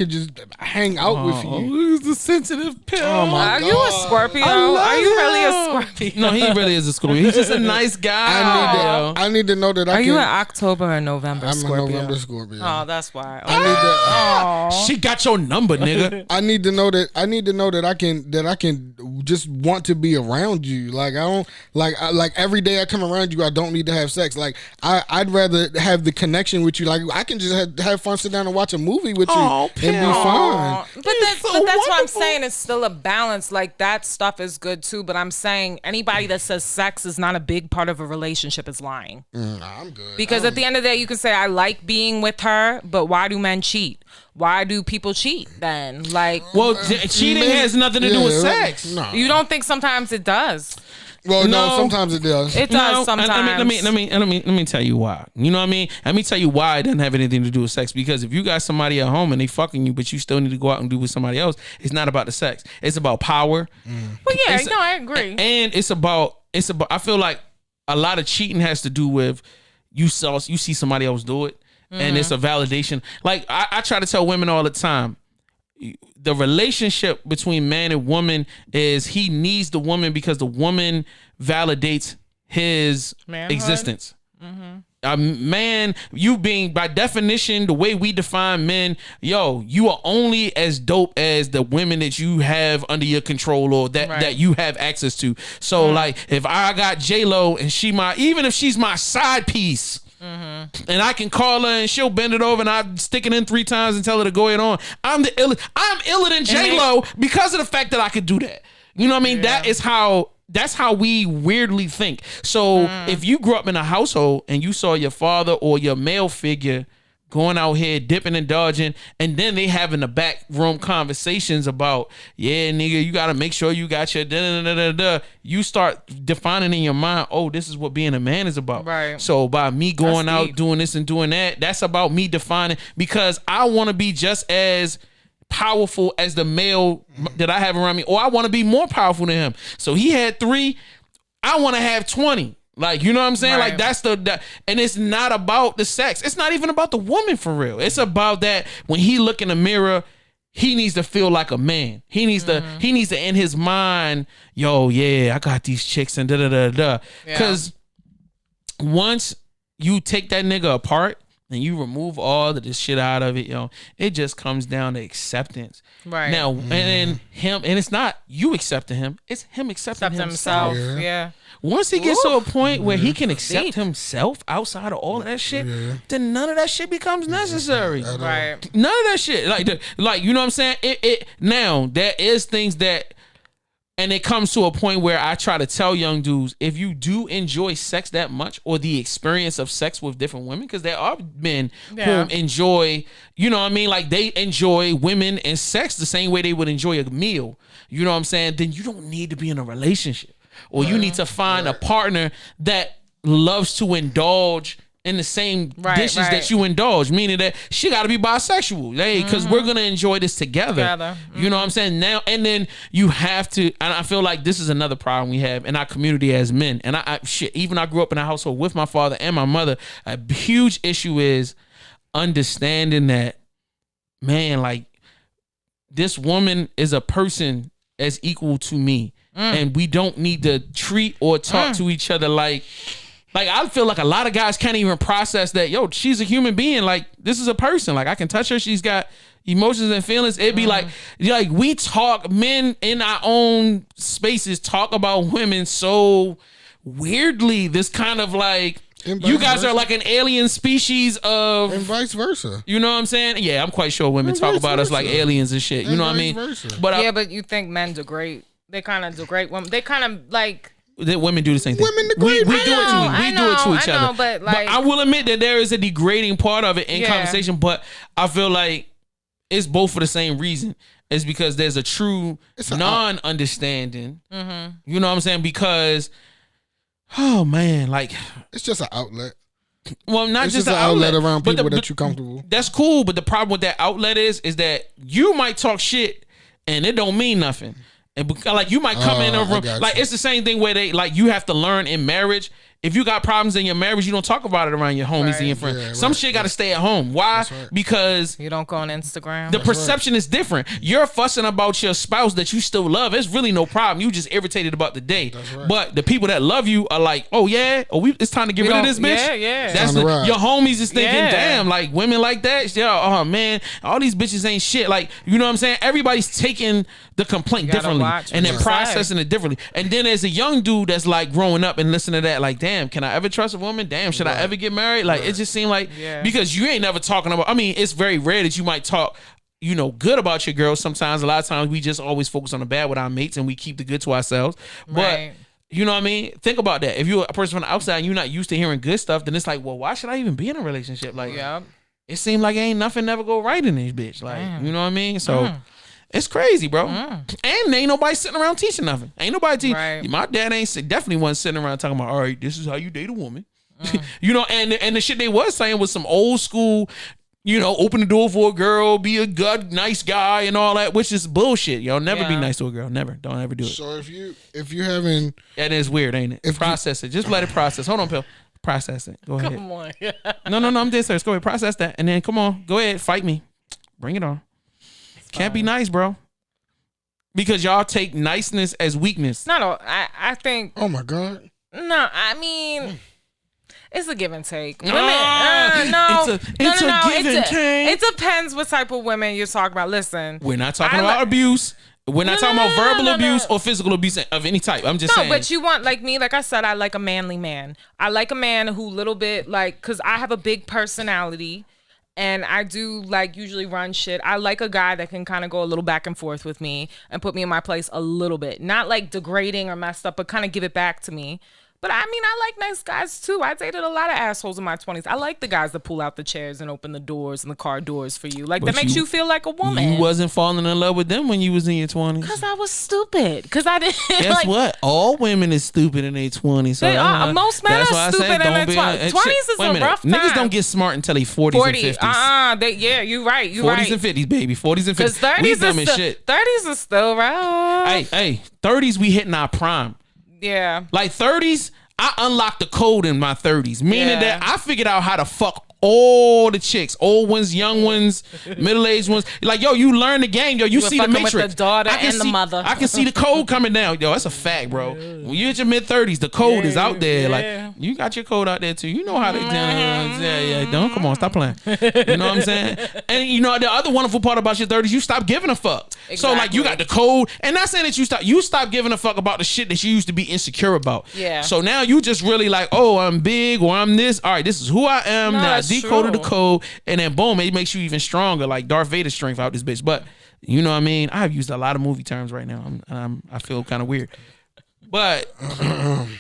just hang out with you. Who's the sensitive pill? Oh my Are God. you a Scorpio? Are you really a Scorpio? No, he really is a Scorpio. He's just a nice guy. I need to know that Are you an October or November Scorpio? I'm a November Scorpio. Oh, that's why. She got your number, nigga. I need to know that I can just want to be around you. Like I don't like every day I come around you, I don't need to have sex. Like I'd rather have the connection with you. Like I can just have fun, sit down and watch a movie with you and be fine. But that's what I'm saying. It's still a balance. Like that stuff is good too. But I'm saying anybody that says sex is not a big part of a relationship is lying. I'm good. Because at the end of the day, you can say I like being with her, but why do men cheat? Why do people cheat then? Like, well, cheating has nothing to do with sex. No. You don't think sometimes it does? Well, no, sometimes it does. It does sometimes. Let me tell you why. You know what I mean? Let me tell you why it doesn't have anything to do with sex. Because if you got somebody at home and they fucking you, but you still need to go out and do with somebody else, it's not about the sex. It's about power. Well, yeah, I agree. And it's about. I feel like a lot of cheating has to do with you see somebody else do it, and it's a validation. Like I try to tell women all the time. The relationship between man and woman is he needs the woman because the woman validates his existence. A man, you being by definition, the way we define men, you are only as dope as the women that you have under your control or that you have access to. So like if I got J-Lo and even if she's my side piece, and I can call her and she'll bend it over and I stick it in 3 times and tell her to go ahead on. I'm iller than J-Lo because of the fact that I could do that. You know what I mean? Yeah. That's how we weirdly think. So if you grew up in a household and you saw your father or your male figure going out here dipping and dodging, and then they having the back room conversations about, yeah, nigga, you got to make sure you got your da-da-da-da-da. You start defining in your mind, oh, this is what being a man is about. Right. So by me going out doing this and doing that, that's about me defining, because I want to be just as powerful as the male that I have around me, or I want to be more powerful than him. So he had 3, I want to have 20. Like, you know what I'm saying? Right. Like that's and it's not about the sex. It's not even about the woman for real. It's about that when he look in the mirror, he needs to feel like a man. He needs to in his mind, I got these chicks and da-da-da-da. Because once you take that nigga apart and you remove all of this shit out of it, it just comes down to acceptance. Right. Now, and then him, and it's not you accepting him, it's him accepting himself. Yeah. Once he gets to a point where he can accept himself outside of all of that shit, then none of that shit becomes necessary. Right. None of that shit. Like you know what I'm saying? It now there is things that, and it comes to a point where I try to tell young dudes, if you do enjoy sex that much or the experience of sex with different women, because there are men who enjoy, you know what I mean? Like they enjoy women and sex the same way they would enjoy a meal. You know what I'm saying? Then you don't need to be in a relationship. Or you need to find a partner that loves to indulge in the same dishes that you indulge, meaning that she got to be bisexual, because we're going to enjoy this together. You know what I'm saying? Now, and then you have to, and I feel like this is another problem we have in our community as men. And even I grew up in a household with my father and my mother. A huge issue is understanding that, man, like this woman is a person as equal to me. And we don't need to treat or talk to each other like I feel like a lot of guys can't even process that, she's a human being. Like, this is a person. Like, I can touch her. She's got emotions and feelings. It'd be like we talk, men in our own spaces talk about women so weirdly. This kind of like, you guys are like an alien species of... And vice versa. You know what I'm saying? Yeah, I'm quite sure women talk about us like aliens and shit. You know what I mean? But but you think men degrade... They kind of degrade women. They kind of like... Women do the same thing. Women degrade. We do it to each other. But like, I will admit that there is a degrading part of it in conversation, but I feel like it's both for the same reason. It's because there's a true non-understanding. You know what I'm saying? Because Oh man, like it's just an outlet. Well, not it's just an an outlet around people that you're comfortable. That's cool, but the problem with that outlet is that you might talk shit and it don't mean nothing. And like you might come in a room, like it's the same thing where they like you have to learn in marriage. If you got problems in your marriage, you don't talk about it around your homies and your friends. Yeah, some shit got to stay at home. Why? Because you don't go on Instagram. The perception is different. You're fussing about your spouse that you still love. It's really no problem. You just irritated about the day. But the people that love you are like, oh yeah, it's time to get rid of this bitch. Yeah. That's your homies is thinking, damn, like women like that. Yeah, oh man, all these bitches ain't shit. Like, you know what I'm saying? Everybody's taking the complaint differently and then processing it differently. And then there's a young dude that's like growing up and listening to that, like, damn, can I ever trust a woman? Damn, should I ever get married? Like, it just seemed like because you ain't never talking about. I mean, it's very rare that you might talk, good about your girl. Sometimes, a lot of times, we just always focus on the bad with our mates and we keep the good to ourselves. But you know what I mean? Think about that. If you're a person from the outside and you're not used to hearing good stuff, then it's like, well, why should I even be in a relationship? Like, it seemed like ain't nothing never go right in this bitch. Like, you know what I mean? So. It's crazy, bro. And ain't nobody sitting around teaching nothing. Ain't nobody teaching. My dad definitely wasn't sitting around talking about, all right, this is how you date a woman. And the shit they was saying was some old school, open the door for a girl, be a good, nice guy and all that, which is bullshit. Never be nice to a girl. Never. Don't ever do it. So if you having... That is weird, ain't it? Process it. Just let it process. Hold on, Pill. Process it. Go ahead. Come on. No, I'm dead serious. Go ahead. Process that. And then come on. Go ahead. Fight me. Bring it on. Can't be nice, bro. Because y'all take niceness as weakness. No, I think... Oh, my God. No, I mean... It's a give and take. Women, It's a give and take. It depends what type of women you're talking about. Listen. We're not talking about abuse. We're not talking about verbal abuse or physical abuse of any type. I'm just saying. No, but you want, like me, like I said, I like a manly man. I like a man who little bit, like, because I have a big personality. And I do like usually run shit. I like a guy that can kind of go a little back and forth with me and put me in my place a little bit. Not like degrading or messed up, but kind of give it back to me. But I mean, I like nice guys too. I dated a lot of assholes in my 20s. I like the guys that pull out the chairs and open the doors and the car doors for you. Like, but that makes you feel like a woman. You wasn't falling in love with them when you was in your 20s. Because I was stupid. Because I didn't. Guess what? All women is stupid in their 20s. So they are. Most men are stupid in their 20s. 20s is a rough time. Niggas don't get smart until they 40s and 50s. You're right. 40s and 50s, baby. 40s and 50s. Because 30s is still rough. Hey, 30s we hitting our prime. Yeah. Like 30s, I unlocked the code in my 30s, meaning that I figured out how to fuck all the chicks, old ones, young ones, middle-aged ones. Like, yo, you learn the game, yo. You see the Matrix. With the daughter and the mother. I can see the code coming down. Yo, that's a fact, bro. When you hit your mid-30s, the code is out there. Like, you got your code out there, too. You know how they do. Yeah. Don't. Come on, stop playing. You know what I'm saying? And, the other wonderful part about your 30s, you stop giving a fuck. Exactly. So, like, you got the code. And not saying that you stop giving a fuck about the shit that you used to be insecure about. Yeah. So now you just really like, oh, I'm big or I'm this. All right, this is who I am. Now decoded the code, and then boom, it makes you even stronger, like Darth Vader strength out this bitch. But you know what I mean? I've used a lot of movie terms right now. I feel kind of weird. But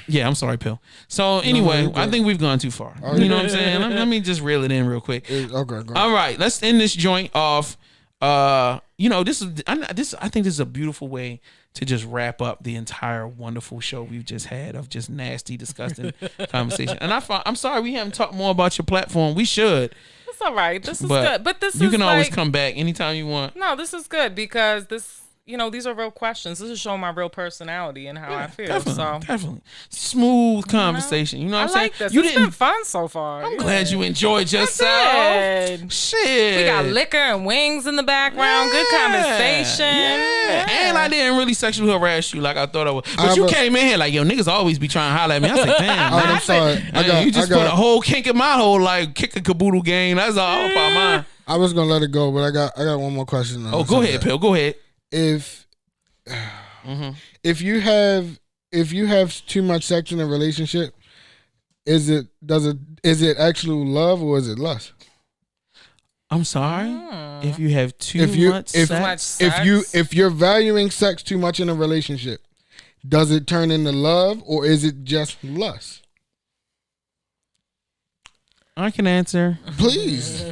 yeah, I'm sorry, Pill. So anyway, I think we've gone too far. You know what I'm saying? Let me just reel it in real quick. Okay, go ahead. All right, let's end this joint off. I think this is a beautiful way to just wrap up the entire wonderful show we've just had of just nasty, disgusting conversation. And I'm sorry we haven't talked more about your platform. We should. It's all right. This is good. But you can always come back anytime you want. No, this is good because these are real questions. This is showing my real personality and how I feel. Definitely. Smooth conversation. You know what I'm saying? I like this. It's been fun so far. I'm glad you enjoyed yourself. Shit. We got liquor and wings in the background. Good conversation. Yeah. And I didn't really sexually harass you like I thought I would. But you came in here like, yo, niggas always be trying to holler at me. I was like, damn. I'm sorry. You just put a whole kink in my whole like kick a caboodle game. That's all about mine. I was gonna let it go, but I got one more question. Go ahead, Pill. Go ahead. If you have too much sex in a relationship, is it actually love or is it lust? I'm sorry. If you have too much sex, if you're valuing sex too much in a relationship, does it turn into love or is it just lust? I can answer, please.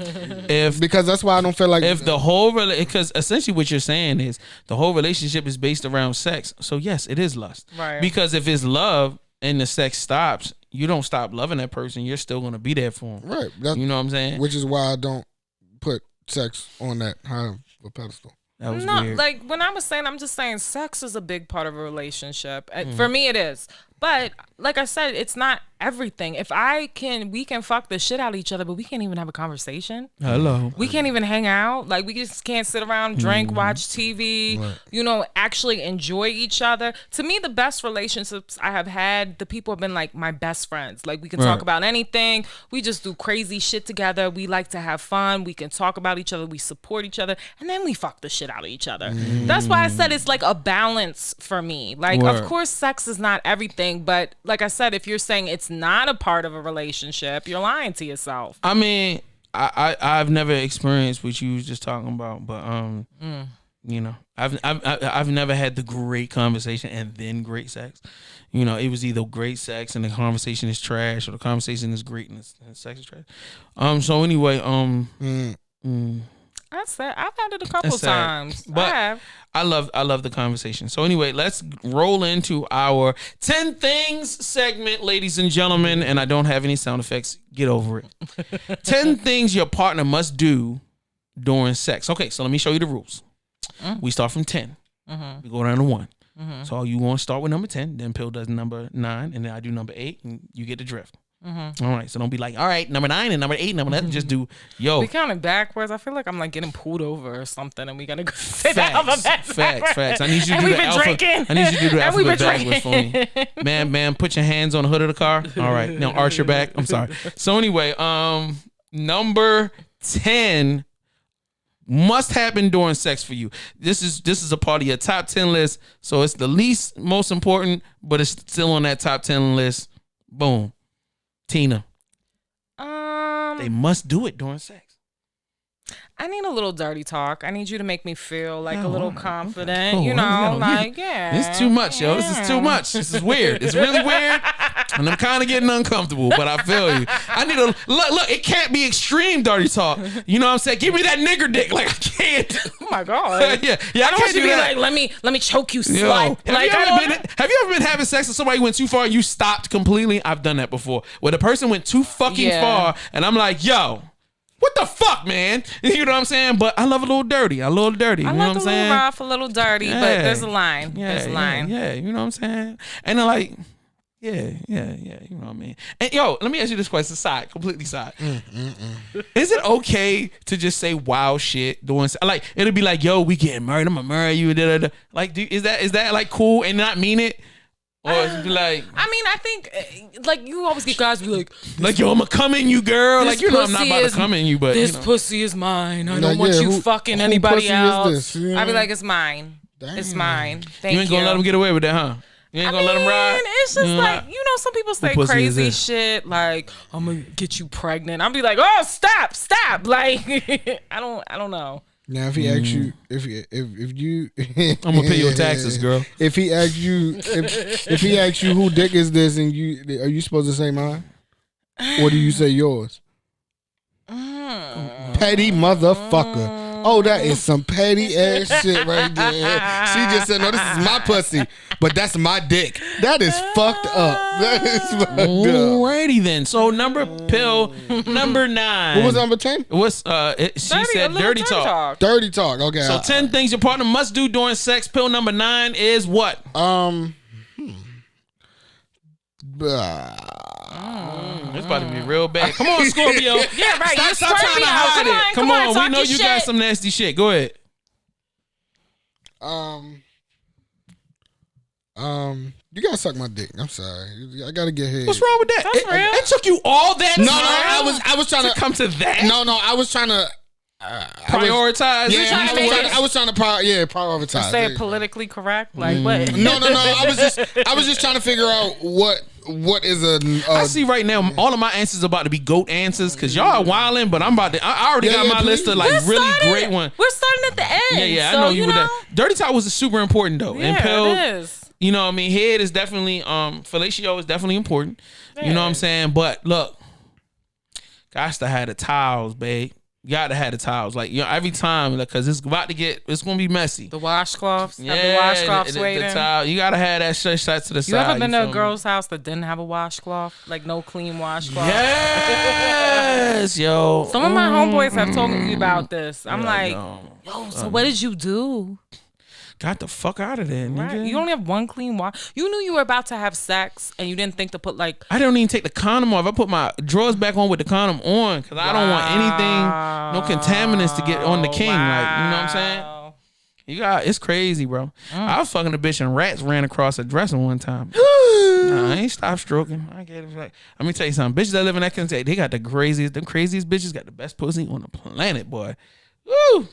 Because that's why I don't feel like because essentially what you're saying is the whole relationship is based around sex. So yes, it is lust. Right. Because if it's love, and the sex stops, you don't stop loving that person. You're still gonna be there for them. Right. You know what I'm saying? Which is why I don't put sex on that high of a pedestal. That was no, weird. like when I was saying, I'm just saying sex is a big part of a relationship. For me, it is. But like I said, it's not everything. If we can fuck the shit out of each other, but we can't even have a conversation. Hello. We can't even hang out. Like we just can't sit around, drink, watch TV, actually enjoy each other. To me, the best relationships I have had, the people have been like my best friends. Like we can talk about anything. We just do crazy shit together. We like to have fun. We can talk about each other. We support each other. And then we fuck the shit out of each other. That's why I said it's like a balance for me. Like, of course, sex is not everything. But like I said, if you're saying it's not a part of a relationship, you're lying to yourself. I mean, I've never experienced what you was just talking about, but you know, I've never had the great conversation and then great sex. You know, it was either great sex and the conversation is trash, or the conversation is great and the sex is trash. So anyway, That's it. I've had it a couple times. But I love the conversation. So anyway, let's roll into our 10 things segment, ladies and gentlemen. And I don't have any sound effects. Get over it. 10 things your partner must do during sex. Okay, so let me show you the rules. We start from 10. We go down to 1. So you want to start with number 10, then Pill does number 9, and then I do number 8, and you get the drift. All right, so don't be like, all right, number 9 and number 8, number 11. Just do, yo. We counting backwards. I feel like I'm like getting pulled over or something, and we gotta go sit down the Facts. I need you to do the alphabet. I need you to do the alphabet backwards for me. Man, put your hands on the hood of the car. All right, now arch your back. I'm sorry. So anyway, number 10 must happen during sex for you. This is a part of your top 10 list. So it's the least most important, but it's still on that top 10 list. Boom. Tina. They must do it during sex. I need a little dirty talk. I need you to make me feel like a little confident. Okay. You know, like, yeah. It's too much, yo. This is too much. This is weird. It's really weird. And I'm kind of getting uncomfortable, but I feel you. I need a look, it can't be extreme dirty talk. You know what I'm saying? Give me that nigger dick. Like, I can't. Oh my God. yeah. I don't want you to be like, let me choke you, slut. Have you ever been having sex with somebody who went too far and you stopped completely? I've done that before. Where the person went too fucking far and I'm like, yo, what the fuck, man? You know what I'm saying? But I love a little dirty. You know what I'm saying? A little rough, a little dirty, but there's a line. There's a line. Yeah, you know what I'm saying? And they're like, yeah, you know what I mean? And yo, let me ask you this question, completely side. Is it okay to just say wild shit doing like it'll be like, yo, we getting married, I'm gonna marry you, like is that like cool and not mean it? Or is it like, I mean, I think like you always get guys be like yo, I'm gonna come in you, girl. Like, you know, I'm not about to come in you, but this pussy is mine. I don't want you fucking anybody else. I be like, it's mine. Damn. It's mine. Thank you. You ain't gonna let them get away with that, huh? You ain't gonna let them ride? It's just like, you know, some people say crazy shit like, I'm gonna get you pregnant. I'll be like, oh, stop. Like, I don't know. Now, if he asks you, if you, I'm gonna pay your taxes, girl. If he asks you, if he asks you who dick is this, and are you supposed to say mine, or do you say yours? Petty motherfucker. Oh, that is some petty ass shit right there. She just said, no, this is my pussy, but that's my dick. That is fucked up. That is fucked up. Alrighty then. So Pill number 9. What was number 10? She said dirty talk. Dirty talk. Okay. So 10 things your partner must do during sex. Pill number 9 is what? It's about to be real bad. Come on, Scorpio. Yeah, right. Stop trying to hide it. Come on, we know you got some nasty shit. Go ahead. You gotta suck my dick. I'm sorry. I gotta get head. What's wrong with that? That's real. It took you all that time. No, I was trying to come to that. No, I was trying to prioritize. I was trying to prioritize. Say it politically correct. Like what? No. I was just trying to figure out what is a. I see right now all of my answers are about to be GOAT answers because y'all are wilding, but I'm about to. I already got my list of like really great one. We're starting at the end. Yeah. I know you with that. Dirty talk was super important though, yeah, and Pill, it is. You know what I mean? Head is definitely fellatio is definitely important. Yeah. You know what I'm saying? But look, gosh, to have the towels, babe. You gotta have the towels. Like, every time, because it's gonna be messy. The washcloths. Yeah, have the washcloths waiting. The towel. You gotta have that shit shot to the side. You ever been to a girl's house that didn't have a washcloth? Like, no clean washcloth? Yes, yo. Some of my homeboys have told me about this. I'm so what did you do? Got the fuck out of there, nigga. Right. You only have one clean wash. You knew you were about to have sex and you didn't think to put like... I don't even take the condom off. I put my drawers back on with the condom on because I don't want anything, no contaminants to get on the king. Like, you know what I'm saying? It's crazy, bro. I was fucking a bitch and rats ran across a dresser one time. I ain't stopped stroking. I get it. Like, let me tell you something. Bitches that live in that country, they got the craziest bitches got the best pussy on the planet, boy. Woo!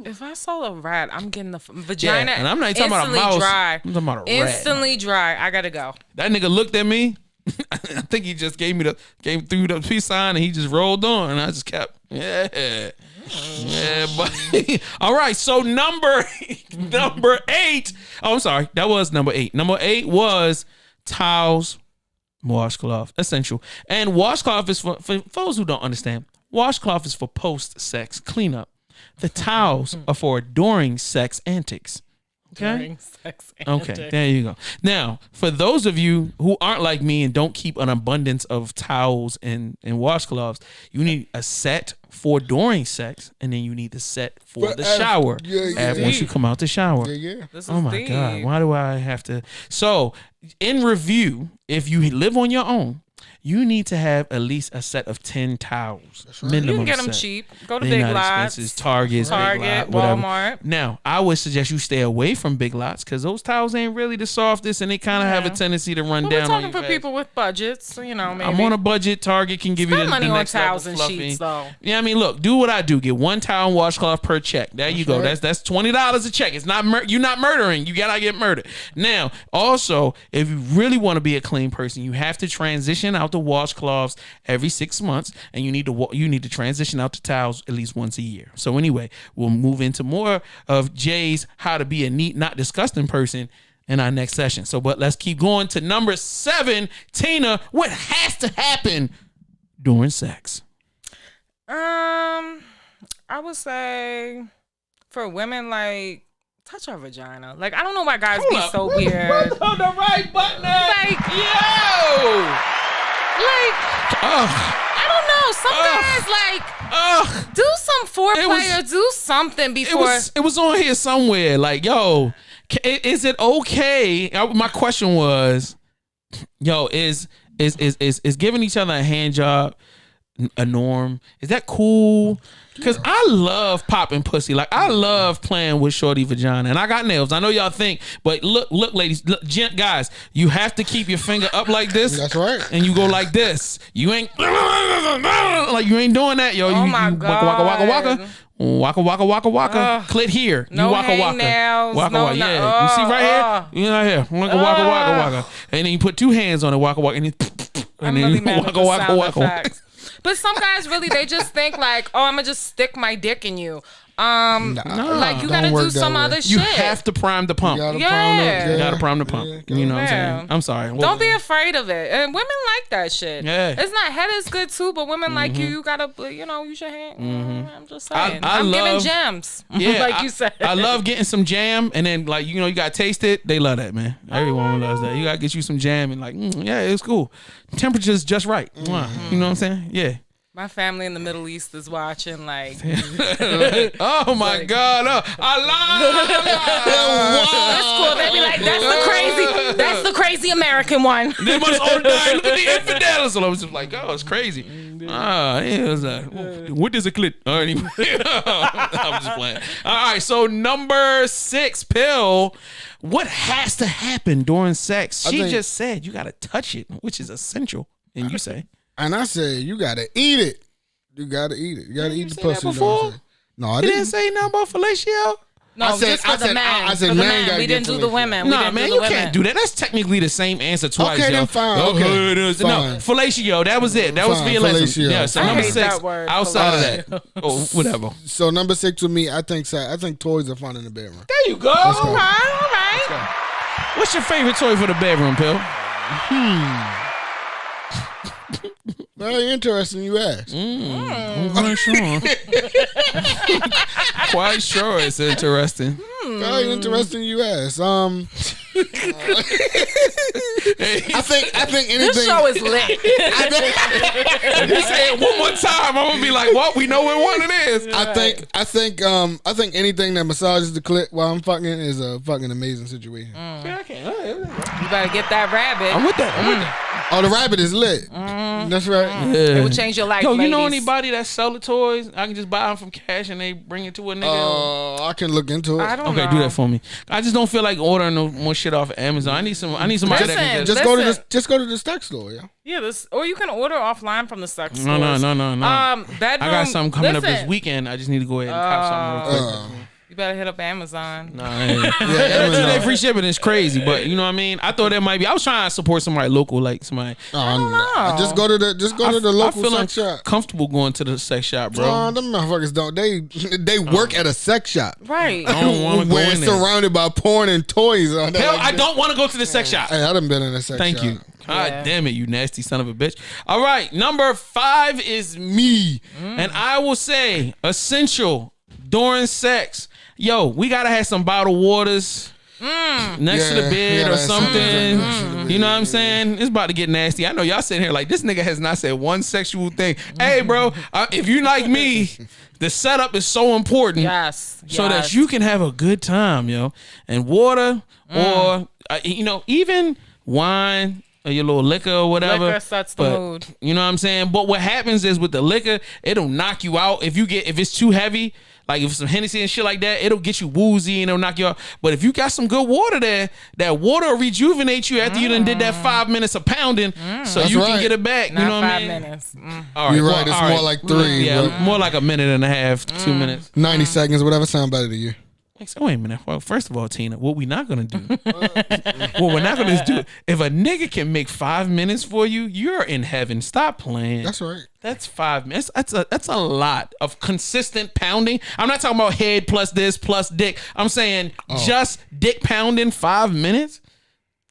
If I saw a rat, I'm getting the vagina. Yeah, and I'm not even talking about a mouse. Dry. I'm talking about a rat. Instantly dry. I gotta go. That nigga looked at me. I think he just gave through the peace sign and he just rolled on and I just kept but all right. So number 8. Oh, I'm sorry. That was number 8. Number 8 was towels, washcloth, essential. And washcloth is for those who don't understand. Washcloth is for post-sex cleanup. The towels are for during sex antics. Okay? During sex antics. Okay, there you go. Now, for those of you who aren't like me and don't keep an abundance of towels and washcloths, you need a set for during sex, and then you need the set for the shower. Once you come out the shower. Oh my God, why do I have to? So, in review, if you live on your own, you need to have at least a set of 10 towels. Minimum. You can get them cheap. Go to Big Lots. Target, Walmart. Now, I would suggest you stay away from Big Lots because those towels ain't really the softest and they kind of have a tendency to run down. We're talking for people with budgets, maybe. I'm on a budget. Target can give you the money next on towels level and fluffy. sheets, though. Yeah, I mean, look, do what I do. Get 1 towel and washcloth per check. There you go. Right. That's $20 a check. It's not you're not murdering. You gotta get murdered. Now, also, if you really want to be a clean person, you have to transition out the washcloths every 6 months, and you need to transition out the towels at least once a year. So anyway, we'll move into more of Jay's how to be a neat, not disgusting person in our next session. But let's keep going to number 7. Tina, what has to happen during sex? I would say for women, like, touch our vagina. Like, I don't know why guys be so weird. On the right button. Like, I don't know. Some guys do some foreplay or do something before. It was on here somewhere. Like, yo, is it okay? My question was, yo, is giving each other a hand job a norm? Is that cool? Because I love popping pussy. Like, I love playing with shorty vagina. And I got nails. I know y'all think, but look, ladies, look, guys, you have to keep your finger up like this. That's right. And you go like this. You ain't like you ain't doing that, yo. Oh my God. Waka. Clit here. No you waka. Nails, waka. No, Yeah. You see right here? You know here. Waka. And then you put 2 hands on it. Waka. And then really mad at the sound waka. effects. But some guys really, they just think like, oh, I'm gonna just stick my dick in you. Like you gotta do some other shit. You have to prime the pump. You gotta prime the pump. You know what I'm saying? I'm sorry. Don't be afraid of it. And women like that shit. Yeah. It's not, head is good too, but women like you gotta, use your hand. I'm just saying. I'm giving gems. Yeah, like you said. I love getting some jam and then like, you gotta taste it. They love that, man. Everyone loves that. You gotta get you some jam and like, yeah, it's cool. Temperature's just right. You know what I'm saying? Yeah. My family in the Middle East is watching, like. Oh my God! I love it. That's cool. They be like, that's the crazy American one. They must all die. Look at the infidels. So I was just like, oh, it's crazy. It was what is a clit? Anyway, I'm just playing. All right, so number 6, pill. What has to happen during sex? She just said you got to touch it, which is essential. And you say. And I said, you gotta eat it. You gotta eat it. You gotta eat the pussy. No, I didn't say nothing about fellatio. No, I said the man. I said man. We didn't do the women. Nah, man, you can't do that. That's technically the same answer twice. Okay, then fine. Okay, no, fellatio. That was it. That was via lesson. Yeah. So number 6. Outside of that, whatever. So number 6 with me, I think toys are fun in the bedroom. There you go. All right. What's your favorite toy for the bedroom, Pill? Very interesting, you ask. I'm quite sure. Quite sure it's interesting. Very interesting, you ask. I think anything. This show is lit. If you say it one more time, I'm gonna be like, "What? We know what one it is." I think anything that massages the clit while I'm fucking is a fucking amazing situation. Yeah, I can't. You better get that rabbit. I'm with that. Oh, the rabbit is lit. That's right. It will change your life. Yo, you know ladies. anybody that sell the toys? I can just buy them from cash and they bring it to a nigga. I can look into it. I don't know. Okay, do that for me. I just don't feel like ordering no more shit off of Amazon. I need somebody that can Just go to the sex store, yeah. Yeah, or you can order offline from the sex No. stores. Bedroom. I got something coming up this weekend. I just need to go ahead and cop something real quick. You better hit up Amazon. Nah, yeah, free shipping is crazy, but you know what I mean. I thought that might be. I was trying to support somebody local, like somebody. I don't know. Just go to the local sex shop. Comfortable going to the sex shop, bro. Them motherfuckers don't. They work at a sex shop, right? I don't want to go in there. Surrounded by porn and toys. Hell, I don't want to go to the sex shop. Hey, I done been in a sex shop. Thank you. God damn it, you nasty son of a bitch. All right, number 5 is me, and I will say essential during sex. Yo, we gotta have some bottled waters next to the bed or something. You know what I'm saying? It's about to get nasty. I know y'all sitting here like, this nigga has not said one sexual thing. Hey, bro, if you like me, the setup is so important. So that you can have a good time, yo. And water or, even wine or your little liquor or whatever. Liquor sets the mood. You know what I'm saying? But what happens is with the liquor, it'll knock you out. If it's too heavy, like if it's some Hennessy and shit like that, it'll get you woozy and it'll knock you out. But if you got some good water there, that water will rejuvenate you after you done did that 5 minutes of pounding, so you can get it back. Not you know what I mean? 5 minutes. All right, you're right. It's more like 3. Yeah, more like a minute and a half, 2 minutes, 90 seconds, whatever sound better to you. So wait a minute. Well, first of all, Tina, what we're not gonna do, if a nigga can make 5 minutes for you, you're in heaven. Stop playing. That's right. That's 5 minutes. That's a lot of consistent pounding. I'm not talking about head plus this plus dick. I'm saying just dick pounding 5 minutes.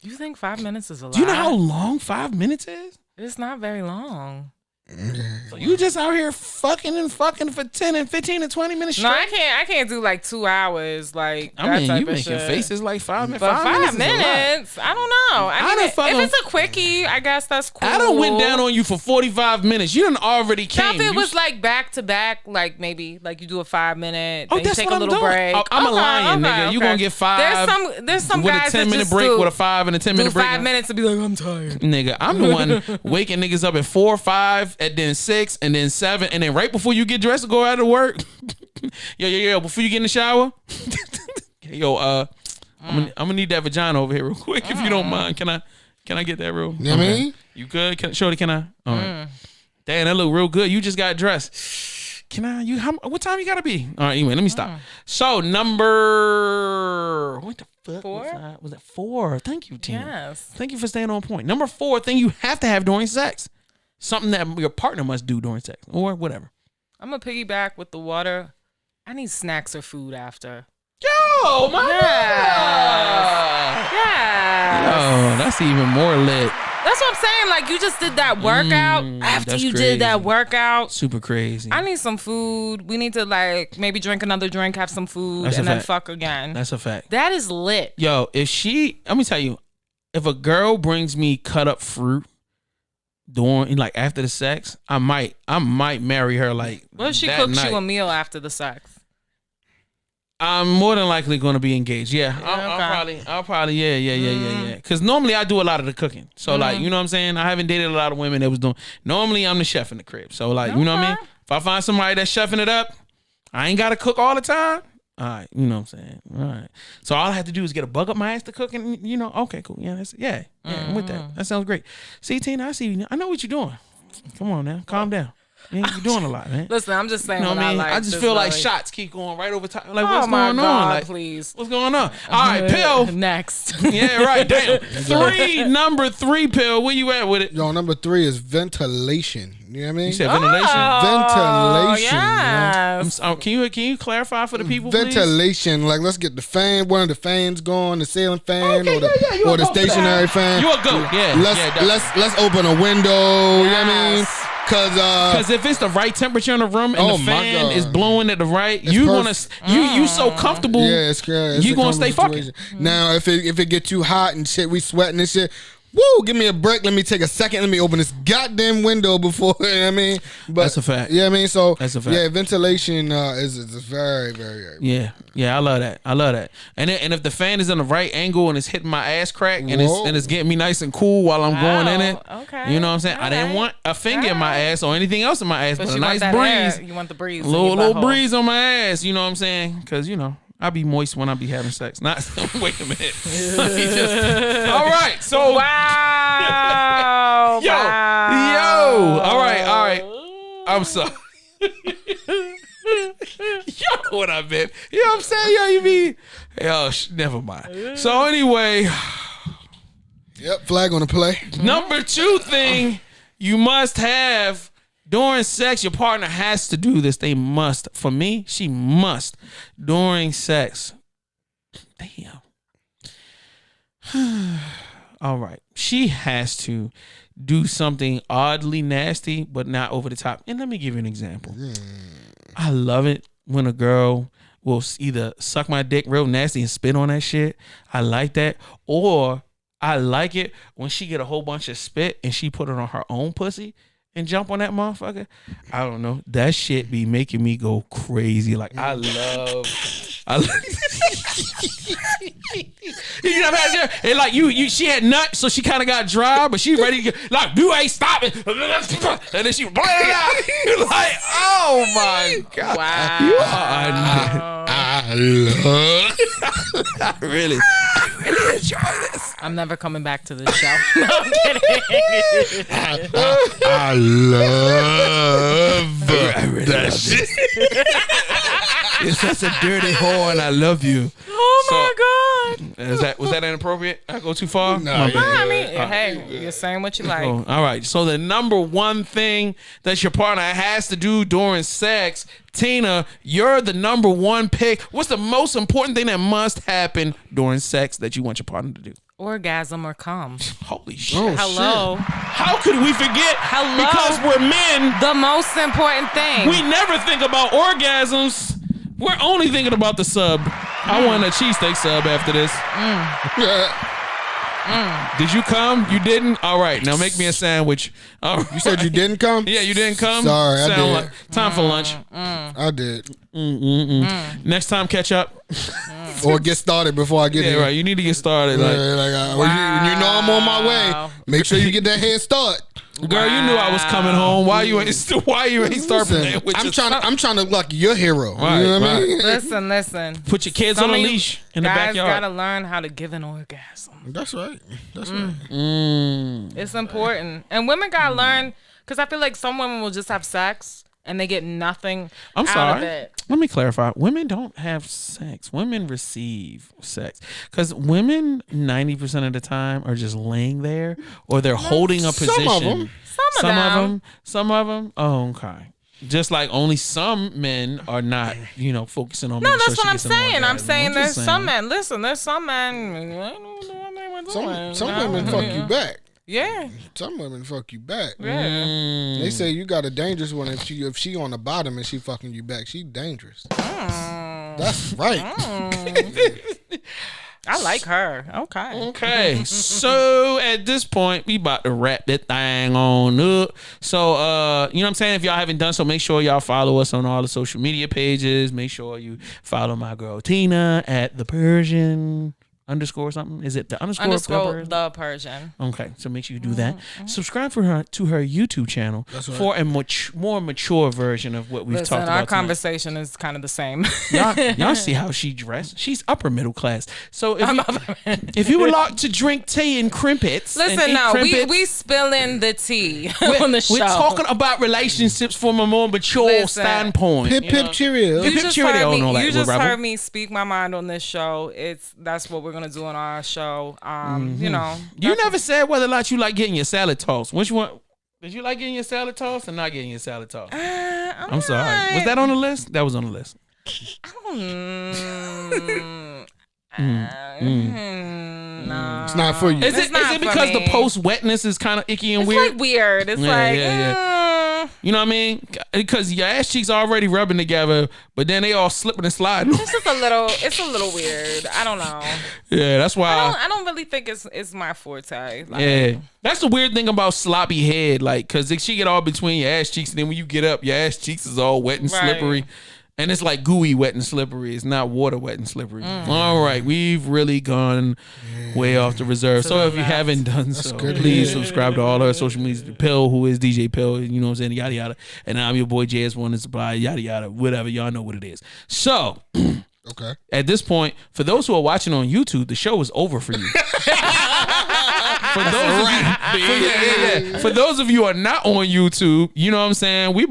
You think 5 minutes is a lot? Do you know how long 5 minutes is? It's not very long. So you just out here fucking for 10 and 15 and 20 minutes straight? No, I can't do like 2 hours. Like I mean, you making shit. faces like 5 minutes. But 5 minutes, I don't know. I mean, if it's a quickie, I guess that's cool. I done went down on you for 45 minutes. You done already came. Now if it was like back to back, like maybe like you do a 5 minute, then you take a little break. I'm a lion, nigga. You gonna get 5. There's some with guys a 10 minute break with a 5 and a 10 minute break. 5 minutes to be like, I'm tired. Nigga, I'm the one waking niggas up at 4 or 5, and then 6, and then 7, and then right before you get dressed to go out to work. Yo, before you get in the shower. I'm gonna need that vagina over here real quick if you don't mind. Can I get that real? You know what I mean? You good? Shorty, can I? All right. Damn, that look real good. You just got dressed. Can I? What time you gotta be? All right, anyway, let me stop. So number, what the fuck 4? was that 4? Thank you, Tina. Yes. Thank you for staying on point. Number 4 thing you have to have during sex. Something that your partner must do during sex or whatever. I'm gonna piggyback with the water. I need snacks or food after. Yo, my Yeah. Yo, that's even more lit. That's what I'm saying. Like you just did that workout. After you did that workout, super crazy. I need some food. We need to like maybe drink another drink, have some food, and then fuck again. That's a fact. That is lit. Yo, let me tell you, if a girl brings me cut up fruit during like after the sex, I might marry her. Like, what if she cooks you a meal after the sex? I'm more than likely going to be engaged. Yeah, I'll probably, yeah. Because normally I do a lot of the cooking. So like, you know what I'm saying? I haven't dated a lot of women that was doing. Normally I'm the chef in the crib. So like, you know what I mean? If I find somebody that's chefing it up, I ain't got to cook all the time. All right, you know what I'm saying? All right. So all I have to do is get a bug up my ass to cook, and okay, cool. Yeah, I'm with that. That sounds great. See, Tina, I see you. I know what you're doing. Come on now, calm down. Man, you're doing a lot, man. Listen, I'm just saying. You know what I mean? I just feel like shots keep going right over time. Like, what's my going God, on? Like, please. What's going on? All right, Pill. Next. Yeah, right. Damn. Number 3, Pill. Where you at with it? Yo, number 3 is ventilation. You know what I mean? You said ventilation? Ventilation. Yes. Can you clarify for the people, ventilation, please? Like, let's get the fan, one of the fans going, the ceiling fan, or the stationary fan. You a goat, yeah. Let's open a window. Yes. You know what I mean? Because if it's the right temperature in the room and the fan is blowing at the right, you so comfortable. Yeah, it's you gonna stay fucking. Now, if it get too hot and shit, we sweating and shit. Woo, give me a break. Let me take a second. Let me open this goddamn window before, you know what I mean? But, that's a fact. Yeah, you know what I mean? So, that's a fact. Yeah, ventilation is very, very, very Yeah, I love that. And if the fan is in the right angle and it's hitting my ass crack and it's getting me nice and cool while I'm going in it. Okay. You know what I'm saying? I didn't want a finger in my ass or anything else in my ass, but a nice breeze. You want the breeze. A little breeze on my ass, you know what I'm saying? Because, I be moist when I be having sex. Not wait a minute. All right. So wow. Yo. All right. I'm sorry. Yo, what I meant. You know what I'm saying? Yo, you mean? Never mind. So anyway. Yep, flag on the play. Number 2 thing you must have during sex, your partner has to do this. They must. For me, she must. During sex. Damn. All right. She has to do something oddly nasty, but not over the top. And let me give you an example. I love it when a girl will either suck my dick real nasty and spit on that shit. I like that. Or I like it when she get a whole bunch of spit and she put it on her own pussy and jump on that motherfucker. I don't know. That shit be making me go crazy. Like, I love you know what I'm saying? And like she had nuts, so she kind of got dry, but she ready to get, like, you ain't stopping. And then she bled it out. You're like, oh my God. Wow. I love. I really enjoy this. I'm never coming back to this show. No, I'm kidding. I love that shit. You're such a dirty whore, and I love you. Oh my God. Was that inappropriate? I go too far? No, I mean, hey, you're saying what you like. Oh, all right. So the number 1 thing that your partner has to do during sex, Tina, you're the number 1 pick. What's the most important thing that must happen during sex that you want your partner to do? Orgasm or cum. Holy shit. Oh, Hello. shit. How could we forget? Hello. Because we're men. The most important thing. We never think about orgasms. We're only thinking about the sub. I want a cheesesteak sub after this. Did you come? You didn't? All right. Now make me a sandwich. You said you didn't come? Yeah, you didn't come? Sorry, I did. Like time for lunch. I did. Next time, catch up. Or get started before I get here. Yeah, right. You need to get started. Like, when you know I'm on my way, make sure you get that head start. Girl, you knew I was coming home. Why you ain't start playing with I'm trying to look like your hero. Right, you know what I mean? Listen. Put your kids on a leash in the backyard. Guys gotta learn how to give an orgasm. That's right. It's important. And women gotta learn, because I feel like some women will just have sex and they get nothing out of it. Let me clarify. Women don't have sex. Women receive sex. Because women, 90% of the time, are just laying there or they're holding a position. Some of them. Some of them. Oh, okay. Just like only some men are not, focusing on. No, that's what I'm saying. I'm saying there's some men. Listen, there's some men. Some women fuck you back. Yeah. Some women fuck you back. Yeah. They say you got a dangerous one if she on the bottom and she fucking you back. She dangerous. That's right. I like her. Okay. So at this point, we about to wrap that thing on up. So, you know what I'm saying? If y'all haven't done so, make sure y'all follow us on all the social media pages. Make sure you follow my girl Tina at the Persian underscore something? Is it the underscore the Persian? Okay, so make sure you do that. Subscribe to her YouTube channel for a more mature version of what we've talked about. Our conversation is kind of the same. y'all see how she dressed? She's upper middle class. So if you would like to drink tea and crimpets, we spilling the tea on the show. We're talking about relationships from a more mature standpoint. Pip cheerio. You just heard me speak my mind on this show. That's what we're gonna do on our show. You never said whether or not you like getting your salad tossed. Which one? Did you like getting your salad tossed or not getting your salad tossed? I'm sorry. Was that on the list? That was on the list. No. It's not for you. Is it because the post wetness is kind of icky and weird? It's like weird. It's You know what I mean? Because your ass cheeks are already rubbing together, but then they all slipping and sliding. It's just a little weird. I don't know. Yeah, that's why I don't really think it's my forte. That's the weird thing about sloppy head, like, because she get all between your ass cheeks, and then when you get up, your ass cheeks is all wet and slippery. And it's like gooey wet and slippery. It's not water wet and slippery. All right. We've really gone way off the reserve. So if you haven't done so, please subscribe to all our social media. Pill, who is DJ Pill, you know what I'm saying? Yada, yada. And I'm your boy JS1 Supply, yada, yada. Whatever. Y'all know what it is. So, at this point, for those who are watching on YouTube, the show is over for you. For those of you who are not on YouTube, you know what I'm saying? We about